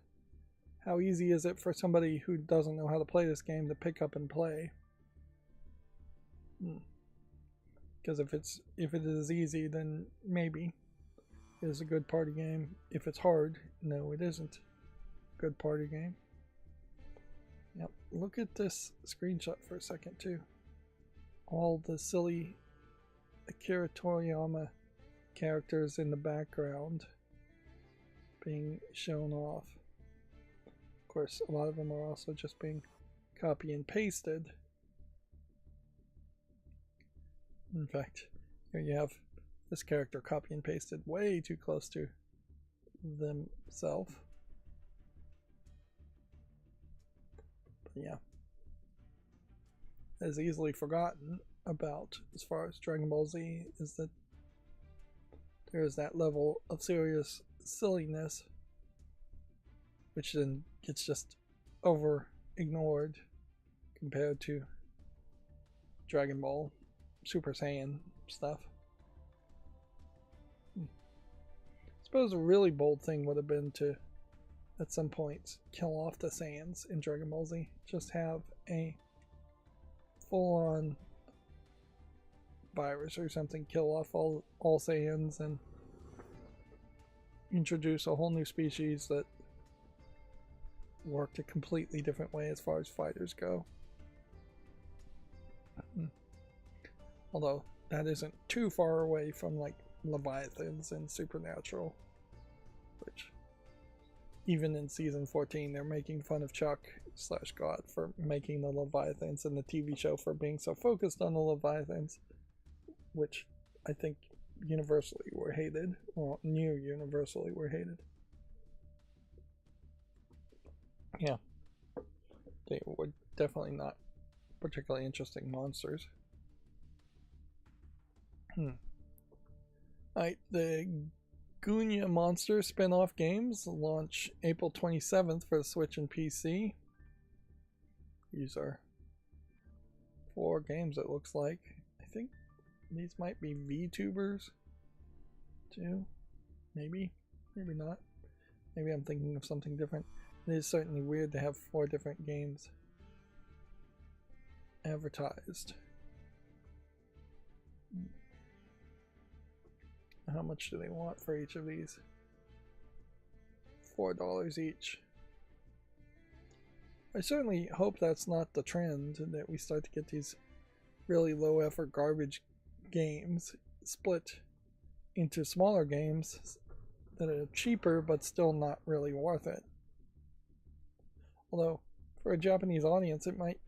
how easy is it for somebody who doesn't know how to play this game to pick up and play. Because if it is easy, then maybe it is a good party game. If it's hard, no, it isn't a good party game. Yep, look at this screenshot for a second too. All the silly Akira Toriyama characters in the background being shown off. Of course, a lot of them are also just being copy and pasted. In fact, here you have this character copy and pasted way too close to themselves. But yeah, as easily forgotten about as far as Dragon Ball Z is that there is that level of serious silliness which then gets just over ignored compared to Dragon Ball Super Saiyan stuff. I suppose a really bold thing would have been to at some point kill off the Saiyans in Dragon Ball Z. Just have a full-on virus or something kill off all Saiyans and introduce a whole new species that worked a completely different way as far as fighters go. Although that isn't too far away from like Leviathans and Supernatural, which even in season 14 they're making fun of Chuck/God for making the Leviathans in the TV show for being so focused on the Leviathans, which I think universally were hated, or near universally were hated. Yeah, they were definitely not particularly interesting monsters. Alright, the Gunya Monster spin-off games launch April 27th for the Switch and PC. These are 4 games it looks like. I think these might be VTubers too. Maybe not. Maybe I'm thinking of something different. It is certainly weird to have 4 different games advertised. How much do they want for each of these? $4 each. I certainly hope that's not the trend, that we start to get these really low effort garbage games split into smaller games that are cheaper but still not really worth it. Although for a Japanese audience it might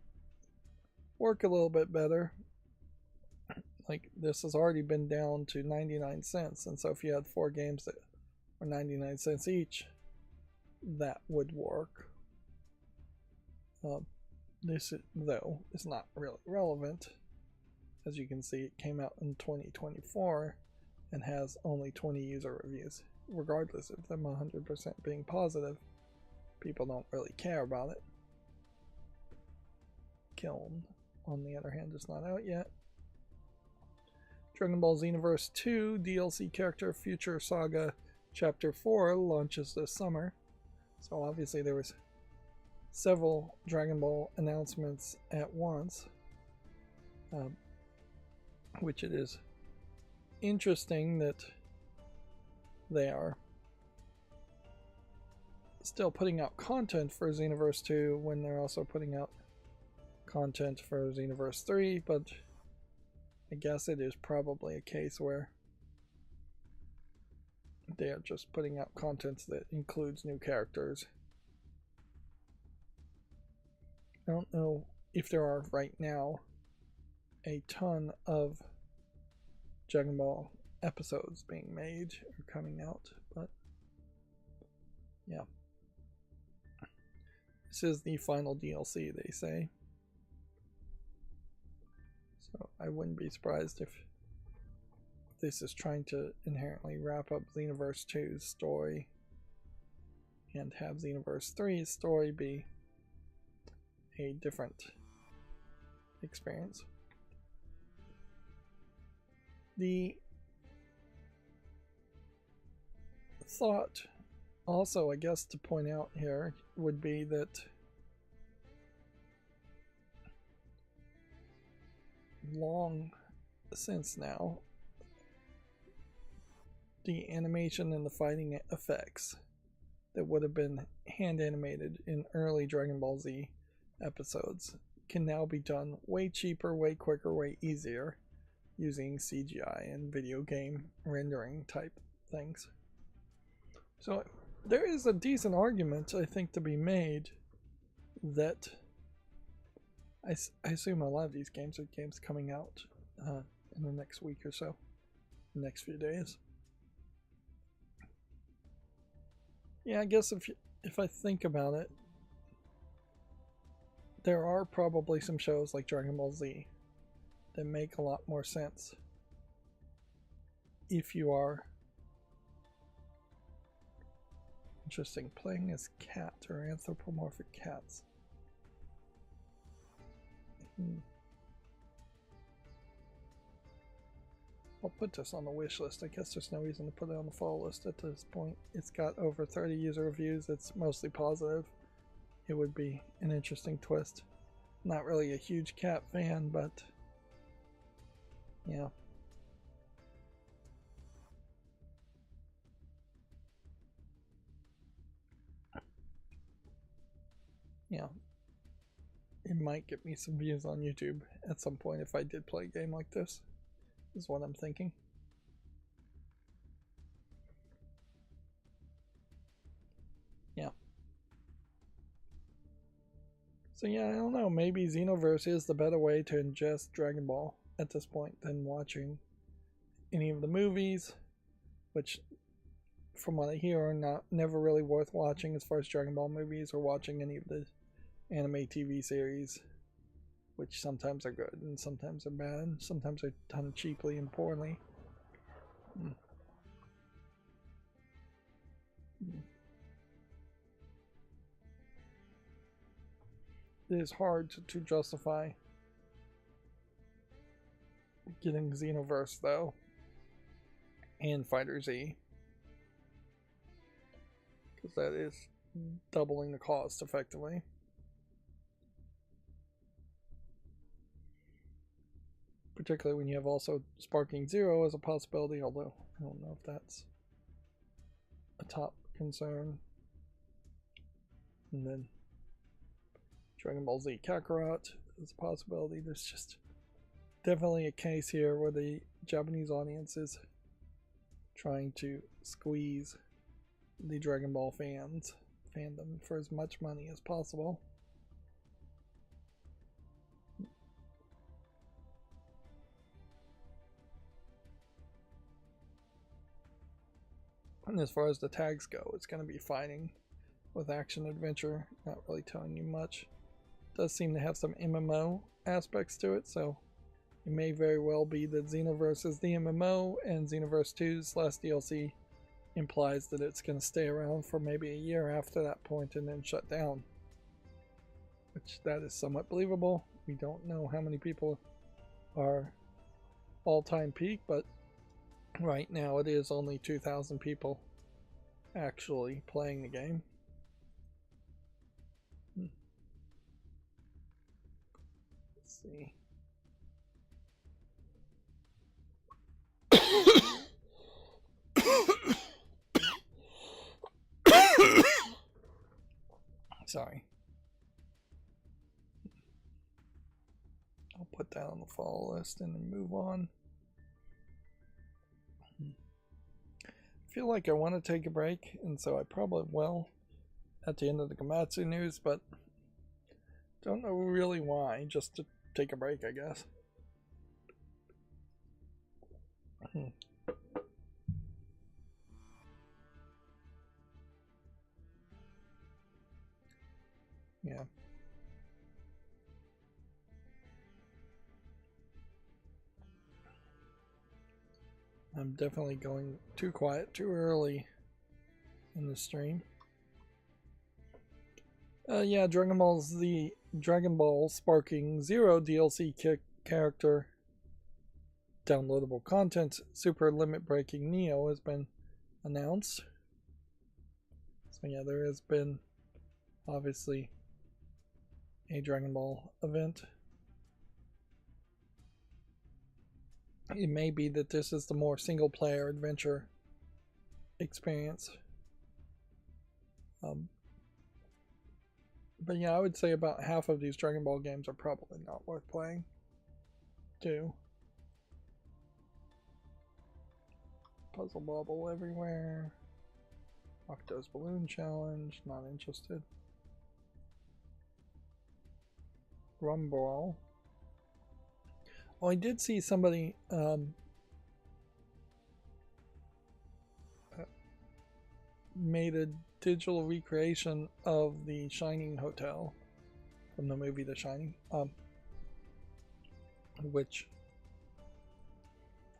work a little bit better. Like, this has already been down to 99 cents, and so if you had 4 games that were 99 cents each, that would work. This, though, is not really relevant. As you can see, it came out in 2024 and has only 20 user reviews. Regardless of them 100% being positive, people don't really care about it. Kiln, on the other hand, is not out yet. Dragon Ball Xenoverse 2 DLC character Future Saga Chapter 4 launches this summer. So obviously there was several Dragon Ball announcements at once, which it is interesting that they are still putting out content for Xenoverse 2 when they're also putting out content for Xenoverse 3, but I guess it is probably a case where they are just putting out content that includes new characters. I don't know if there are right now a ton of Dragon Ball episodes being made or coming out, but yeah. This is the final DLC, they say. So I wouldn't be surprised if this is trying to inherently wrap up Xenoverse 2's story and have Xenoverse 3's story be a different experience. The thought also, I guess, to point out here would be that long since now, the animation and the fighting effects that would have been hand animated in early Dragon Ball Z episodes can now be done way cheaper, way quicker, way easier using CGI and video game rendering type things. So there is a decent argument, I think, to be made that I assume a lot of these games are games coming out in the next week or so, the next few days. Yeah, I guess if I think about it, there are probably some shows like Dragon Ball Z that make a lot more sense if you are interesting playing as cat or anthropomorphic cats. I'll put this on the wish list. I guess there's no reason to put it on the follow list at this point. It's got over 30 user reviews. It's mostly positive. It would be an interesting twist. Not really a huge cat fan, but yeah. Yeah. It might get me some views on YouTube at some point if I did play a game like this, is what I'm thinking. Yeah. So yeah, I don't know, maybe Xenoverse is the better way to ingest Dragon Ball at this point than watching any of the movies, which from what I hear are never really worth watching as far as Dragon Ball movies, or watching any of the anime TV series, which sometimes are good and sometimes are bad, sometimes are done cheaply and poorly. It is hard to justify getting Xenoverse though, and Fighter Z, because that is doubling the cost effectively. Particularly when you have also Sparking Zero as a possibility, although I don't know if that's a top concern. And then Dragon Ball Z Kakarot is a possibility. There's just definitely a case here where the Japanese audience is trying to squeeze the Dragon Ball fandom for as much money as possible. And as far as the tags go, it's going to be fighting with action adventure, not really telling you much. It does seem to have some MMO aspects to it, so it may very well be that Xenoverse is the MMO, and Xenoverse 2's last DLC implies that it's going to stay around for maybe a year after that point and then shut down. Which, that is somewhat believable. We don't know how many people are all-time peak, but right now it is only 2,000 people actually playing the game. Let's see. Sorry. I'll put that on the follow list and then move on. I feel like I want to take a break, and so I probably will at the end of the Gamatsu news, but don't know really why, just to take a break, I guess. Yeah. I'm definitely going too quiet too early in the stream. Yeah, Dragon Ball Sparking Zero DLC character downloadable content Super Limit Breaking Neo has been announced. So yeah, there has been obviously a Dragon Ball event. It may be that this is the more single player adventure experience. But yeah, I would say about half of these Dragon Ball games are probably not worth playing too. Puzzle bubble everywhere. Octo's Balloon Challenge, not interested. Rumble. Oh, I did see somebody made a digital recreation of the Shining Hotel from the movie The Shining, which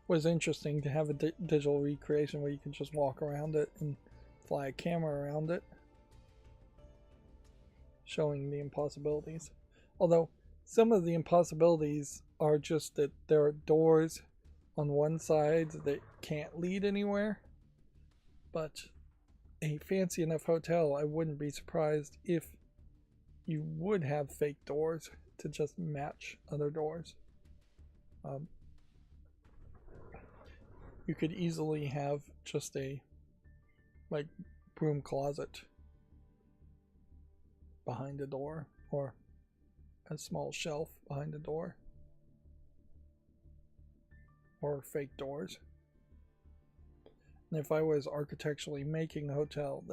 was interesting to have a digital recreation where you can just walk around it and fly a camera around it, showing the impossibilities. Although some of the impossibilities are just that there are doors on one side that can't lead anywhere, but a fancy enough hotel, I wouldn't be surprised if you would have fake doors to just match other doors. You could easily have just a like broom closet behind a door, or a small shelf behind a door, or fake doors. And if I was architecturally making a hotel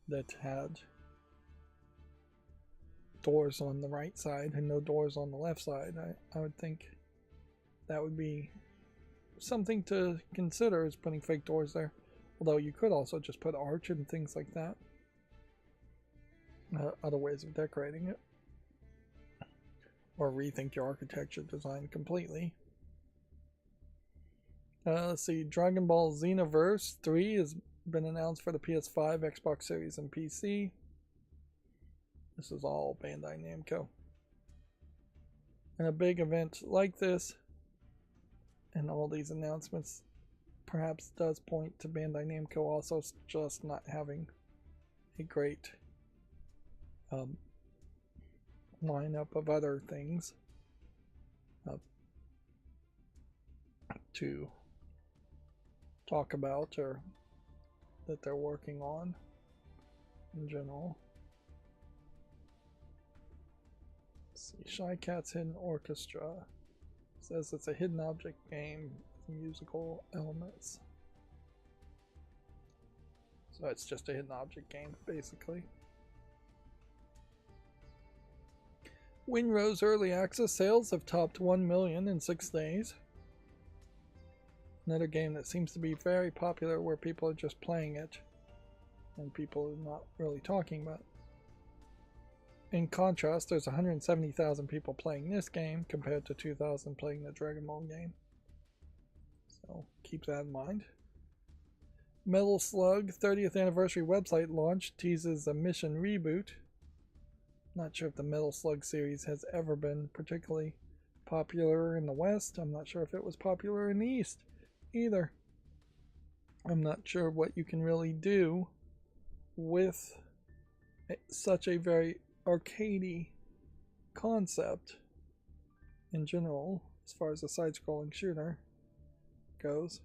that had doors on the right side and no doors on the left side, I would think that would be something to consider, is putting fake doors there. Although you could also just put arch and things like that. Other ways of decorating it. Or rethink your architecture design completely. Let's see, Dragon Ball Xenoverse 3 has been announced for the PS5, Xbox Series, and PC. This is all Bandai Namco. And a big event like this, and all these announcements, perhaps does point to Bandai Namco also just not having a great lineup of other things to talk about, or that they're working on in general. Let's see, Shy Cat's Hidden Orchestra says it's a hidden object game with musical elements. So it's just a hidden object game, basically. Winrose early access sales have topped 1 million in 6 days. Another game that seems to be very popular, where people are just playing it and people are not really talking about it. In contrast, there's 170,000 people playing this game compared to 2,000 playing the Dragon Ball game. So keep that in mind. Metal Slug 30th anniversary website launch teases a mission reboot. Not sure if the Metal Slug series has ever been particularly popular in the West. I'm not sure if it was popular in the East either. I'm not sure what you can really do with such a very arcadey concept in general as far as a side-scrolling shooter goes.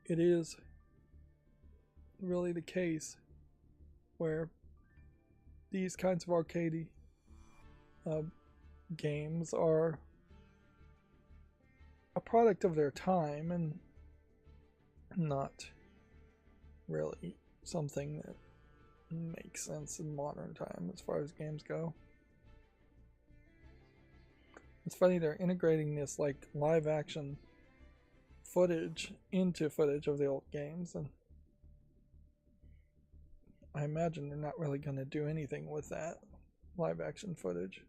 It is really the case where these kinds of arcadey games are a product of their time and not really something that makes sense in modern time as far as games go. It's funny, they're integrating this like live action footage into footage of the old games, and I imagine they're not really going to do anything with that live action footage.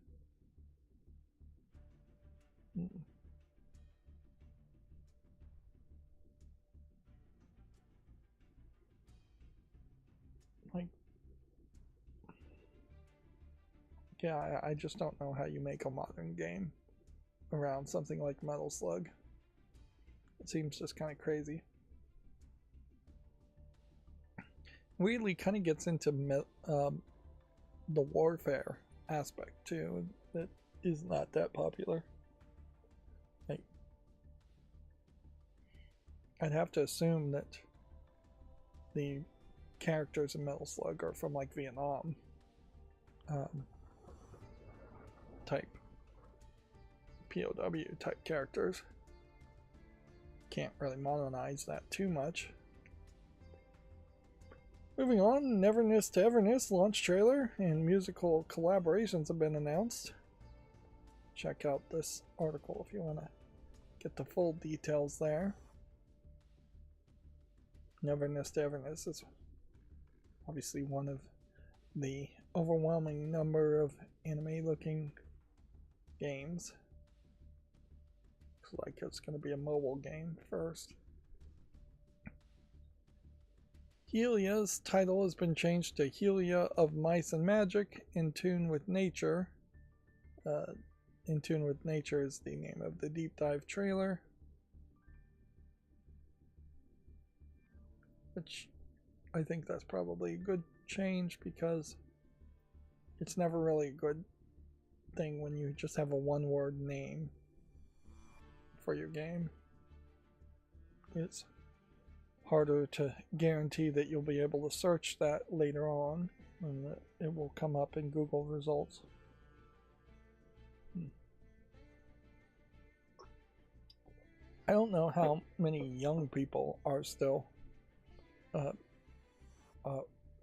Like, yeah, I just don't know how you make a modern game around something like Metal Slug. It seems just kind of crazy. Weirdly, kind of gets into the warfare aspect too. That is not that popular. Like, I'd have to assume that the characters in Metal Slug are from like Vietnam type POW type characters. Can't really modernize that too much. Moving on, Neverness to Everness launch trailer and musical collaborations have been announced. Check out this article if you want to get the full details there. Neverness to Everness is obviously one of the overwhelming number of anime looking games. Looks like it's going to be a mobile game first. Helia's title has been changed to Helia of Mice and Magic, In Tune with Nature. In Tune with Nature is the name of the deep dive trailer, which I think that's probably a good change because it's never really a good thing when you just have a one-word name for your game. It's harder to guarantee that you'll be able to search that later on and that it will come up in Google results. I don't know how many young people are still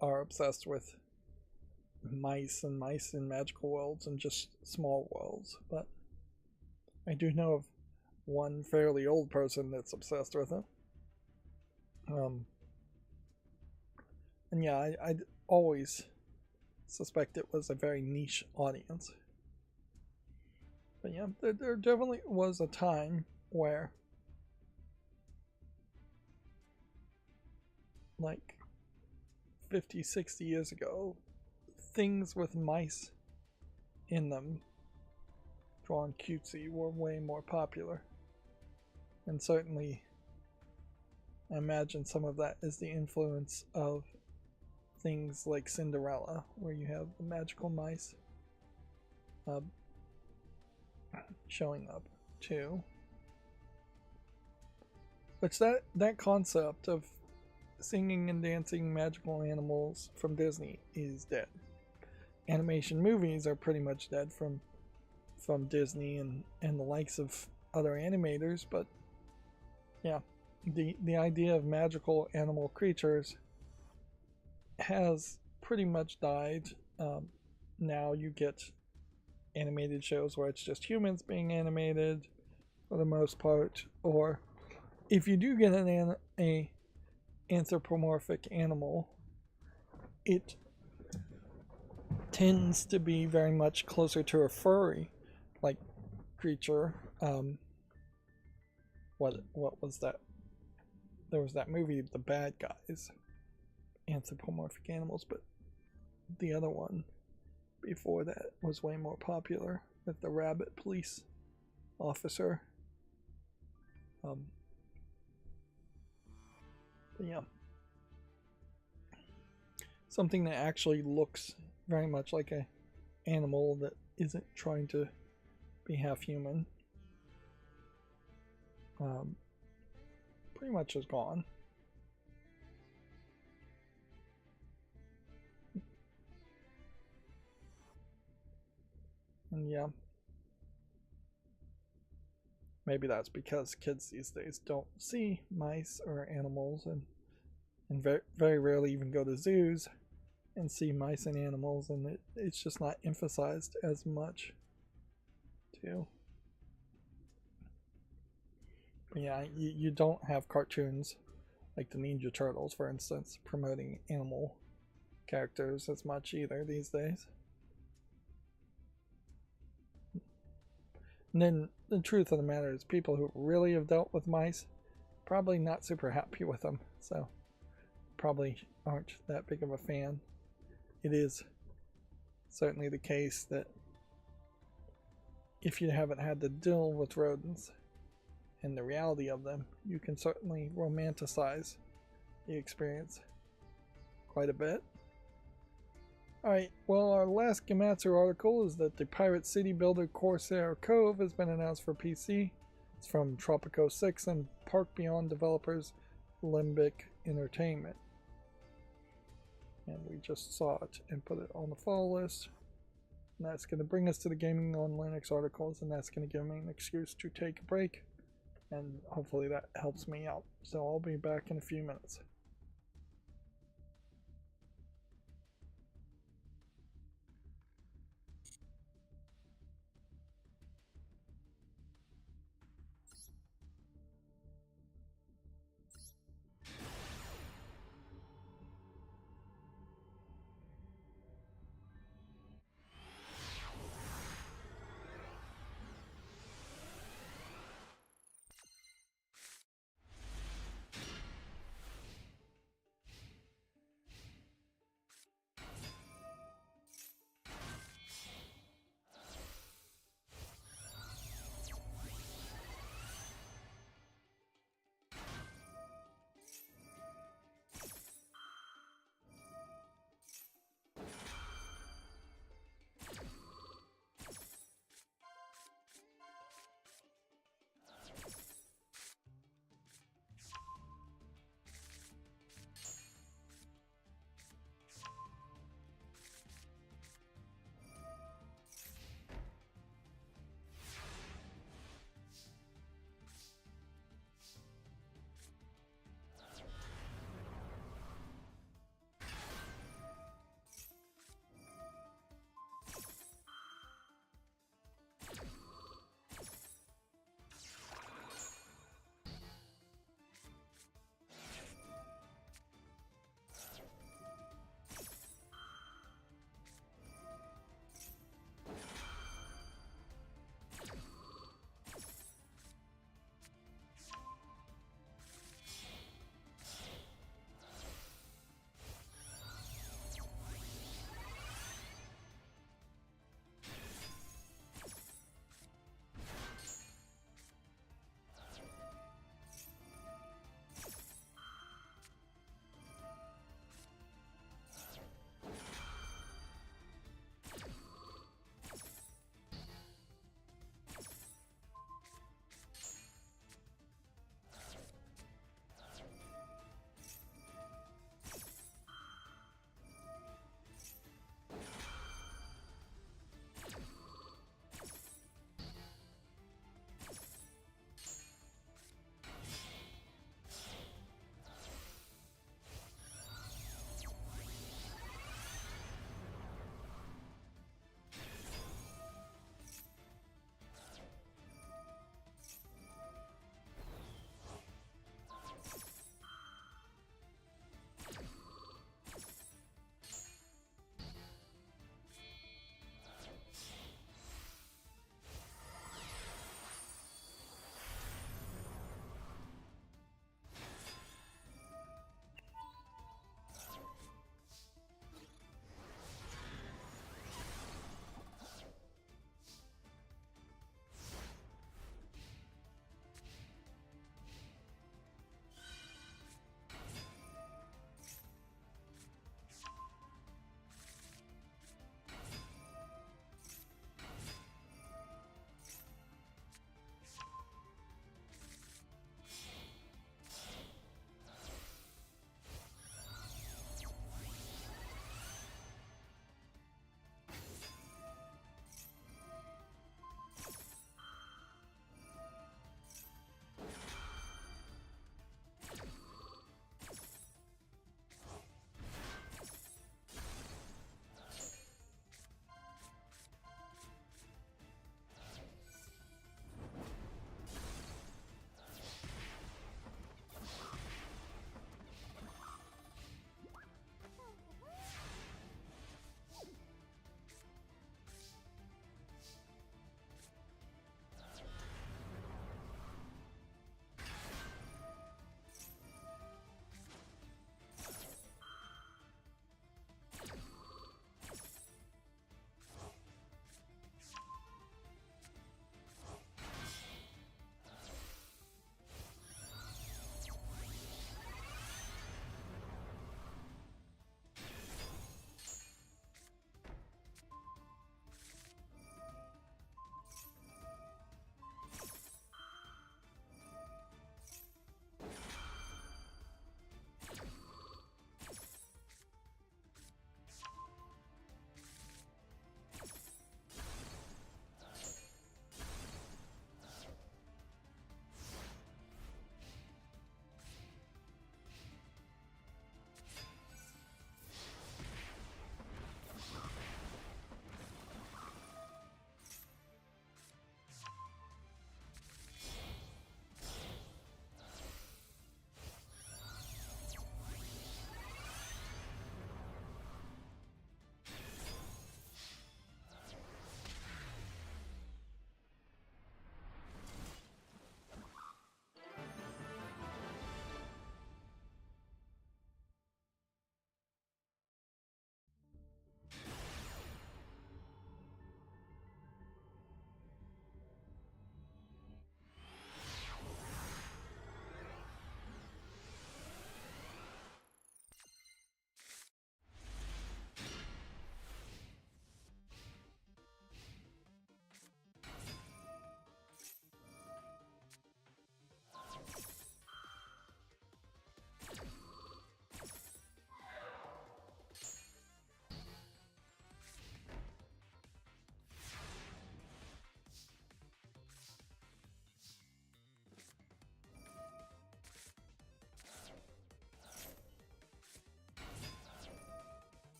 are obsessed with mice and magical worlds and just small worlds, but I do know of one fairly old person that's obsessed with it. And yeah, I'd always suspect it was a very niche audience. But yeah, there definitely was a time where, like 50, 60 years ago, things with mice in them, drawn cutesy, were way more popular. And certainly, I imagine some of that is the influence of things like Cinderella, where you have the magical mice showing up too. Which that concept of singing and dancing magical animals from Disney is dead. Animation movies are pretty much dead from Disney and the likes of other animators, but yeah, the idea of magical animal creatures has pretty much died. Now you get animated shows where it's just humans being animated for the most part, or if you do get an anthropomorphic animal, it tends to be very much closer to a furry like creature. What was that? There was that movie, The Bad Guys, anthropomorphic animals, but the other one before that was way more popular with the rabbit police officer. But yeah, something that actually looks very much like an animal that isn't trying to be half human. Pretty much is gone. And yeah, maybe that's because kids these days don't see mice or animals, and very, very rarely even go to zoos and see mice and animals, and it's just not emphasized as much too. But yeah, you don't have cartoons like the Ninja Turtles, for instance, promoting animal characters as much either these days. And then the truth of the matter is, people who really have dealt with mice probably not super happy with them, so probably aren't that big of a fan. It is certainly the case that if you haven't had to deal with rodents and the reality of them, you can certainly romanticize the experience quite a bit. Alright, well, our last Gematsu article is that the Pirate City Builder Corsair Cove has been announced for PC. It's from Tropico 6 and Park Beyond developers Limbic Entertainment. And we just saw it and put it on the follow list. And that's going to bring us to the Gaming on Linux articles, and that's going to give me an excuse to take a break. And hopefully that helps me out. So I'll be back in a few minutes.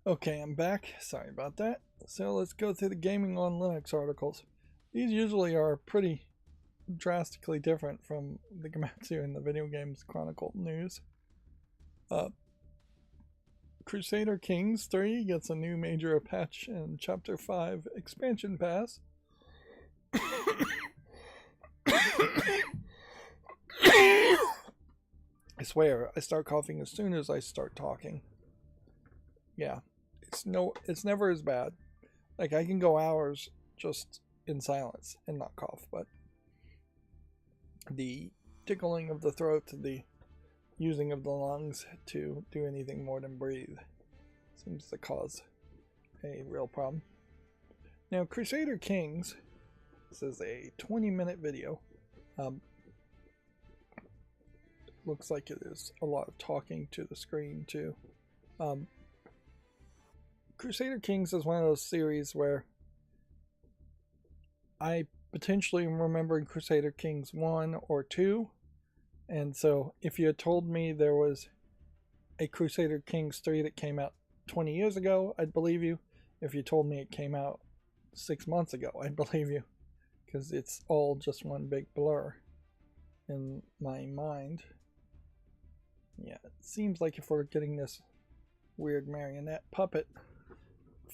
Okay, I'm back. Sorry about that. So let's go through the Gaming on Linux articles. These usually are pretty drastically different from the Gamatsu and the Video Games Chronicle news. Crusader Kings 3 gets a new major patch and Chapter 5 expansion pass. I swear, I start coughing as soon as I start talking. Yeah, it's never as bad. Like, I can go hours just in silence and not cough, but the tickling of the throat, the using of the lungs to do anything more than breathe seems to cause a real problem. Now, Crusader Kings, this is a 20-minute video. Looks like it is a lot of talking to the screen too. Crusader Kings is one of those series where I potentially am remembering Crusader Kings 1 or 2, and so if you had told me there was a Crusader Kings 3 that came out 20 years ago, I'd believe you. If you told me it came out 6 months ago, I'd believe you, because it's all just one big blur in my mind. Yeah, it seems like if we're getting this weird marionette puppet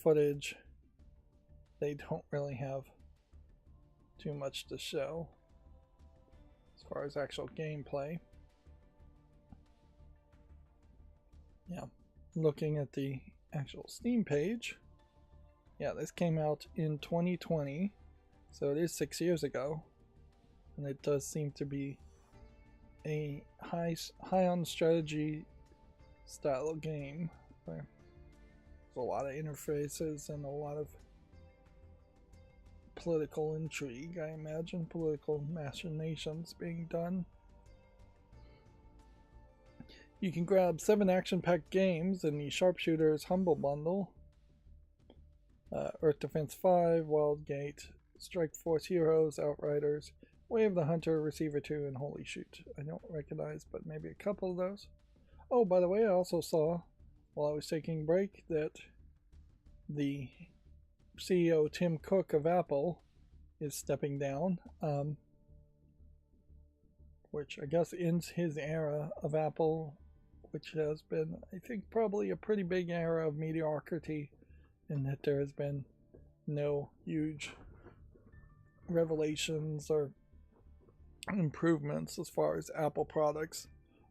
footage, they don't really have too much to show as far as actual gameplay. Yeah, looking at the actual Steam page, yeah, this came out in 2020, so it is 6 years ago, and it does seem to be a high on strategy style of game where there's a lot of interfaces and a lot of political intrigue, I imagine, political machinations being done. You can grab 7 action-packed games in the Sharpshooters Humble Bundle. Earth Defense 5, Wildgate, Strike Force Heroes, Outriders, Way of the Hunter, Receiver 2, and Holy Shoot. I don't recognize, but maybe a couple of those. Oh, by the way, I also saw, while I was taking a break, that the CEO Tim Cook of Apple is stepping down, which I guess ends his era of Apple, which has been, I think, probably a pretty big era of mediocrity, in that there has been no huge revelations or improvements as far as Apple products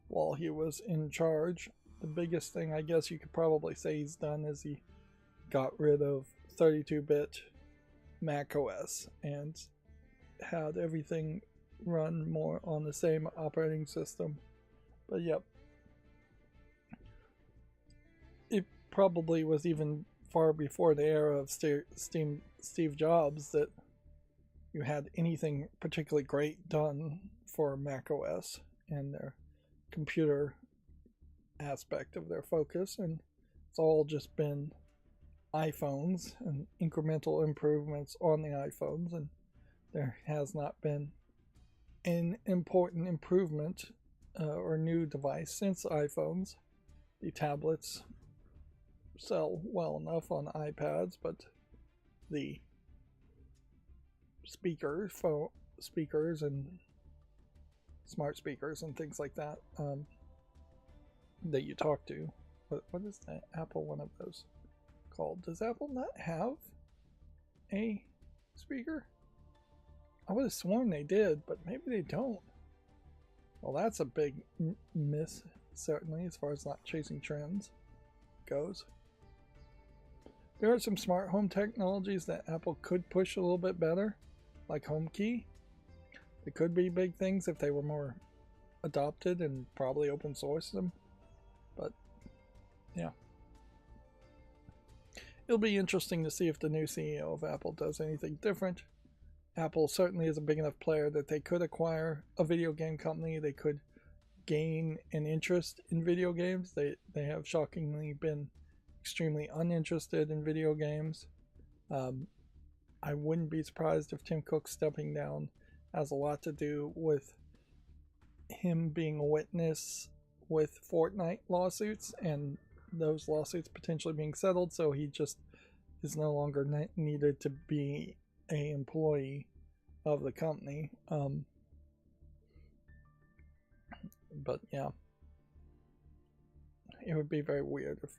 while he was in charge. The biggest thing I guess you could probably say he's done is he got rid of 32-bit Mac OS and had everything run more on the same operating system. But yep, it probably was even far before the era of Steve Jobs that you had anything particularly great done for Mac OS and their computer aspect of their focus, and it's all just been iPhones and incremental improvements on the iPhones, and there has not been an important improvement or new device since iPhones. The tablets sell well enough on iPads, but the speakers and smart speakers and things like that that you talk to. What is that Apple one of those called? Does Apple not have a speaker? I would have sworn they did, but maybe they don't. Well, that's a big miss, certainly, as far as not chasing trends goes. There are some smart home technologies that Apple could push a little bit better, like HomeKey. They could be big things if they were more adopted and probably open source them. But yeah, it'll be interesting to see if the new CEO of Apple does anything different. Apple certainly is a big enough player that they could acquire a video game company. They could gain an interest in video games. They have shockingly been extremely uninterested in video games. I wouldn't be surprised if Tim Cook stepping down has a lot to do with him being a witness with Fortnite lawsuits and those lawsuits potentially being settled, so he just is no longer needed to be an employee of the company. But yeah, it would be very weird if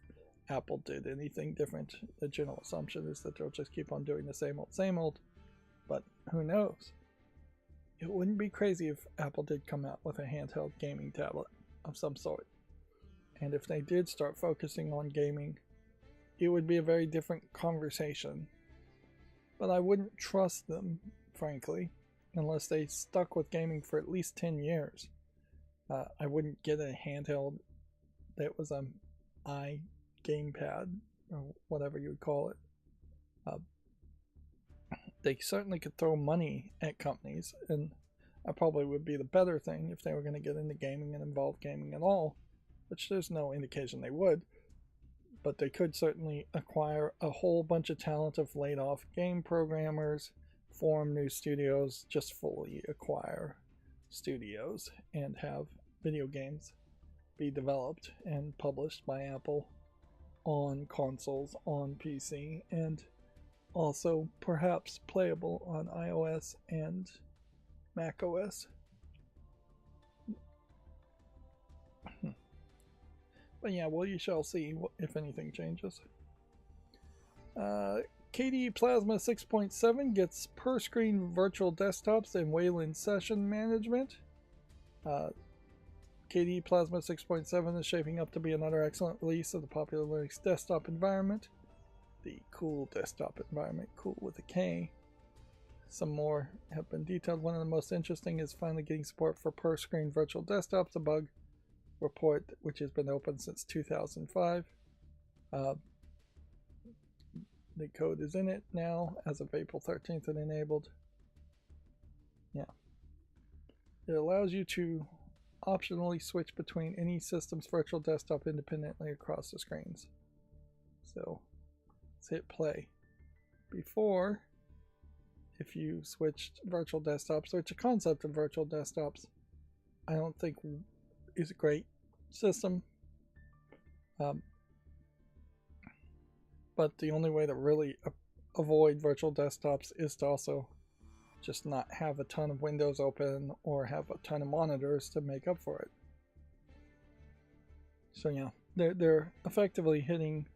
Apple did anything different. The general assumption is that they'll just keep on doing the same old, but who knows? It wouldn't be crazy if Apple did come out with a handheld gaming tablet of some sort. And if they did start focusing on gaming, it would be a very different conversation. But I wouldn't trust them, frankly, unless they stuck with gaming for at least 10 years. I wouldn't get a handheld that was an iGamepad, or whatever you would call it. They certainly could throw money at companies, and that probably would be the better thing if they were going to get into gaming and involve gaming at all, which there's no indication they would. But they could certainly acquire a whole bunch of talent of laid off game programmers, form new studios, just fully acquire studios, and have video games be developed and published by Apple on consoles, on PC, and also perhaps playable on iOS and macOS. But yeah, well, you shall see if anything changes. KDE Plasma 6.7 gets per-screen virtual desktops and Wayland session management. KDE Plasma 6.7 is shaping up to be another excellent release of the popular Linux desktop environment. The cool desktop environment, cool with a K. Some more have been detailed. One of the most interesting is finally getting support for per-screen virtual desktops, a bug report which has been open since 2005. The code is in it now as of April 13th and enabled. Yeah. It allows you to optionally switch between any system's virtual desktop independently across the screens. So let's hit play. Before, if you switched virtual desktops, which a concept of virtual desktops I don't think is a great system. But the only way to really avoid virtual desktops is to also just not have a ton of windows open or have a ton of monitors to make up for it. So yeah, they're effectively hitting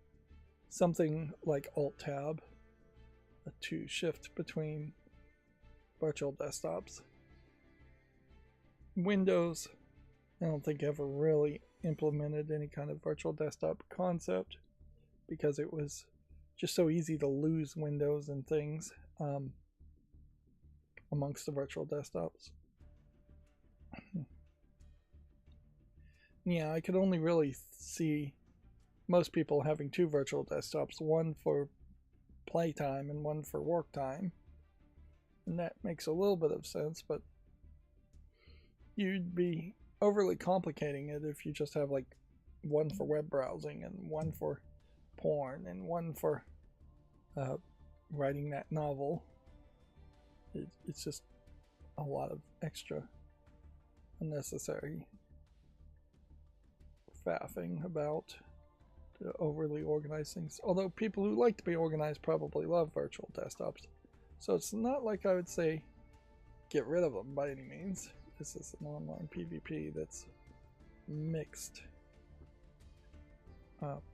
something like Alt-Tab to shift between virtual desktops. Windows, I don't think ever really implemented any kind of virtual desktop concept because it was just so easy to lose windows and things amongst the virtual desktops. Yeah, I could only really see most people having two virtual desktops, one for playtime and one for work time. And that makes a little bit of sense, but you'd be overly complicating it if you just have like one for web browsing and one for porn and one for writing that novel. It's just a lot of extra unnecessary faffing about to overly organize things. Although people who like to be organized probably love virtual desktops. So it's not like I would say get rid of them by any means. This is an online PvP that's mixed up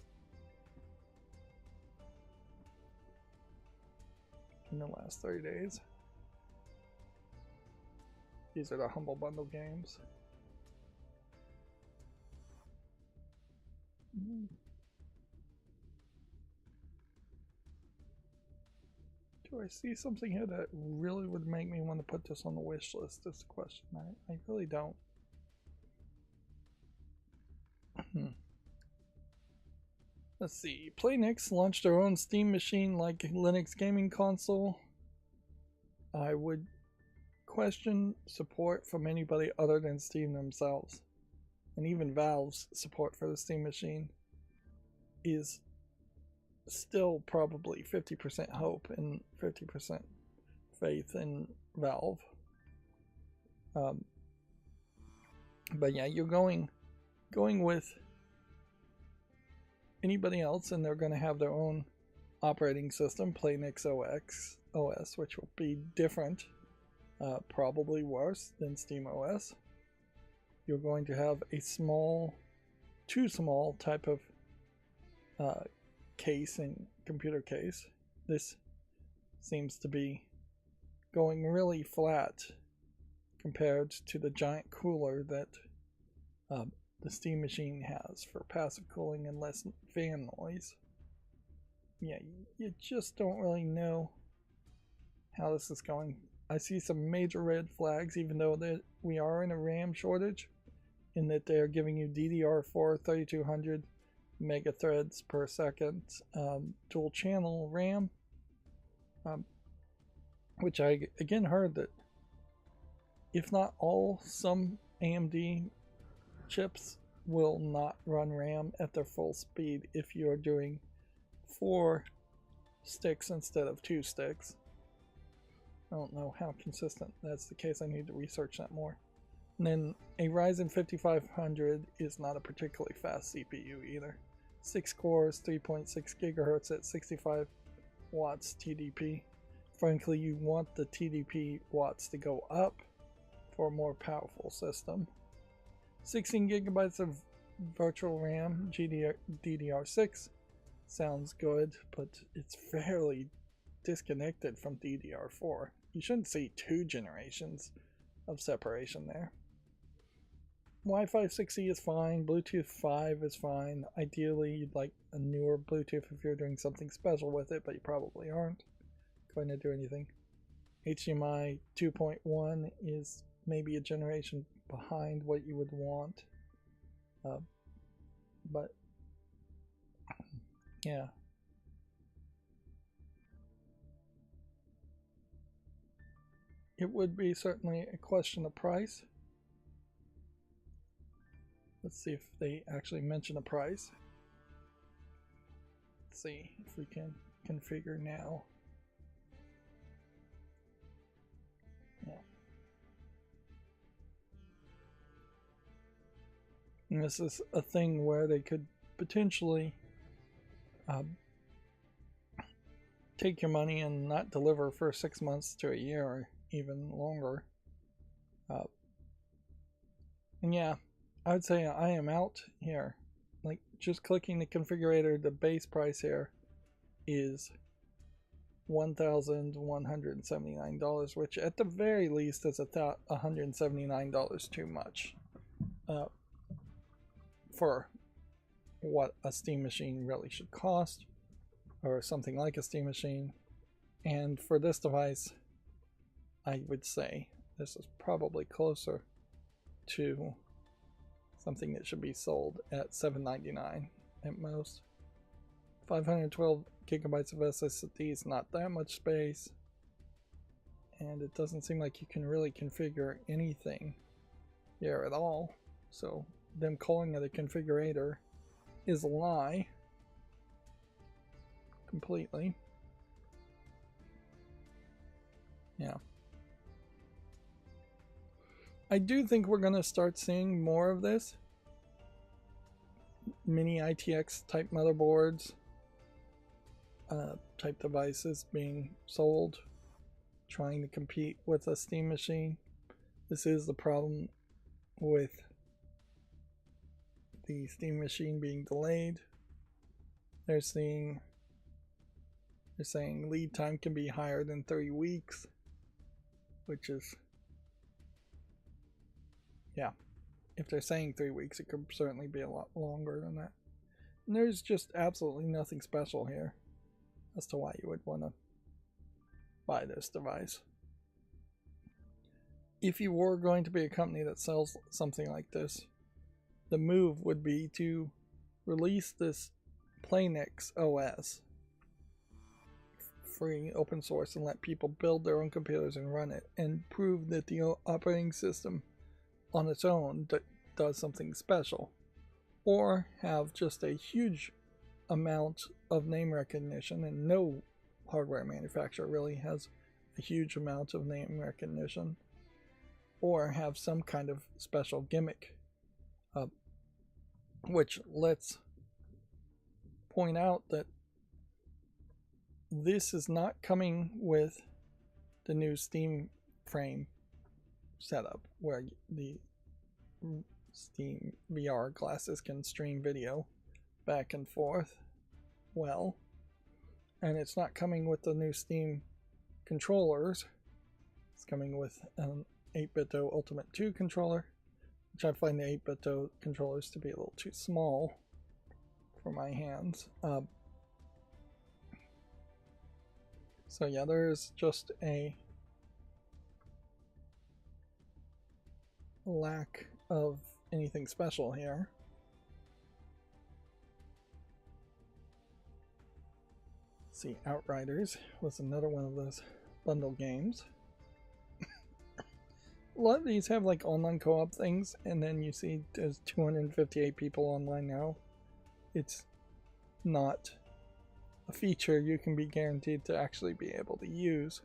in the last 30 days. These are the Humble Bundle games. Do I see something here that really would make me want to put this on the wish list? That's the question. I really don't. Let's see. Playnix launched their own Steam machine-like Linux gaming console. I would question support from anybody other than Steam themselves. And even Valve's support for the Steam machine is still probably 50% hope and 50% faith in Valve. But yeah, you're going with anybody else, and they're going to have their own operating system, Playnix OS, which will be different, probably worse than Steam OS. You're going to have a too small type of case and computer case. This seems to be going really flat compared to the giant cooler that the Steam machine has for passive cooling and less fan noise. Yeah, you just don't really know how this is going. I see some major red flags, even though that we are in a RAM shortage, in that they're giving you DDR4 3200 megathreads per second dual channel RAM, which I again heard that if not all, some AMD chips will not run RAM at their full speed if you're doing 4 sticks instead of 2 sticks. I don't know how consistent that's the case. I need to research that more. And then a Ryzen 5500 is not a particularly fast CPU either. 6 cores, 3.6 gigahertz at 65 watts TDP. Frankly, you want the TDP watts to go up for a more powerful system. 16 gigabytes of virtual RAM, DDR6 sounds good, but it's fairly disconnected from DDR4. You shouldn't see 2 generations of separation there. Wi-Fi 6E is fine, Bluetooth 5 is fine. Ideally, you'd like a newer Bluetooth if you're doing something special with it, but you probably aren't going to do anything. HDMI 2.1 is maybe a generation behind what you would want, but yeah. It would be certainly a question of price. Let's see if they actually mention a price. Let's see if we can configure now. Yeah. And this is a thing where they could potentially take your money and not deliver for 6 months to a year or even longer. And yeah, I would say I am out here. Like, just clicking the configurator, the base price here is $1,179, which at the very least is $179 too much for what a Steam machine really should cost, or something like a Steam machine. And for this device, I would say this is probably closer to something that should be sold at $799 at most. 512 gigabytes of SSD is not that much space, and it doesn't seem like you can really configure anything here at all. So them calling it a configurator is a lie completely. Yeah. I do think we're going to start seeing more of this. Mini ITX type motherboards, type devices being sold, trying to compete with a Steam machine. This is the problem with the Steam machine being delayed. They're saying lead time can be higher than 3 weeks, which is, yeah, if they're saying 3 weeks, it could certainly be a lot longer than that. And there's just absolutely nothing special here as to why you would want to buy this device. If you were going to be a company that sells something like this, the move would be to release this Playnix OS, free, open source, and let people build their own computers and run it, and prove that the operating system on its own does something special. Or have just a huge amount of name recognition, and no hardware manufacturer really has a huge amount of name recognition, or have some kind of special gimmick which lets point out that this is not coming with the new Steam frame setup where the Steam VR glasses can stream video back and forth well, and it's not coming with the new Steam controllers. It's coming with an 8BitDo Ultimate 2 controller, which I find the 8BitDo controllers to be a little too small for my hands. So yeah, there's just a lack of anything special here. Let's see, Outriders was another one of those bundle games. A lot of these have like online co-op things, and then you see there's 258 people online now. It's not a feature you can be guaranteed to actually be able to use.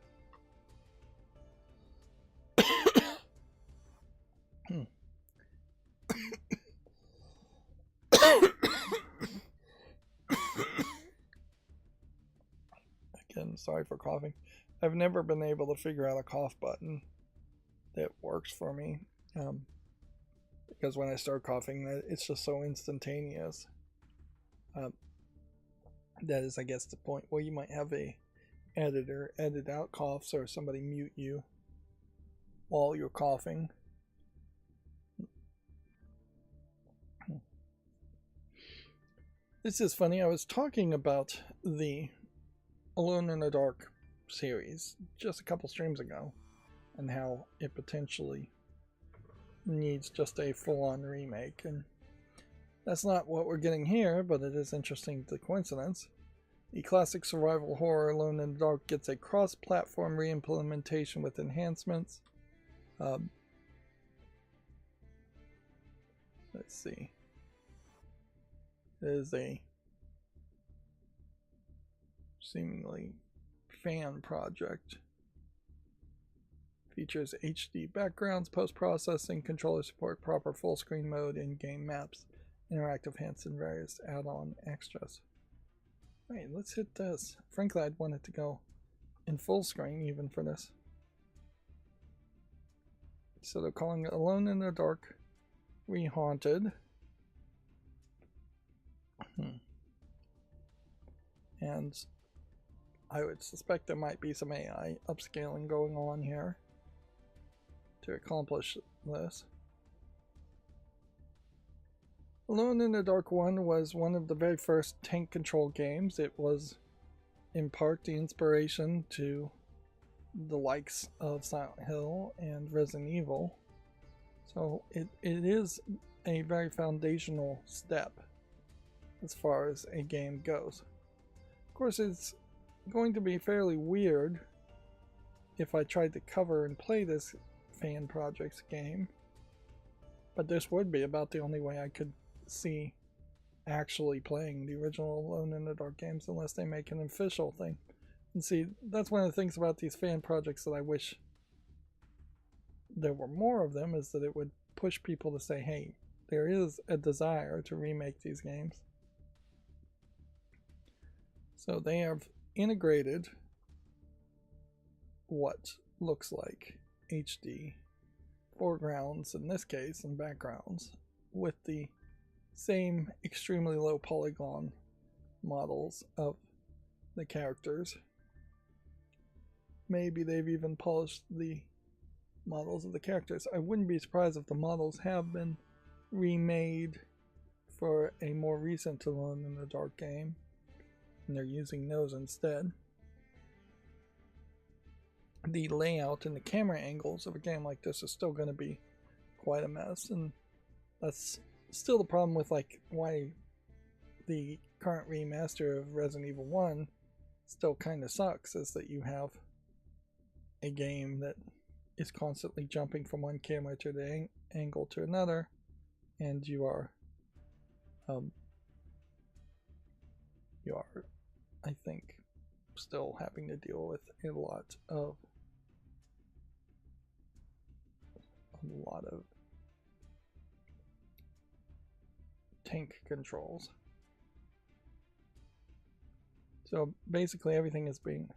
Again, sorry for coughing. I've never been able to figure out a cough button that works for me, because when I start coughing, it's just so instantaneous. That is, I guess, the point where you might have a editor edit out coughs, or somebody mute you while you're coughing. This is funny. I was talking about the Alone in the Dark series just a couple streams ago, and how it potentially needs just a full-on remake, and that's not what we're getting here, but it is interesting, the coincidence. The classic survival horror Alone in the Dark gets a cross-platform re-implementation with enhancements. Let's see. It is a seemingly fan project. Features HD backgrounds, post-processing, controller support, proper full-screen mode, in-game maps, interactive hints, and various add-on extras. Wait, let's hit this. Frankly, I'd want it to go in full screen even for this. So they're calling it Alone in the Dark Rehaunted. And I would suspect there might be some AI upscaling going on here to accomplish this. Alone in the Dark 1 was one of the very first tank control games. It was in part the inspiration to the likes of Silent Hill and Resident Evil. So it is a very foundational step as far as a game goes. Of course, it's going to be fairly weird if I tried to cover and play this fan project's game, but this would be about the only way I could see actually playing the original Alone in the Dark games, unless they make an official thing. And see, that's one of the things about these fan projects that I wish there were more of them, is that it would push people to say, hey, there is a desire to remake these games. So they have integrated what looks like HD foregrounds in this case and backgrounds with the same extremely low polygon models of the characters. Maybe they've even polished the models of the characters. I wouldn't be surprised if the models have been remade for a more recent Alone in the Dark game, and they're using those instead. The layout and the camera angles of a game like this is still going to be quite a mess, and that's still the problem with like why the current remaster of Resident Evil 1 still kind of sucks, is that you have a game that is constantly jumping from one camera to the angle to another, and you are I think still having to deal with a lot of tank controls. So basically everything is being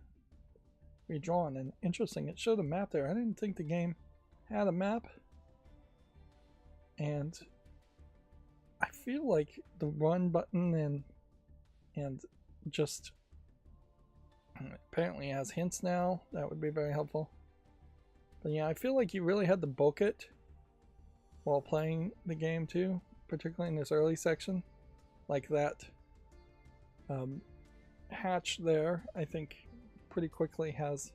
redrawn, and interesting, it showed a map there. I didn't think the game had a map, and I feel like the run button and just apparently has hints now. That would be very helpful. But yeah, I feel like you really had to book it while playing the game too, particularly in this early section. Like that hatch there, I think pretty quickly has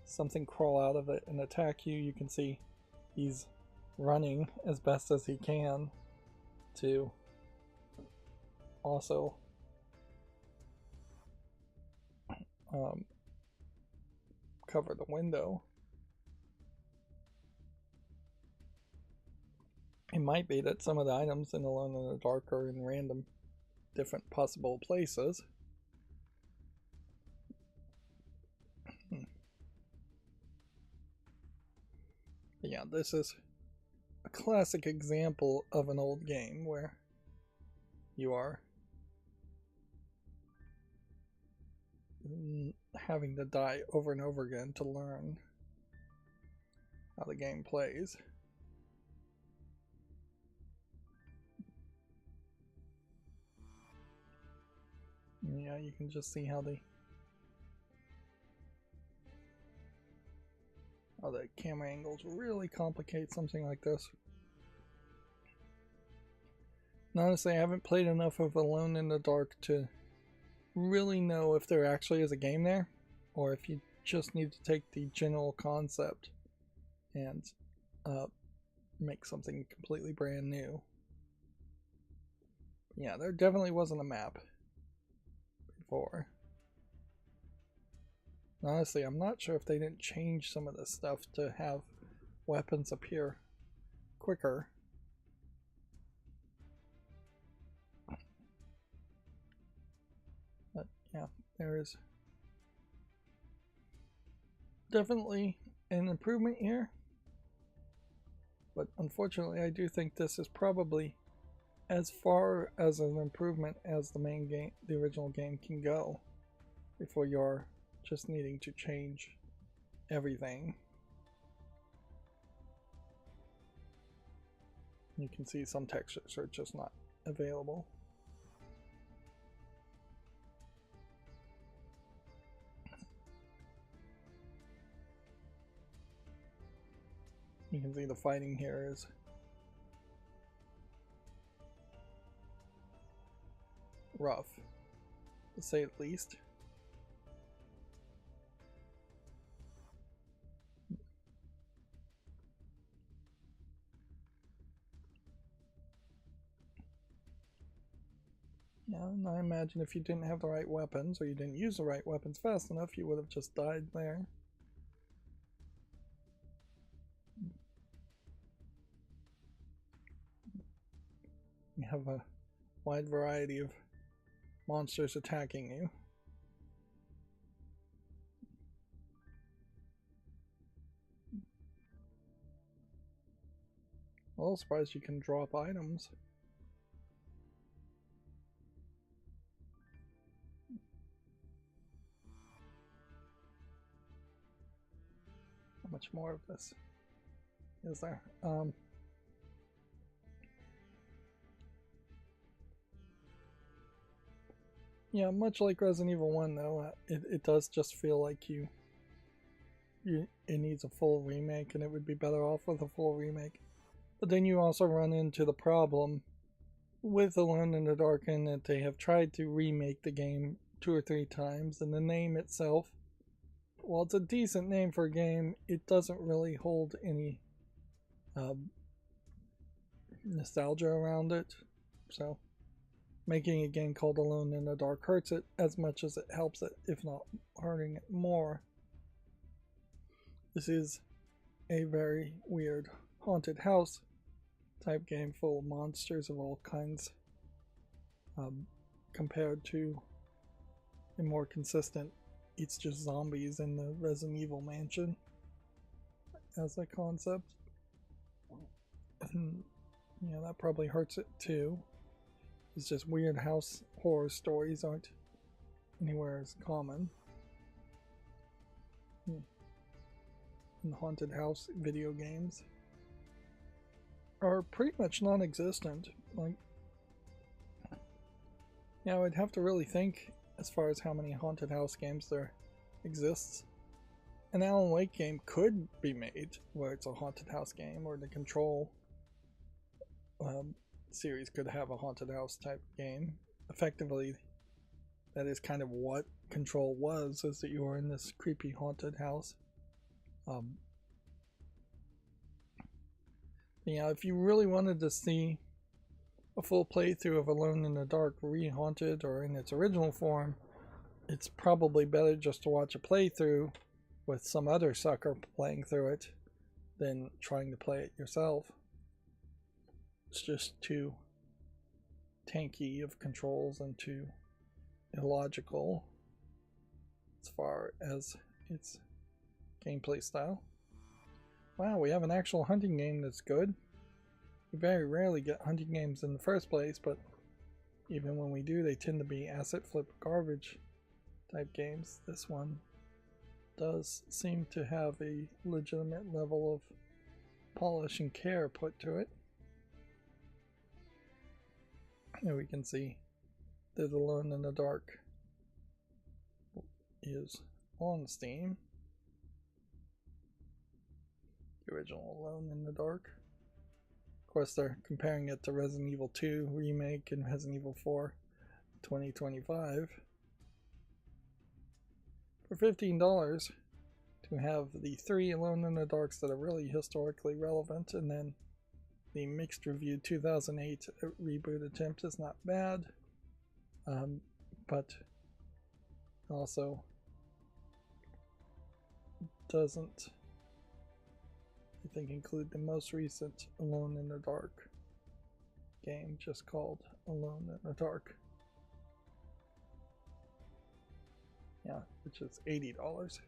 something crawl out of it and attack you. You can see he's running as best as he can to also cover the window. It might be that some of the items in Alone in the Dark are in random different possible places. Yeah, this is a classic example of an old game where you are having to die over and over again to learn how the game plays. Yeah, you can just see how the camera angles really complicate something like this. And honestly, I haven't played enough of Alone in the Dark to really know if there actually is a game there, or if you just need to take the general concept and make something completely brand new. Yeah, there definitely wasn't a map before. Honestly, I'm not sure if they didn't change some of this stuff to have weapons appear quicker. But yeah, there is definitely an improvement here. But unfortunately, I do think this is probably as far as an improvement as the main game, the original game, can go before you're just needing to change everything. You can see some textures are just not available. You can see the fighting here is rough, to say the least. Yeah, and I imagine if you didn't have the right weapons, or you didn't use the right weapons fast enough, you would have just died there. You have a wide variety of monsters attacking you. A little surprised you can drop items. How much more of this is there? Yeah, much like Resident Evil 1 though, it does just feel like it needs a full remake, and it would be better off with a full remake. But then you also run into the problem with Alone in the Dark in that they have tried to remake the game 2 or 3 times, and the name itself, while it's a decent name for a game, it doesn't really hold any nostalgia around it. So making a game called Alone in the Dark hurts it as much as it helps it, if not hurting it more. This is a very weird haunted house type game full of monsters of all kinds, compared to a more consistent, it's just zombies in the Resident Evil mansion as a concept. And yeah, that probably hurts it too. It's just weird house horror stories aren't anywhere is common. And haunted house video games are pretty much non-existent. Like, yeah, I would have to really think as far as how many haunted house games there exists. An Alan Wake game could be made where it's a haunted house game, or the Control series could have a haunted house type game. Effectively, that is kind of what Control was, is that you were in this creepy haunted house. Yeah, if you really wanted to see a full playthrough of Alone in the Dark re-haunted or in its original form, it's probably better just to watch a playthrough with some other sucker playing through it than trying to play it yourself. It's just too tanky of controls and too illogical as far as its gameplay style. Wow, we have an actual hunting game that's good. We very rarely get hunting games in the first place, but even when we do, they tend to be asset flip garbage type games. This one does seem to have a legitimate level of polish and care put to it. Here we can see that Alone in the Dark is on Steam. The original Alone in the Dark. Of course, they're comparing it to Resident Evil 2 Remake and Resident Evil 4 2025. For $15 to have the 3 Alone in the Darks that are really historically relevant, and then the mixed review 2008 reboot attempt is not bad, but also doesn't, I think, include the most recent Alone in the Dark game, just called Alone in the Dark. Yeah, which is $80.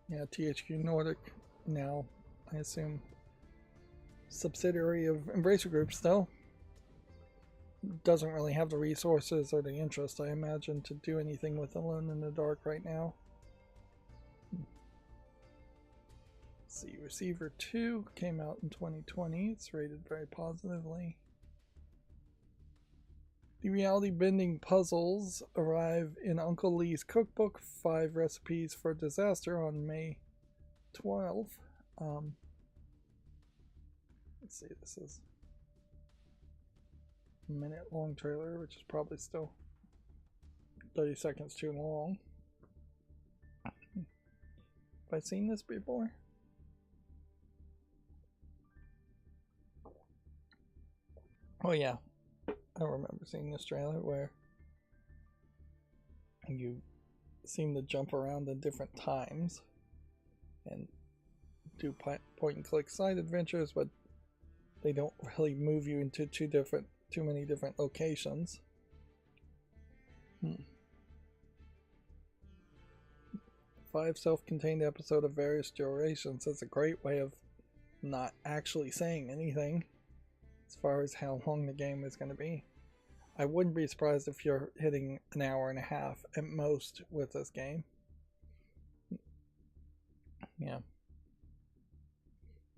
Yeah, THQ Nordic, now I assume subsidiary of Embracer Group, still doesn't really have the resources or the interest, I imagine, to do anything with Alone in the Dark right now. Let's see, Receiver 2 came out in 2020. It's rated very positively. The reality bending puzzles arrive in Uncle Lee's cookbook, 5 Recipes for Disaster, on May 12th. Let's see, this is a minute-long trailer, which is probably still 30 seconds too long. Have I seen this before? Oh yeah, I remember seeing this trailer where you seem to jump around in different times and do point and click side adventures, but they don't really move you into too many different locations. 5 self-contained episode of various durations. That's a great way of not actually saying anything as far as how long the game is going to be. I wouldn't be surprised if you're hitting an hour and a half at most with this game. Yeah.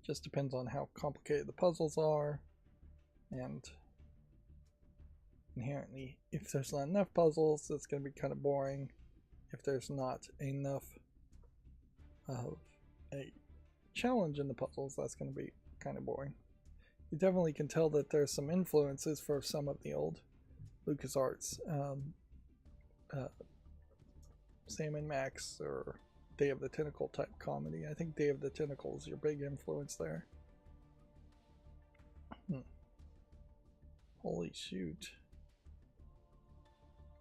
Just depends on how complicated the puzzles are, and inherently, if there's not enough puzzles, it's going to be kind of boring. If there's not enough of a challenge in the puzzles, that's going to be kind of boring. You definitely can tell that there's some influences for some of the old LucasArts Sam and Max or Day of the Tentacle type comedy. I think Day of the Tentacle is your big influence there. Holy Shoot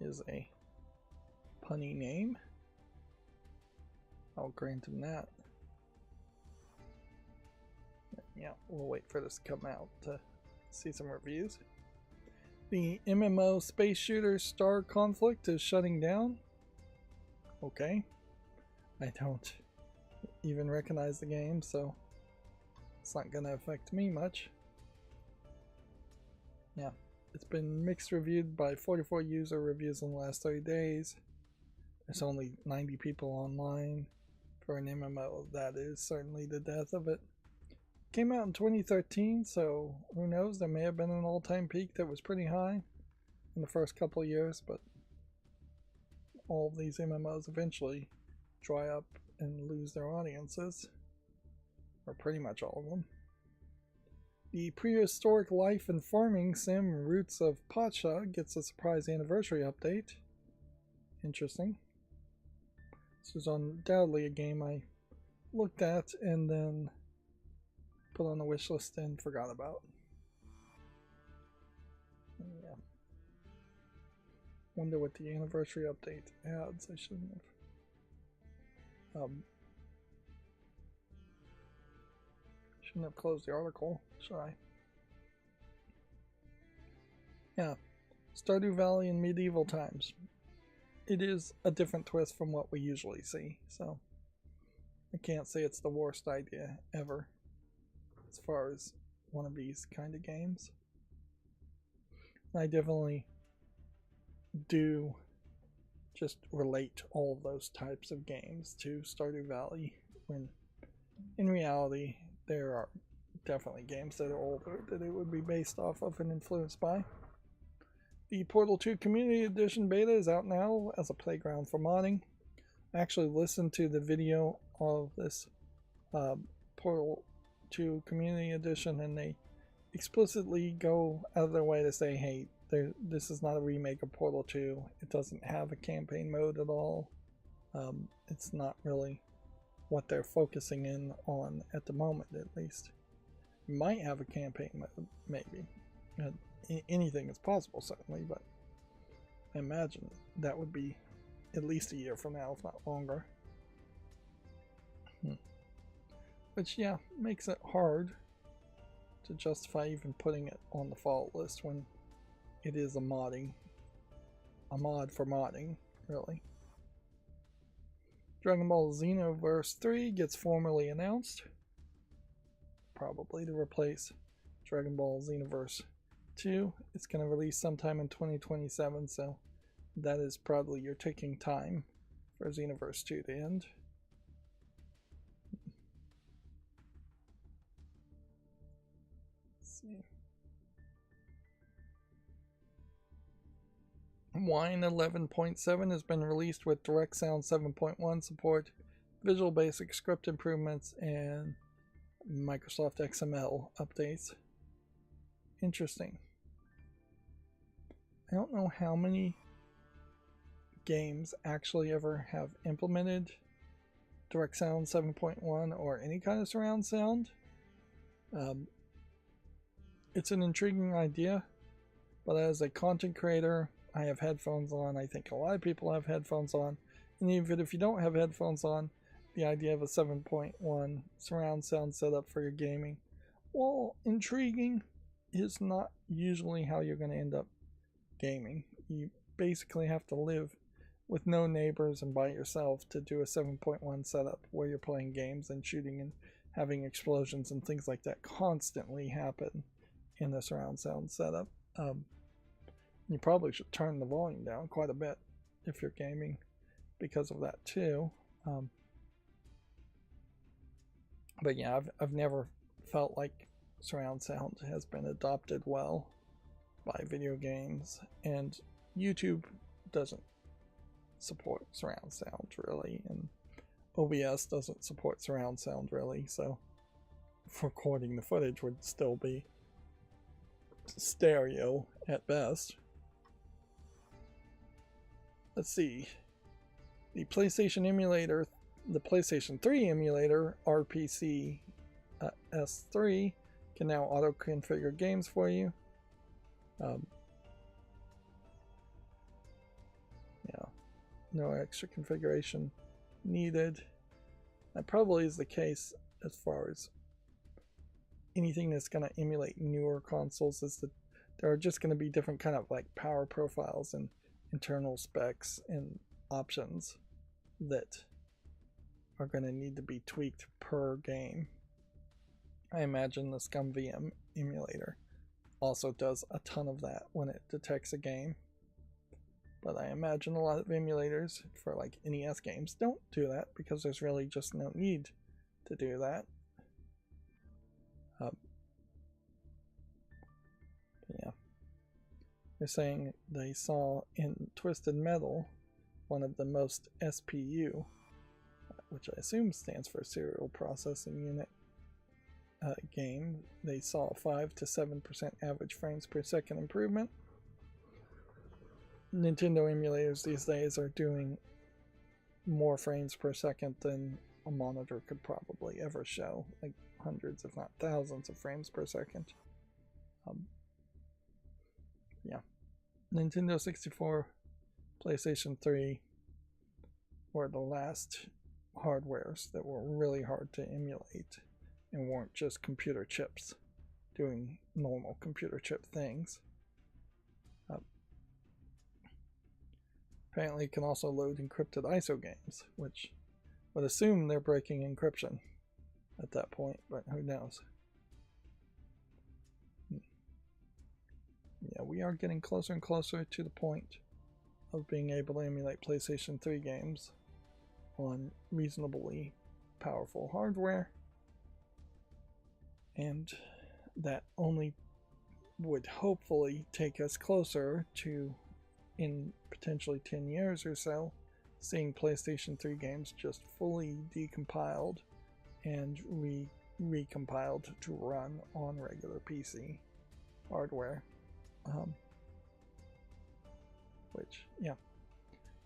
is a punny name. I'll grant him that. Yeah, we'll wait for this to come out to see some reviews. The MMO space shooter Star Conflict is shutting down. Okay. I don't even recognize the game, so it's not going to affect me much. Yeah, It's been mixed reviewed by 44 user reviews in the last 30 days. There's only 90 people online for an MMO. That is certainly the death of it. Came out in 2013, so who knows, there may have been an all-time peak that was pretty high in the first couple of years, but all of these MMOs eventually dry up and lose their audiences, or pretty much all of them. The prehistoric life and farming sim Roots of Pacha gets a surprise anniversary update. Interesting. This is undoubtedly a game I looked at and then put on the wish list and forgot about. Yeah. Wonder what the anniversary update adds. I shouldn't have closed the article, should I? Yeah. Stardew Valley in medieval times. It is a different twist from what we usually see, so I can't say it's the worst idea ever as far as one of these kind of games. I definitely do just relate all of those types of games to Stardew Valley, when in reality there are definitely games that are older that it would be based off of and influenced by. The Portal 2 Community Edition beta is out now as a playground for modding. I actually listened to the video of this Portal 2 Community Edition, and they explicitly go out of their way to say, hey, this is not a remake of Portal 2. It doesn't have a campaign mode at all. It's not really what they're focusing in on at the moment, at least. It might have a campaign mode, maybe. Anything is possible, certainly, but I imagine that would be at least a year from now, if not longer. Which, yeah, makes it hard to justify even putting it on the fall list when it is a mod for modding, really. Dragon Ball Xenoverse 3 gets formally announced, probably to replace Dragon Ball Xenoverse 2. It's going to release sometime in 2027, so that is probably your ticking time for Xenoverse 2 to end. Let's see. Wine 11.7 has been released with DirectSound 7.1 support, Visual Basic script improvements, and Microsoft XML updates. Interesting. I don't know how many games actually ever have implemented DirectSound 7.1 or any kind of surround sound. It's an intriguing idea, but as a content creator, I have headphones on. I think a lot of people have headphones on, and even if you don't have headphones on, the idea of a 7.1 surround sound setup for your gaming, while intriguing, is not usually how you're going to end up gaming. You basically have to live with no neighbors and by yourself to do a 7.1 setup where you're playing games and shooting and having explosions and things like that constantly happen in the surround sound setup. You probably should turn the volume down quite a bit if you're gaming because of that too. But yeah, I've never felt like surround sound has been adopted well by video games, and YouTube doesn't support surround sound really, and OBS doesn't support surround sound really, so recording the footage would still be stereo at best. Let's see. The PlayStation emulator, the PlayStation 3 emulator, RPC S3, can now auto-configure games for you. Yeah, no extra configuration needed. That probably is the case as far as anything that's going to emulate newer consoles, is that there are just going to be different kind of like power profiles and internal specs and options that are going to need to be tweaked per game. I imagine the ScumVM emulator also does a ton of that when it detects a game. But I imagine a lot of emulators for like NES games don't do that because there's really just no need to do that. Yeah. They're saying they saw in Twisted Metal, one of the most SPU, which I assume stands for Serial Processing Unit, game, they saw 5 to 7% average frames per second improvement. Nintendo emulators these days are doing more frames per second than a monitor could probably ever show, like hundreds if not thousands of frames per second. Yeah. Nintendo 64, PlayStation 3 were the last hardwares that were really hard to emulate and weren't just computer chips doing normal computer chip things. Apparently it can also load encrypted ISO games, which would assume they're breaking encryption at that point, but who knows. Yeah, we are getting closer and closer to the point of being able to emulate PlayStation 3 games on reasonably powerful hardware, and that only would hopefully take us closer to, in potentially 10 years or so, seeing PlayStation 3 games just fully decompiled and recompiled to run on regular PC hardware. Which, yeah.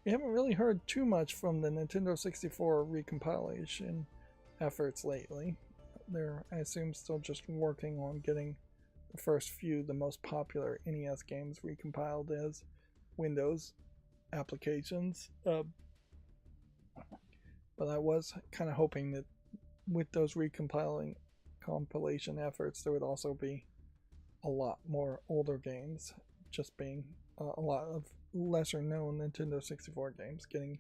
We haven't really heard too much from the Nintendo 64 recompilation efforts lately. They're, I assume, still just working on getting the first few, the most popular NES games recompiled as Windows applications. But I was kind of hoping that with those compilation efforts, there would also be a lot more older games, just being a lot of lesser known Nintendo 64 games getting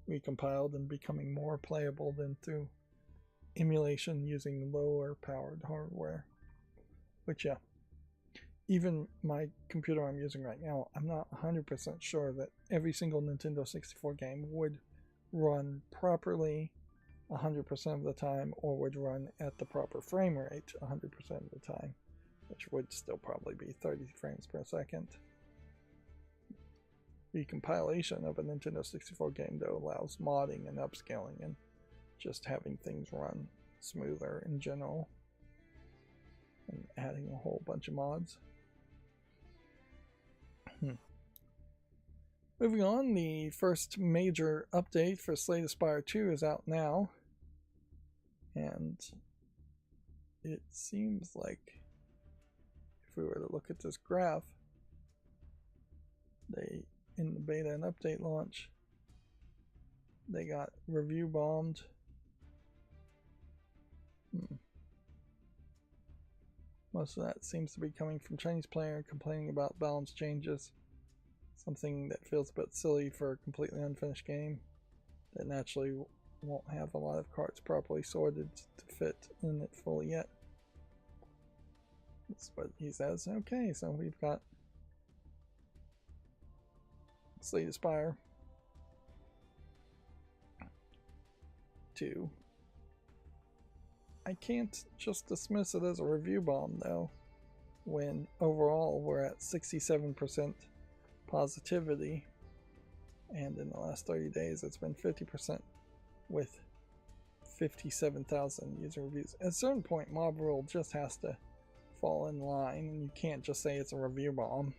recompiled and becoming more playable than through emulation using lower powered hardware. Which, yeah, even my computer I'm using right now, I'm not 100% sure that every single Nintendo 64 game would run properly 100% of the time or would run at the proper frame rate 100% of the time, which would still probably be 30 frames per second. The compilation of a Nintendo 64 game, though, allows modding and upscaling and just having things run smoother in general, and adding a whole bunch of mods. Moving on, the first major update for Slay Spire 2 is out now, and it seems like if we were to look at this graph, they, in the beta and update launch, they got review bombed. Most of that seems to be coming from Chinese players complaining about balance changes, something that feels a bit silly for a completely unfinished game that naturally won't have a lot of cards properly sorted to fit in it fully yet. That's what he says. Okay, so we've got Slay Spire 2. I can't just dismiss it as a review bomb, though, when overall we're at 67% positivity, and in the last 30 days it's been 50% with 57,000 user reviews. At a certain point, mob rule just has to fall in line, and you can't just say it's a review bomb.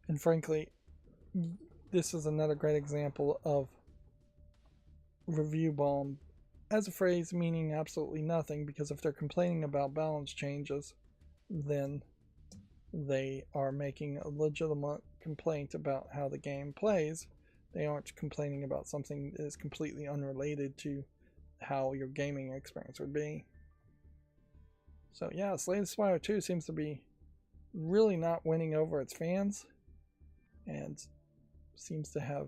And frankly, this is another great example of review bomb as a phrase meaning absolutely nothing, because if they're complaining about balance changes, then they are making a legitimate complaint about how the game plays. They aren't complaining about something that is completely unrelated to how your gaming experience would be. So yeah, Slay Spire 2 seems to be really not winning over its fans, and seems to have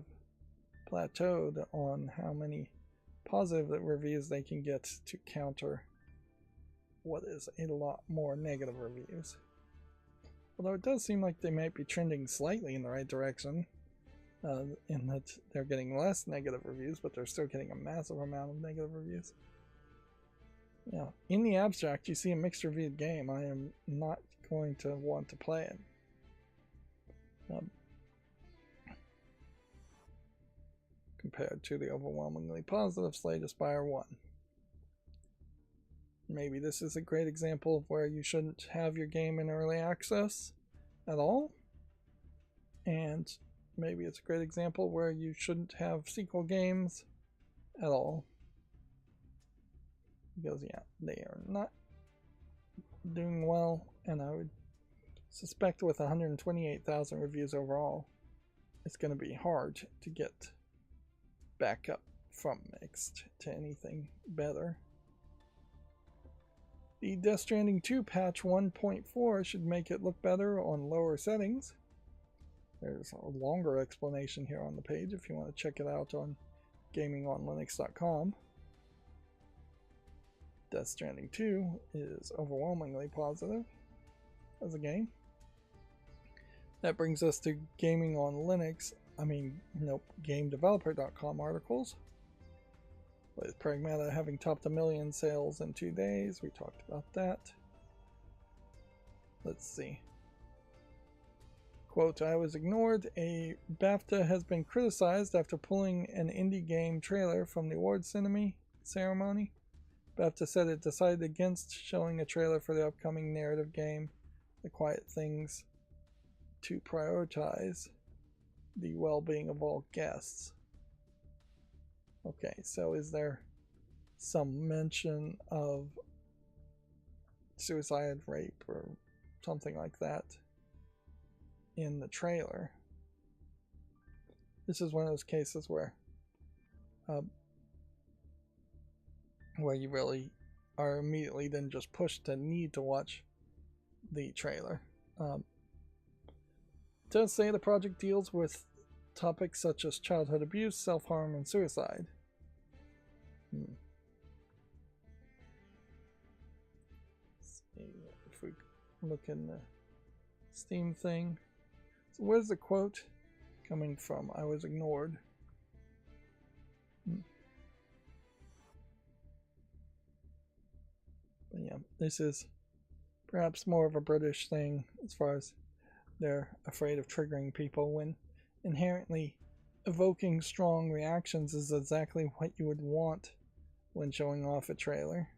plateaued on how many positive reviews they can get to counter what is a lot more negative reviews. Although it does seem like they might be trending slightly in the right direction, in that they're getting less negative reviews, but they're still getting a massive amount of negative reviews. Yeah, in the abstract, you see a mixed reviewed game. I am not going to want to play it. Compared to the overwhelmingly positive slate of Spire 1. Maybe this is a great example of where you shouldn't have your game in early access at all. And maybe it's a great example where you shouldn't have sequel games at all. Because, yeah, they are not doing well, and I would suspect with 128,000 reviews overall, it's going to be hard to get back up from mixed to anything better. The Death Stranding 2 patch 1.4 should make it look better on lower settings. There's a longer explanation here on the page if you want to check it out on gamingonlinux.com. Death Stranding 2 is overwhelmingly positive as a game. That brings us to Gaming on Linux, GameDeveloper.com articles. With Pragmata having topped 1 million sales in 2 days, we talked about that. Let's see. Quote, I was ignored. A BAFTA has been criticized after pulling an indie game trailer from the awards ceremony. BAFTA said it decided against showing a trailer for the upcoming narrative game, The Quiet Things, to prioritize the well-being of all guests. Okay, so is there some mention of suicide, rape, or something like that in the trailer? This is one of those cases where you really are immediately then just pushed to need to watch the trailer. It does say the project deals with topics such as childhood abuse, self-harm, and suicide. Let's see if we look in the Steam thing. So where's the quote coming from? I was ignored. But yeah, this is perhaps more of a British thing as far as they're afraid of triggering people, when inherently evoking strong reactions is exactly what you would want when showing off a trailer.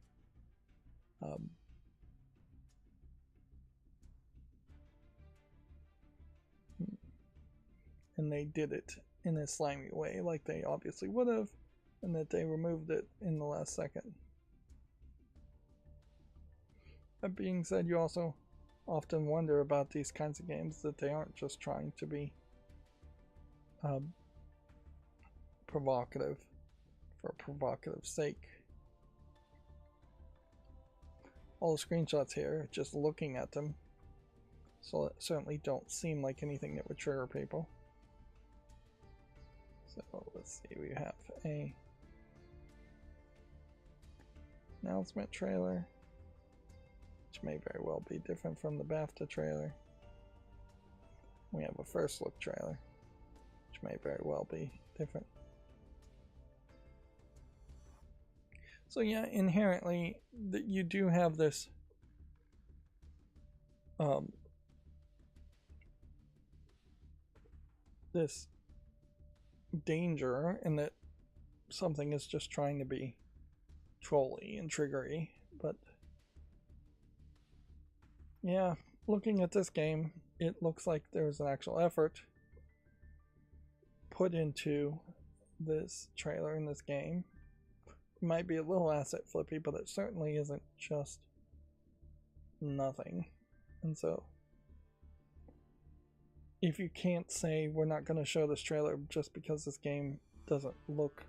And they did it in a slimy way, like they obviously would have, and that they removed it in the last second. That being said, you also often wonder about these kinds of games that they aren't just trying to be provocative for provocative sake. All the screenshots here, just looking at them, so certainly don't seem like anything that would trigger people. So let's see, we have a announcement trailer, which may very well be different from the BAFTA trailer. We have a first look trailer, which may very well be different. So yeah, inherently, you do have this this danger in that something is just trying to be trolly and triggery. But yeah, looking at this game, it looks like there's an actual effort put into this trailer in this game. It might be a little asset flippy, but it certainly isn't just nothing. And so if you can't say we're not going to show this trailer just because this game doesn't look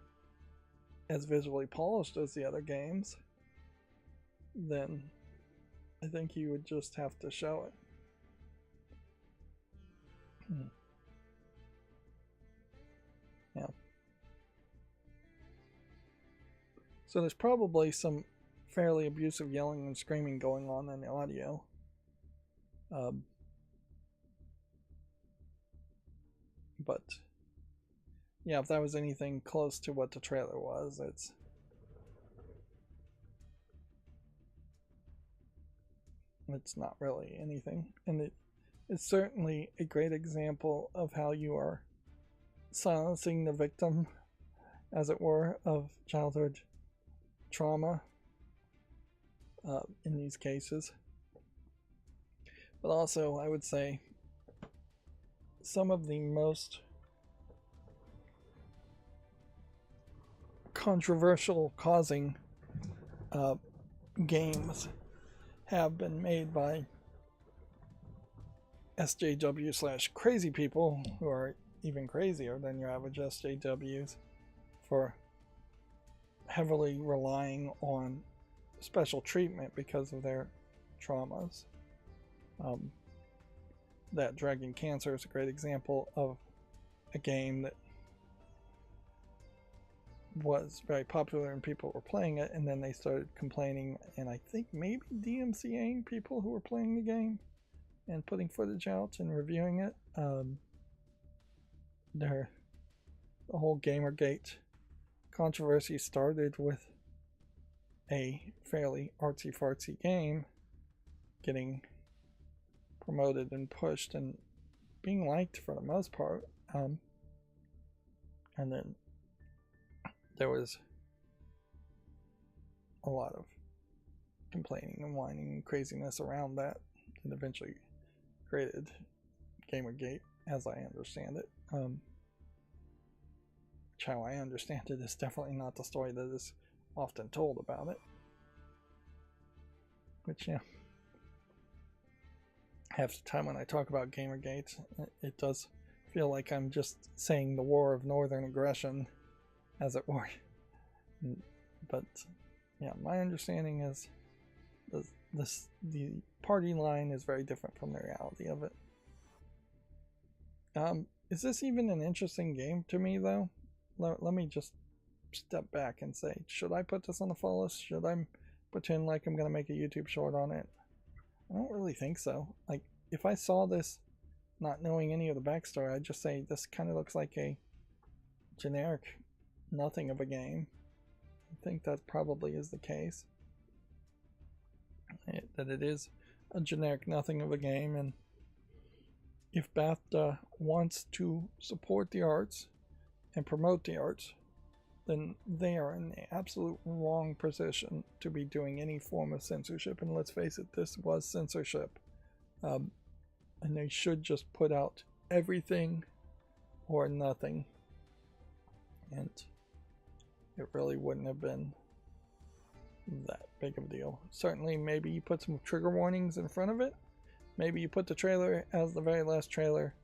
as visually polished as the other games, then I think you would just have to show it. Yeah. So there's probably some fairly abusive yelling and screaming going on in the audio. But yeah, if that was anything close to what the trailer was, it's not really anything. And it's certainly a great example of how you are silencing the victim, as it were, of childhood trauma in these cases. But also, I would say some of the most controversial causing games have been made by SJW / crazy people who are even crazier than your average SJWs for heavily relying on special treatment because of their traumas. That Dragon Cancer is a great example of a game that was very popular and people were playing it, and then they started complaining, and I think maybe DMCAing people who were playing the game and putting footage out and reviewing it. The whole Gamergate controversy started with a fairly artsy-fartsy game getting promoted and pushed and being liked for the most part. And then there was a lot of complaining and whining and craziness around that, and eventually created Gamergate, as I understand it. Which, how I understand it, is definitely not the story that is often told about it. Which, yeah, half the time when I talk about Gamergate, it does feel like I'm just saying the war of northern aggression, as it were. But yeah, my understanding is the party line is very different from the reality of it. Is this even an interesting game to me, though? Let me just step back and say, should I put this on the fall list? Should I pretend like I'm going to make a YouTube short on it? I don't really think so. Like, if I saw this not knowing any of the backstory, I'd just say this kind of looks like a generic nothing of a game. I think that probably is the case. That it is a generic nothing of a game, and if BAFTA wants to support the arts and promote the arts, then they are in the absolute wrong position to be doing any form of censorship. And let's face it, this was censorship. And they should just put out everything or nothing. And it really wouldn't have been that big of a deal. Certainly, maybe you put some trigger warnings in front of it. Maybe you put the trailer as the very last trailer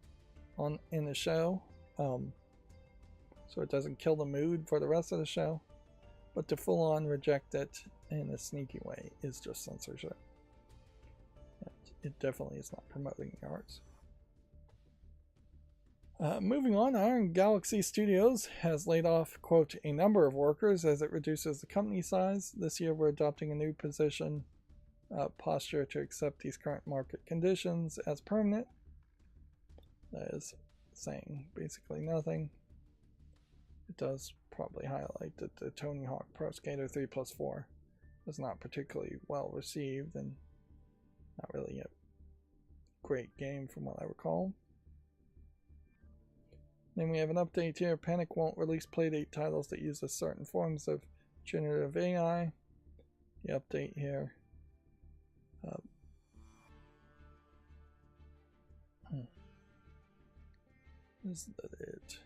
in the show, so it doesn't kill the mood for the rest of the show. But to full on reject it in a sneaky way is just censorship. It definitely is not promoting the arts. Moving on, Iron Galaxy Studios has laid off, quote, a number of workers as it reduces the company size. This year we're adopting a new posture to accept these current market conditions as permanent. That is saying basically nothing. It does probably highlight that the Tony Hawk Pro Skater 3+4 was not particularly well received and not really a great game from what I recall. Then we have an update here. Panic won't release Playdate titles that use certain forms of generative AI. The update here. Is that it?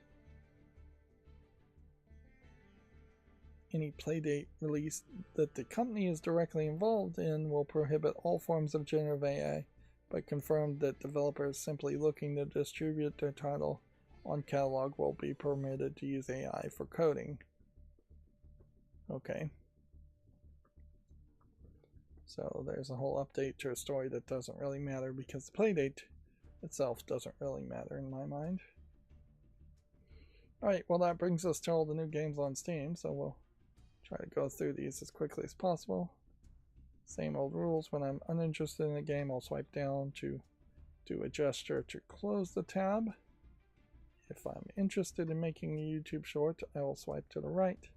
Any Playdate release that the company is directly involved in will prohibit all forms of generative AI, but confirmed that developers simply looking to distribute their title on catalog will be permitted to use AI for coding. Okay. So there's a whole update to a story that doesn't really matter because the Playdate itself doesn't really matter in my mind. Alright, well that brings us to all the new games on Steam, so we'll try to go through these as quickly as possible. Same old rules. When I'm uninterested in a game, I'll swipe down to do a gesture to close the tab. If I'm interested in making a YouTube short, I will swipe to the right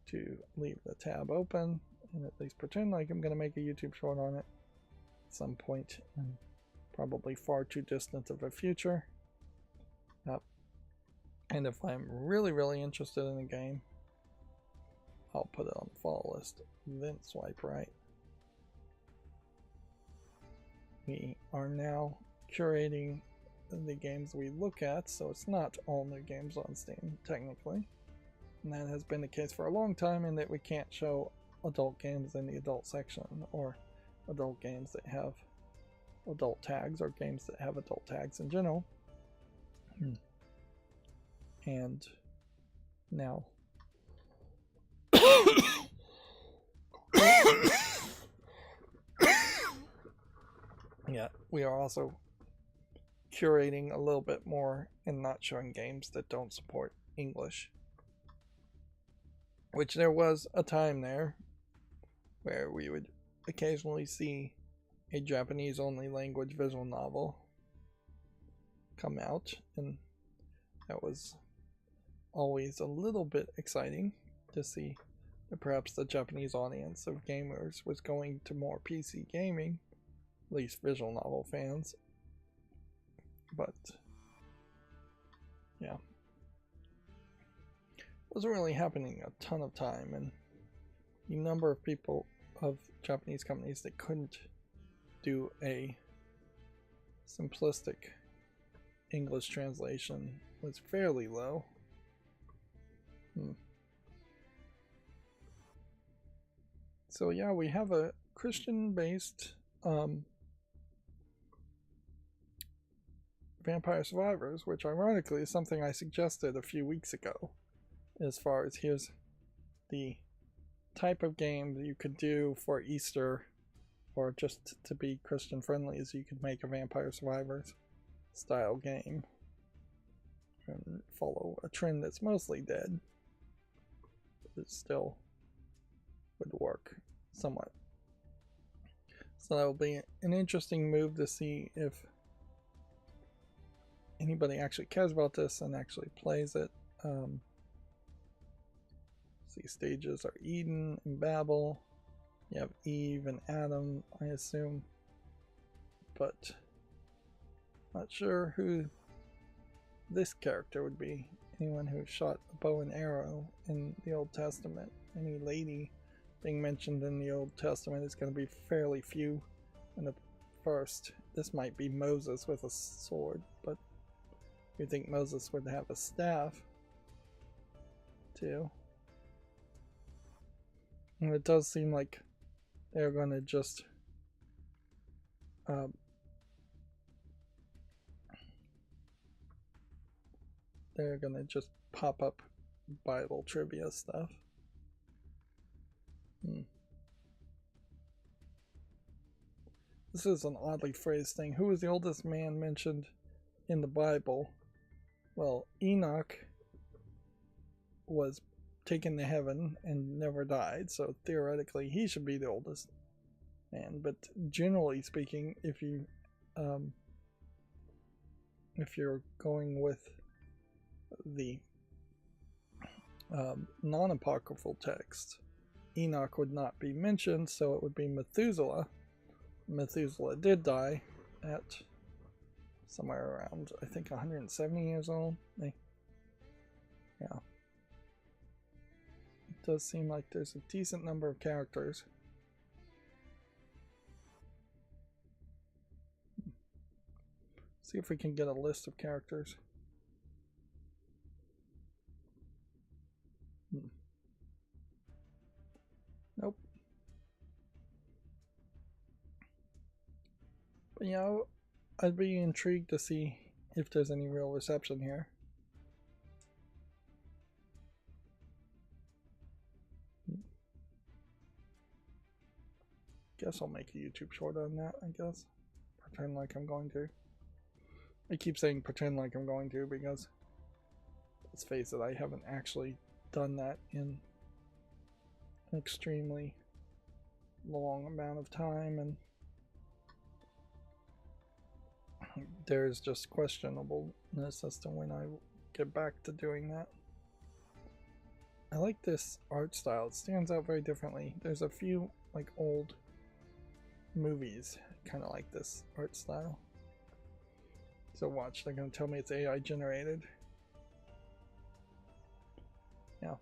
to leave the tab open and at least pretend like I'm going to make a YouTube short on it at some point in probably far too distant of a future. And if I'm really interested in a game, I'll put it on the follow list, then swipe right. We are now curating the games we look at, so it's not all new games on Steam, technically. And that has been the case for a long time, in that we can't show adult games in the adult section, or adult games that have adult tags, or games that have adult tags in general. And now yeah, we are also curating a little bit more and not showing games that don't support English, which there was a time there where we would occasionally see a Japanese only language visual novel come out, and that was always a little bit exciting to see that perhaps the Japanese audience of gamers was going to more PC gaming, at least visual novel fans. But yeah, it wasn't really happening a ton of time, and the number of people of Japanese companies that couldn't do a simplistic English translation was fairly low. So yeah, we have a Christian-based Vampire Survivors, which ironically is something I suggested a few weeks ago, as far as here's the type of game that you could do for Easter, or just to be Christian friendly, is you could make a Vampire Survivors style game and follow a trend that's mostly dead, but it still would work somewhat. So that will be an interesting move to see if anybody actually cares about this and actually plays it. See, stages are Eden and Babel. You have Eve and Adam, I assume, but not sure who this character would be. Anyone who shot a bow and arrow in the Old Testament. Any lady being mentioned in the Old Testament is going to be fairly few. And at first, this might be Moses with a sword, but you think Moses would have a staff too. And it does seem like they're going to just pop up Bible trivia stuff. This is an oddly phrased thing. Who was the oldest man mentioned in the Bible? Well, Enoch was taken to heaven and never died, so theoretically he should be the oldest man. But generally speaking, if you're going with the non-apocryphal text, Enoch would not be mentioned, so it would be Methuselah. Methuselah did die at somewhere around, I think, 170 years old. Yeah. It does seem like there's a decent number of characters. See if we can get a list of characters. Nope. But yeah, I'd be intrigued to see if there's any real reception here. Guess I'll make a YouTube short on that, I guess. Pretend like I'm going to. I keep saying pretend like I'm going to because, let's face it, I haven't actually done that in an extremely long amount of time, and there's just questionableness as to when I get back to doing that. I like this art style. It stands out very differently. There's a few like old movies kind of like this art style. So watch, they're going to tell me it's AI generated. Yeah.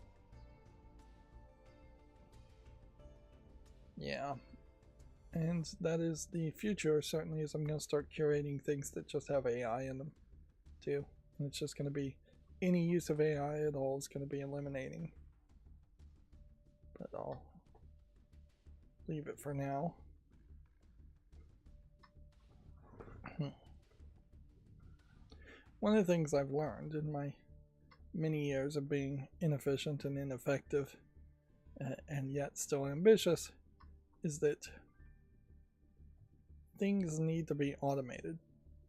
Yeah. And that is the future, certainly, is I'm going to start curating things that just have AI in them, too. And it's just going to be, any use of AI at all is going to be eliminating. But I'll leave it for now. One of the things I've learned in my many years of being inefficient and ineffective, and yet still ambitious, is that things need to be automated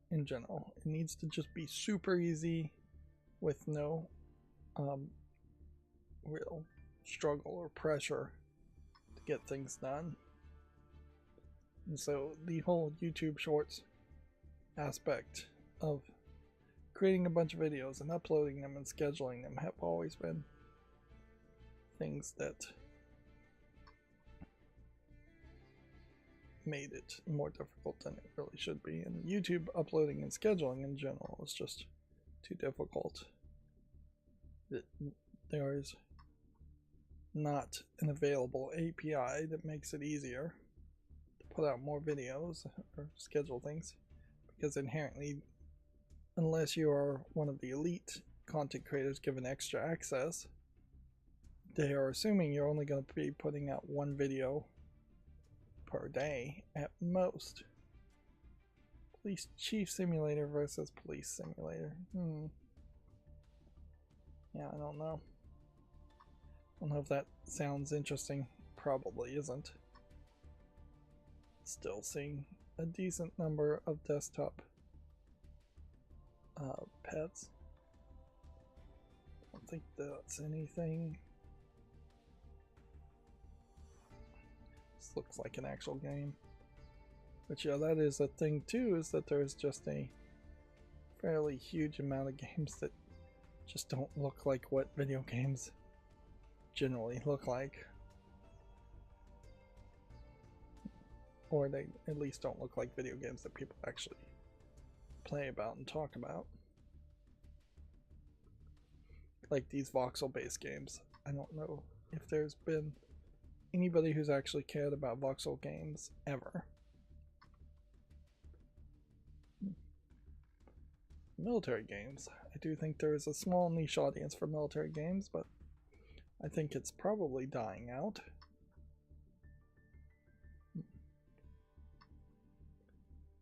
in general. It needs to just be super easy with no real struggle or pressure to get things done. And so the whole YouTube Shorts aspect of creating a bunch of videos and uploading them and scheduling them have always been things that made it more difficult than it really should be. And YouTube uploading and scheduling in general is just too difficult. There is not an available API that makes it easier to put out more videos or schedule things, because inherently, unless you are one of the elite content creators given extra access, they are assuming you're only going to be putting out one video per day at most. Police Chief Simulator versus Police Simulator. Yeah, I don't know. I don't know if that sounds interesting. Probably isn't. Still seeing a decent number of desktop pets. I don't think that's anything. This looks like an actual game. But yeah, that is a thing too, is that there's just a fairly huge amount of games that just don't look like what video games generally look like. Or they at least don't look like video games that people actually play about and talk about. Like these voxel-based games. I don't know if there's been anybody who's actually cared about voxel games ever. Military games. I do think there is a small niche audience for military games, but I think it's probably dying out.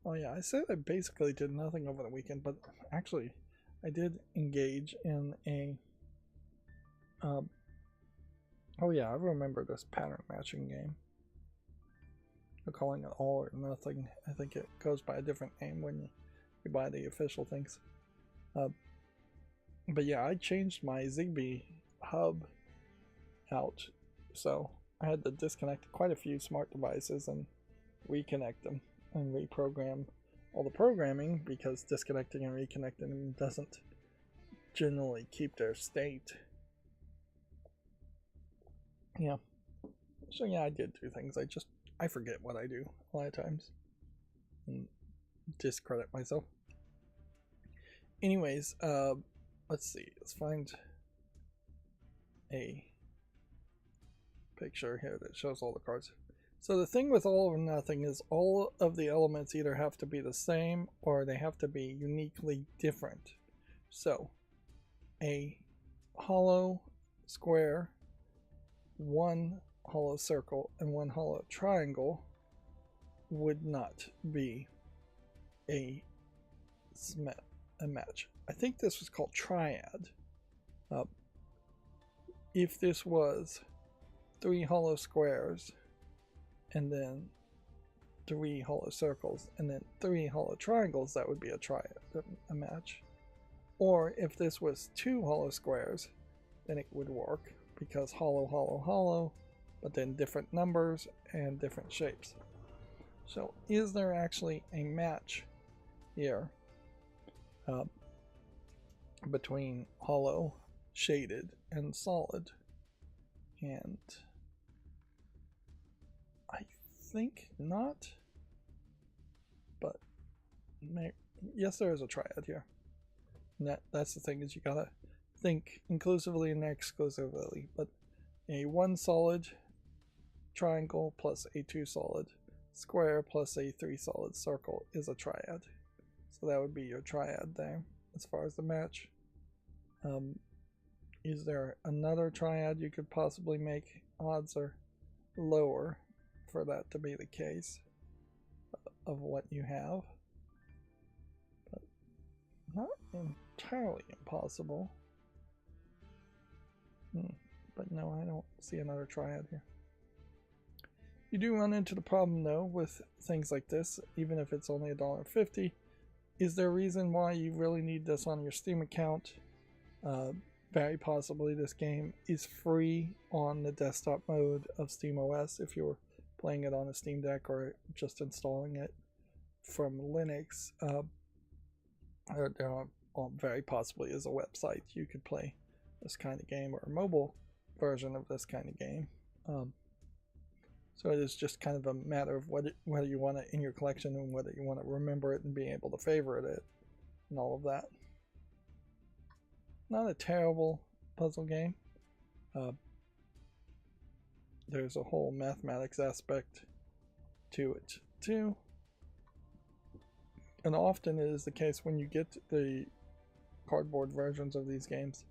Oh yeah, I said I basically did nothing over the weekend, but actually I did engage in a oh yeah, I remember this pattern matching game. They're calling it All or Nothing. I think it goes by a different name when you buy the official things. But yeah, I changed my Zigbee hub out, so I had to disconnect quite a few smart devices and reconnect them and reprogram all the programming, because disconnecting and reconnecting them doesn't generally keep their state. Yeah. So yeah, I did do things. I forget what I do a lot of times and discredit myself. Anyways, let's see. Let's find a picture here that shows all the cards. So the thing with All or Nothing is all of the elements either have to be the same or they have to be uniquely different. So a hollow square, one hollow circle, and one hollow triangle would not be a match. I think this was called triad. If this was 3 hollow squares and then 3 hollow circles and then 3 hollow triangles, that would be a triad, a match. Or if this was 2 hollow squares, then it would work, because hollow, hollow, hollow, but then different numbers and different shapes. So is there actually a match here between hollow, shaded, and solid? And I think not, but yes, there is a triad here. And that's the thing, is you gotta think inclusively and exclusively. But a 1 solid triangle plus a 2 solid square plus a 3 solid circle is a triad. So that would be your triad there as far as the match. Is there another triad you could possibly make? Odds are lower for that to be the case of what you have, but not entirely impossible. But no, I don't see another triad here. You do run into the problem though with things like this, even if it's only $1.50. Is there a reason why you really need this on your Steam account? Very possibly this game is free on the desktop mode of SteamOS if you're playing it on a Steam Deck or just installing it from Linux. There very possibly is a website you could play this kind of game, or a mobile version of this kind of game. So it is just kind of a matter of whether you want it in your collection and whether you want to remember it and be able to favorite it and all of that. Not a terrible puzzle game. There's a whole mathematics aspect to it too. And often it is the case when you get the cardboard versions of these games,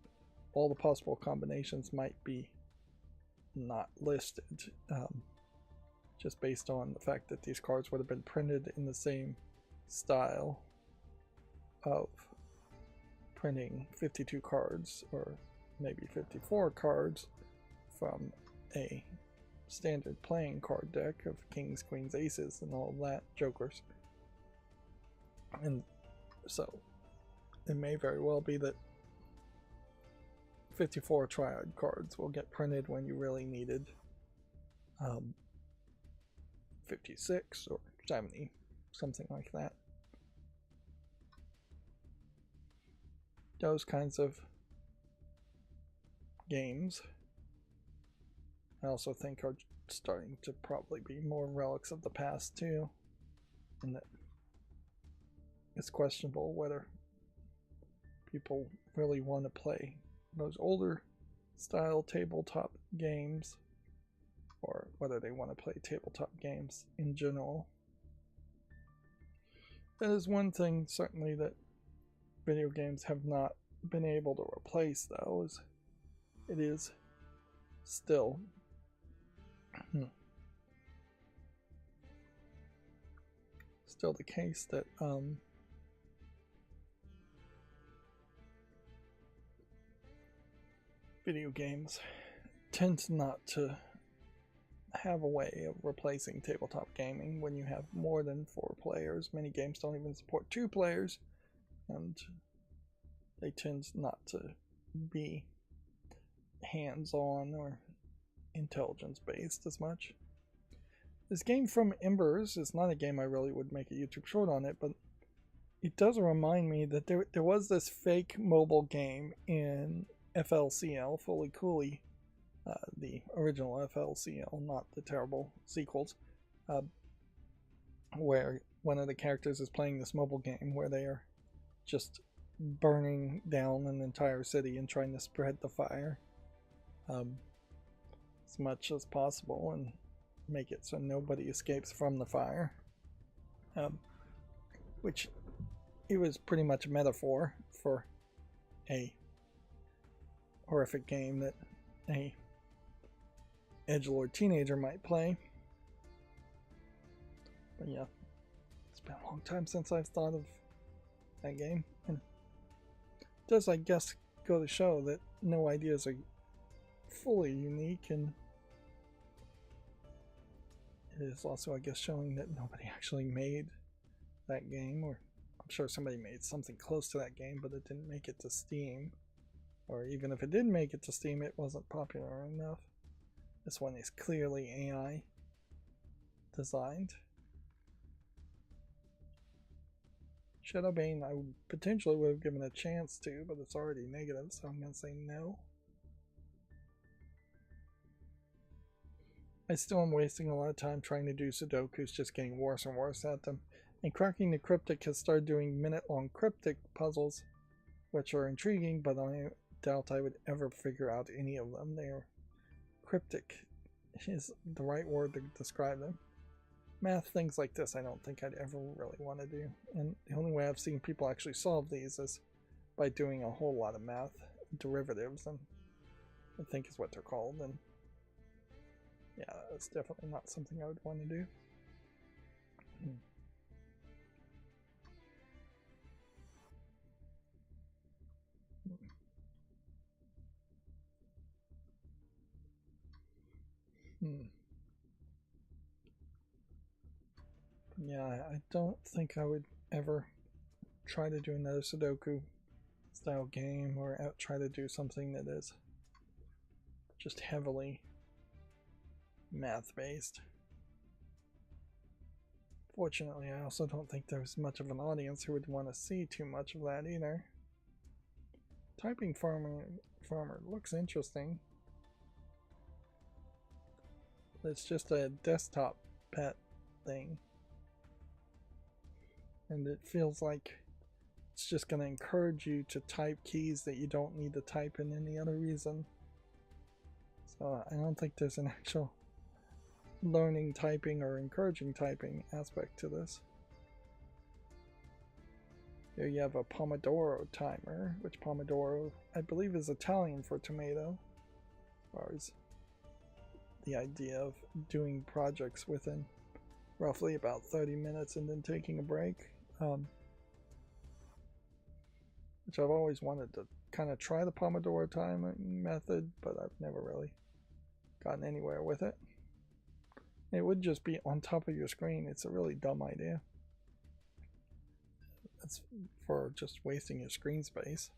all the possible combinations might be not listed, just based on the fact that these cards would have been printed in the same style of printing 52 cards, or maybe 54 cards from a standard playing card deck of kings, queens, aces, and all of that, jokers. And so it may very well be that 54 triad cards will get printed when you really needed 56 or 70, something like that. Those kinds of games I also think are starting to probably be more relics of the past too, and that it's questionable whether people really want to play those older style tabletop games, or whether they want to play tabletop games in general. That is one thing certainly that video games have not been able to replace, though, is it is still still the case that video games tend not to have a way of replacing tabletop gaming when you have more than 4 players. Many games don't even support 2 players, and they tend not to be hands-on or intelligence-based as much. This game From Embers is not a game I really would make a YouTube short on it, but it does remind me that there was this fake mobile game in FLCL, Fully Cooley, the original FLCL, not the terrible sequels, where one of the characters is playing this mobile game where they are just burning down an entire city and trying to spread the fire as much as possible and make it so nobody escapes from the fire, which it was pretty much a metaphor for a horrific game that a edgelord teenager might play. But yeah, it's been a long time since I've thought of that game, and it does, I guess, go to show that no ideas are fully unique, and it is also, I guess, showing that nobody actually made that game, or I'm sure somebody made something close to that game, but it didn't make it to Steam. Or even if it did make it to Steam, it wasn't popular enough. This one is clearly AI. designed. Shadowbane, I potentially would have given a chance to, but it's already negative, so I'm going to say no. I still am wasting a lot of time trying to do Sudokus, just getting worse and worse at them. And Cracking the Cryptic has started doing minute-long cryptic puzzles, which are intriguing, but I doubt I would ever figure out any of them. They're cryptic is the right word to describe them. Math things like this I don't think I'd ever really want to do, and the only way I've seen people actually solve these is by doing a whole lot of math derivatives, and I think is what they're called, and yeah, that's definitely not something I would want to do. Yeah, I don't think I would ever try to do another Sudoku style game or try to do something that is just heavily math based. Fortunately, I also don't think there's much of an audience who would want to see too much of that either. Typing farmer looks interesting. It's just a desktop pet thing. And it feels like it's just going to encourage you to type keys that you don't need to type in any other reason. So I don't think there's an actual learning typing or encouraging typing aspect to this. Here you have a Pomodoro timer, which Pomodoro I believe is Italian for tomato, as far as the idea of doing projects within roughly about 30 minutes and then taking a break. Which I've always wanted to kind of try the Pomodoro timing method, but I've never really gotten anywhere with it. It would just be on top of your screen. It's a really dumb idea. It's for just wasting your screen space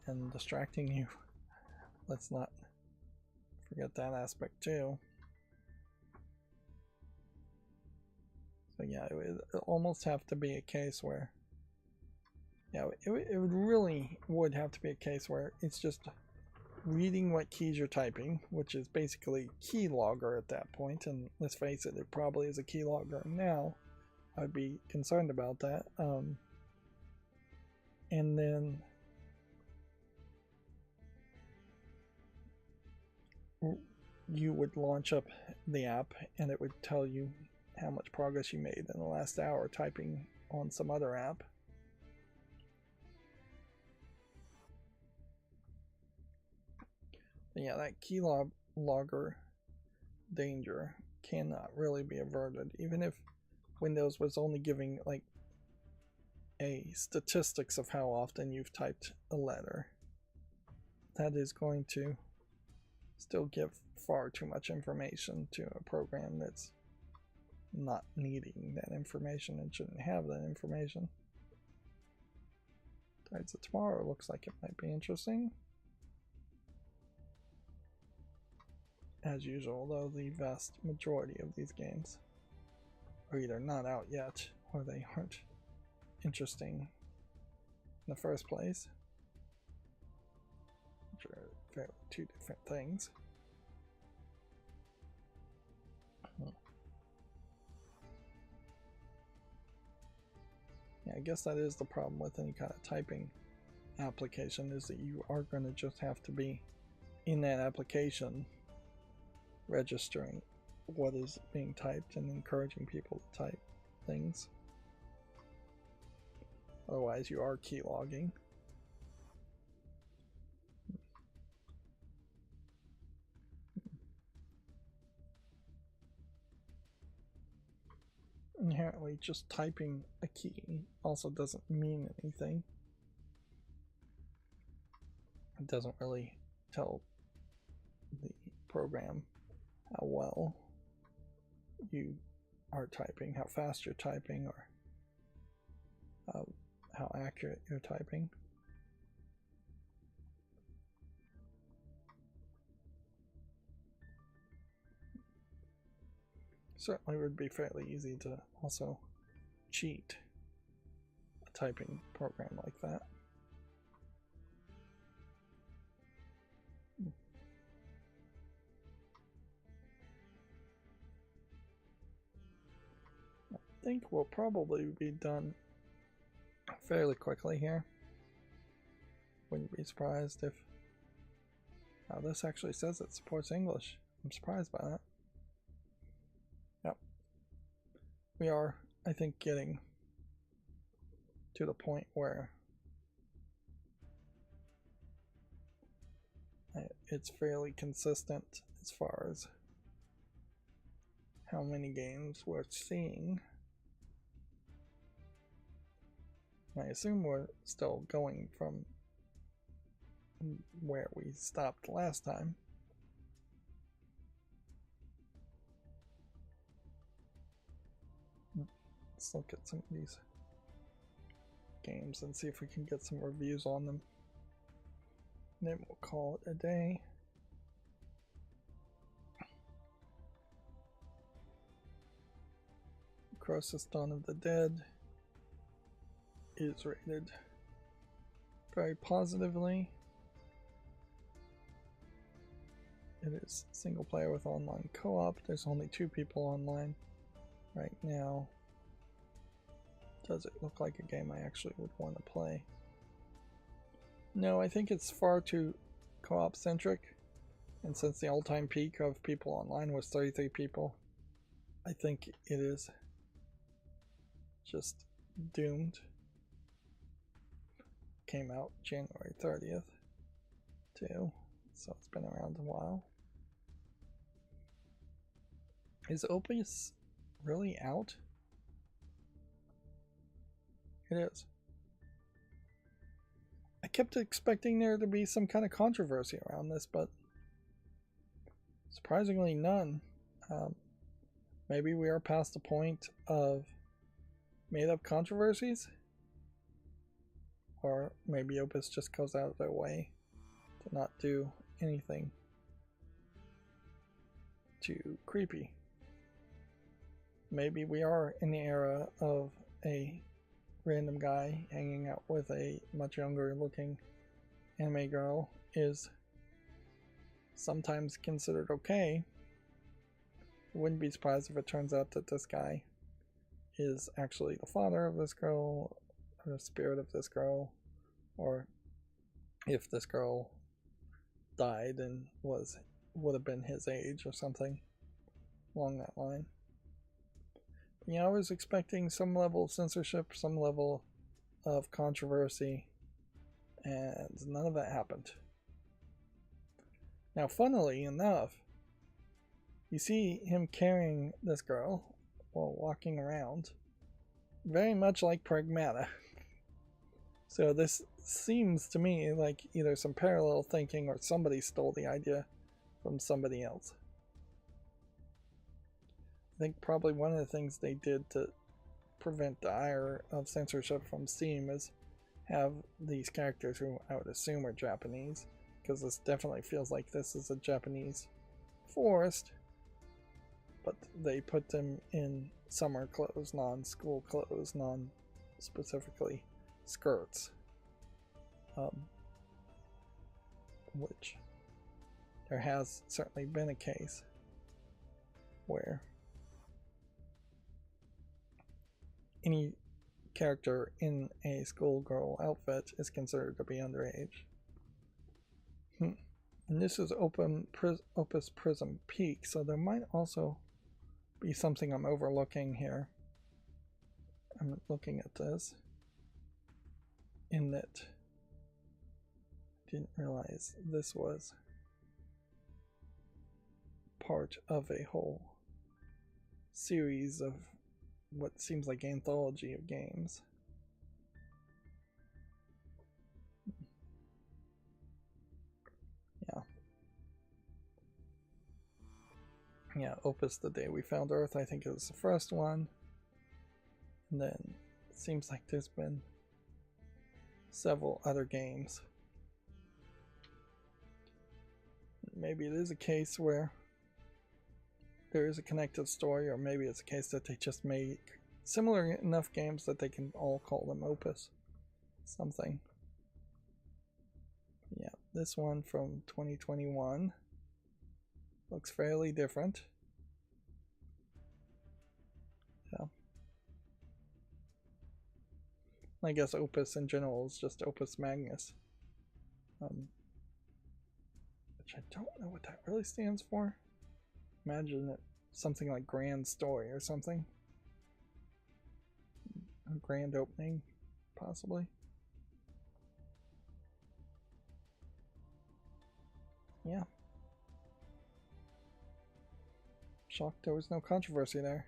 and distracting you. Let's not forget that aspect too. So yeah, it would almost have to be a case where, yeah, it would have to be a case where it's just reading what keys you're typing, which is basically keylogger at that point, and let's face it, it probably is a keylogger now. I'd be concerned about that. And then you would launch up the app and it would tell you how much progress you made in the last hour typing on some other app. But yeah, that keylogger danger cannot really be averted, even if Windows was only giving like a statistics of how often you've typed a letter. That is going to still give far too much information to a program that's not needing that information and shouldn't have that information. Tides of Tomorrow looks like it might be interesting. As usual, though, the vast majority of these games are either not out yet or they aren't interesting in the first place, which are fairly two different things. Yeah, I guess that is the problem with any kind of typing application, is that you are going to just have to be in that application registering what is being typed and encouraging people to type things. Otherwise, you are keylogging. Inherently, just typing a key also doesn't mean anything. It doesn't really tell the program how well you are typing, how fast you're typing, or how accurate you're typing. certainly would be fairly easy to also cheat a typing program like that. I think we'll probably be done fairly quickly here. Wouldn't be surprised if... Oh, this actually says it supports English. I'm surprised by that. Yep. We are, I think, getting to the point where it's fairly consistent as far as how many games we're seeing. I assume we're still going from where we stopped last time. Let's look at some of these games and see if we can get some reviews on them. And then we'll call it a day. Crisis Dawn of the Dead is rated very positively. It is single player with online co-op. There's only 2 people online right now. Does it look like a game I actually would want to play? No, I think it's far too co-op centric. And since the all-time peak of people online was 33 people, I think it is just doomed. Came out January 30th too, so it's been around a while. Is Opus really out? It is. I kept expecting there to be some kind of controversy around this, but surprisingly none. Maybe we are past the point of made-up controversies? Or maybe Opus just goes out of their way to not do anything too creepy. Maybe we are in the era of a random guy hanging out with a much younger looking anime girl is sometimes considered okay. Wouldn't be surprised if it turns out that this guy is actually the father of this girl, or the spirit of this girl, or if this girl died and would have been his age or something along that line. But, I was expecting some level of censorship, some level of controversy, and none of that happened. Now, funnily enough, you see him carrying this girl while walking around, very much like Pragmata. So this seems to me like either some parallel thinking or somebody stole the idea from somebody else. I think probably one of the things they did to prevent the ire of censorship from Steam is have these characters who I would assume are Japanese, because this definitely feels like this is a Japanese forest, but they put them in summer clothes, non-school clothes, non-specifically skirts, which there has certainly been a case where any character in a schoolgirl outfit is considered to be underage. And this is Opus Prism Peak, so there might also be something I'm overlooking here. I'm looking at this in that I didn't realize this was part of a whole series of what seems like anthology of games. Yeah, Opus The Day We Found Earth, I think, is the first one. And then it seems like there's been several other games. Maybe it is a case where there is a connected story, or maybe it's a case that they just make similar enough games that they can all call them opus something. Yeah, this one from 2021 looks fairly different. Yeah. I guess opus in general is just opus magnus. Which I don't know what that really stands for. Imagine it something like grand story or something. A grand opening, possibly. Yeah. Shocked there was no controversy there.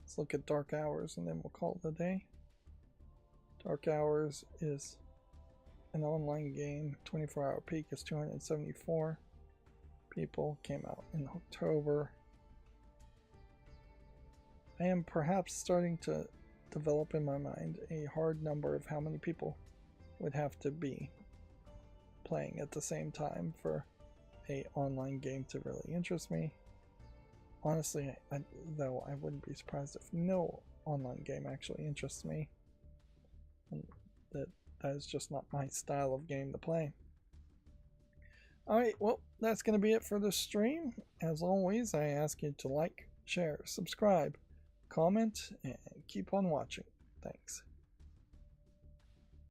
Let's look at Dark Hours and then we'll call it a day. Dark Hours is an online game. 24-hour peak is 274 people. Came out in October. I am perhaps starting to develop in my mind a hard number of how many people would have to be playing at the same time for an online game to really interest me. Honestly, though, I wouldn't be surprised if no online game actually interests me. And that is just not my style of game to play. Alright, well, that's going to be it for this stream. As always, I ask you to like, share, subscribe, comment, and keep on watching. Thanks.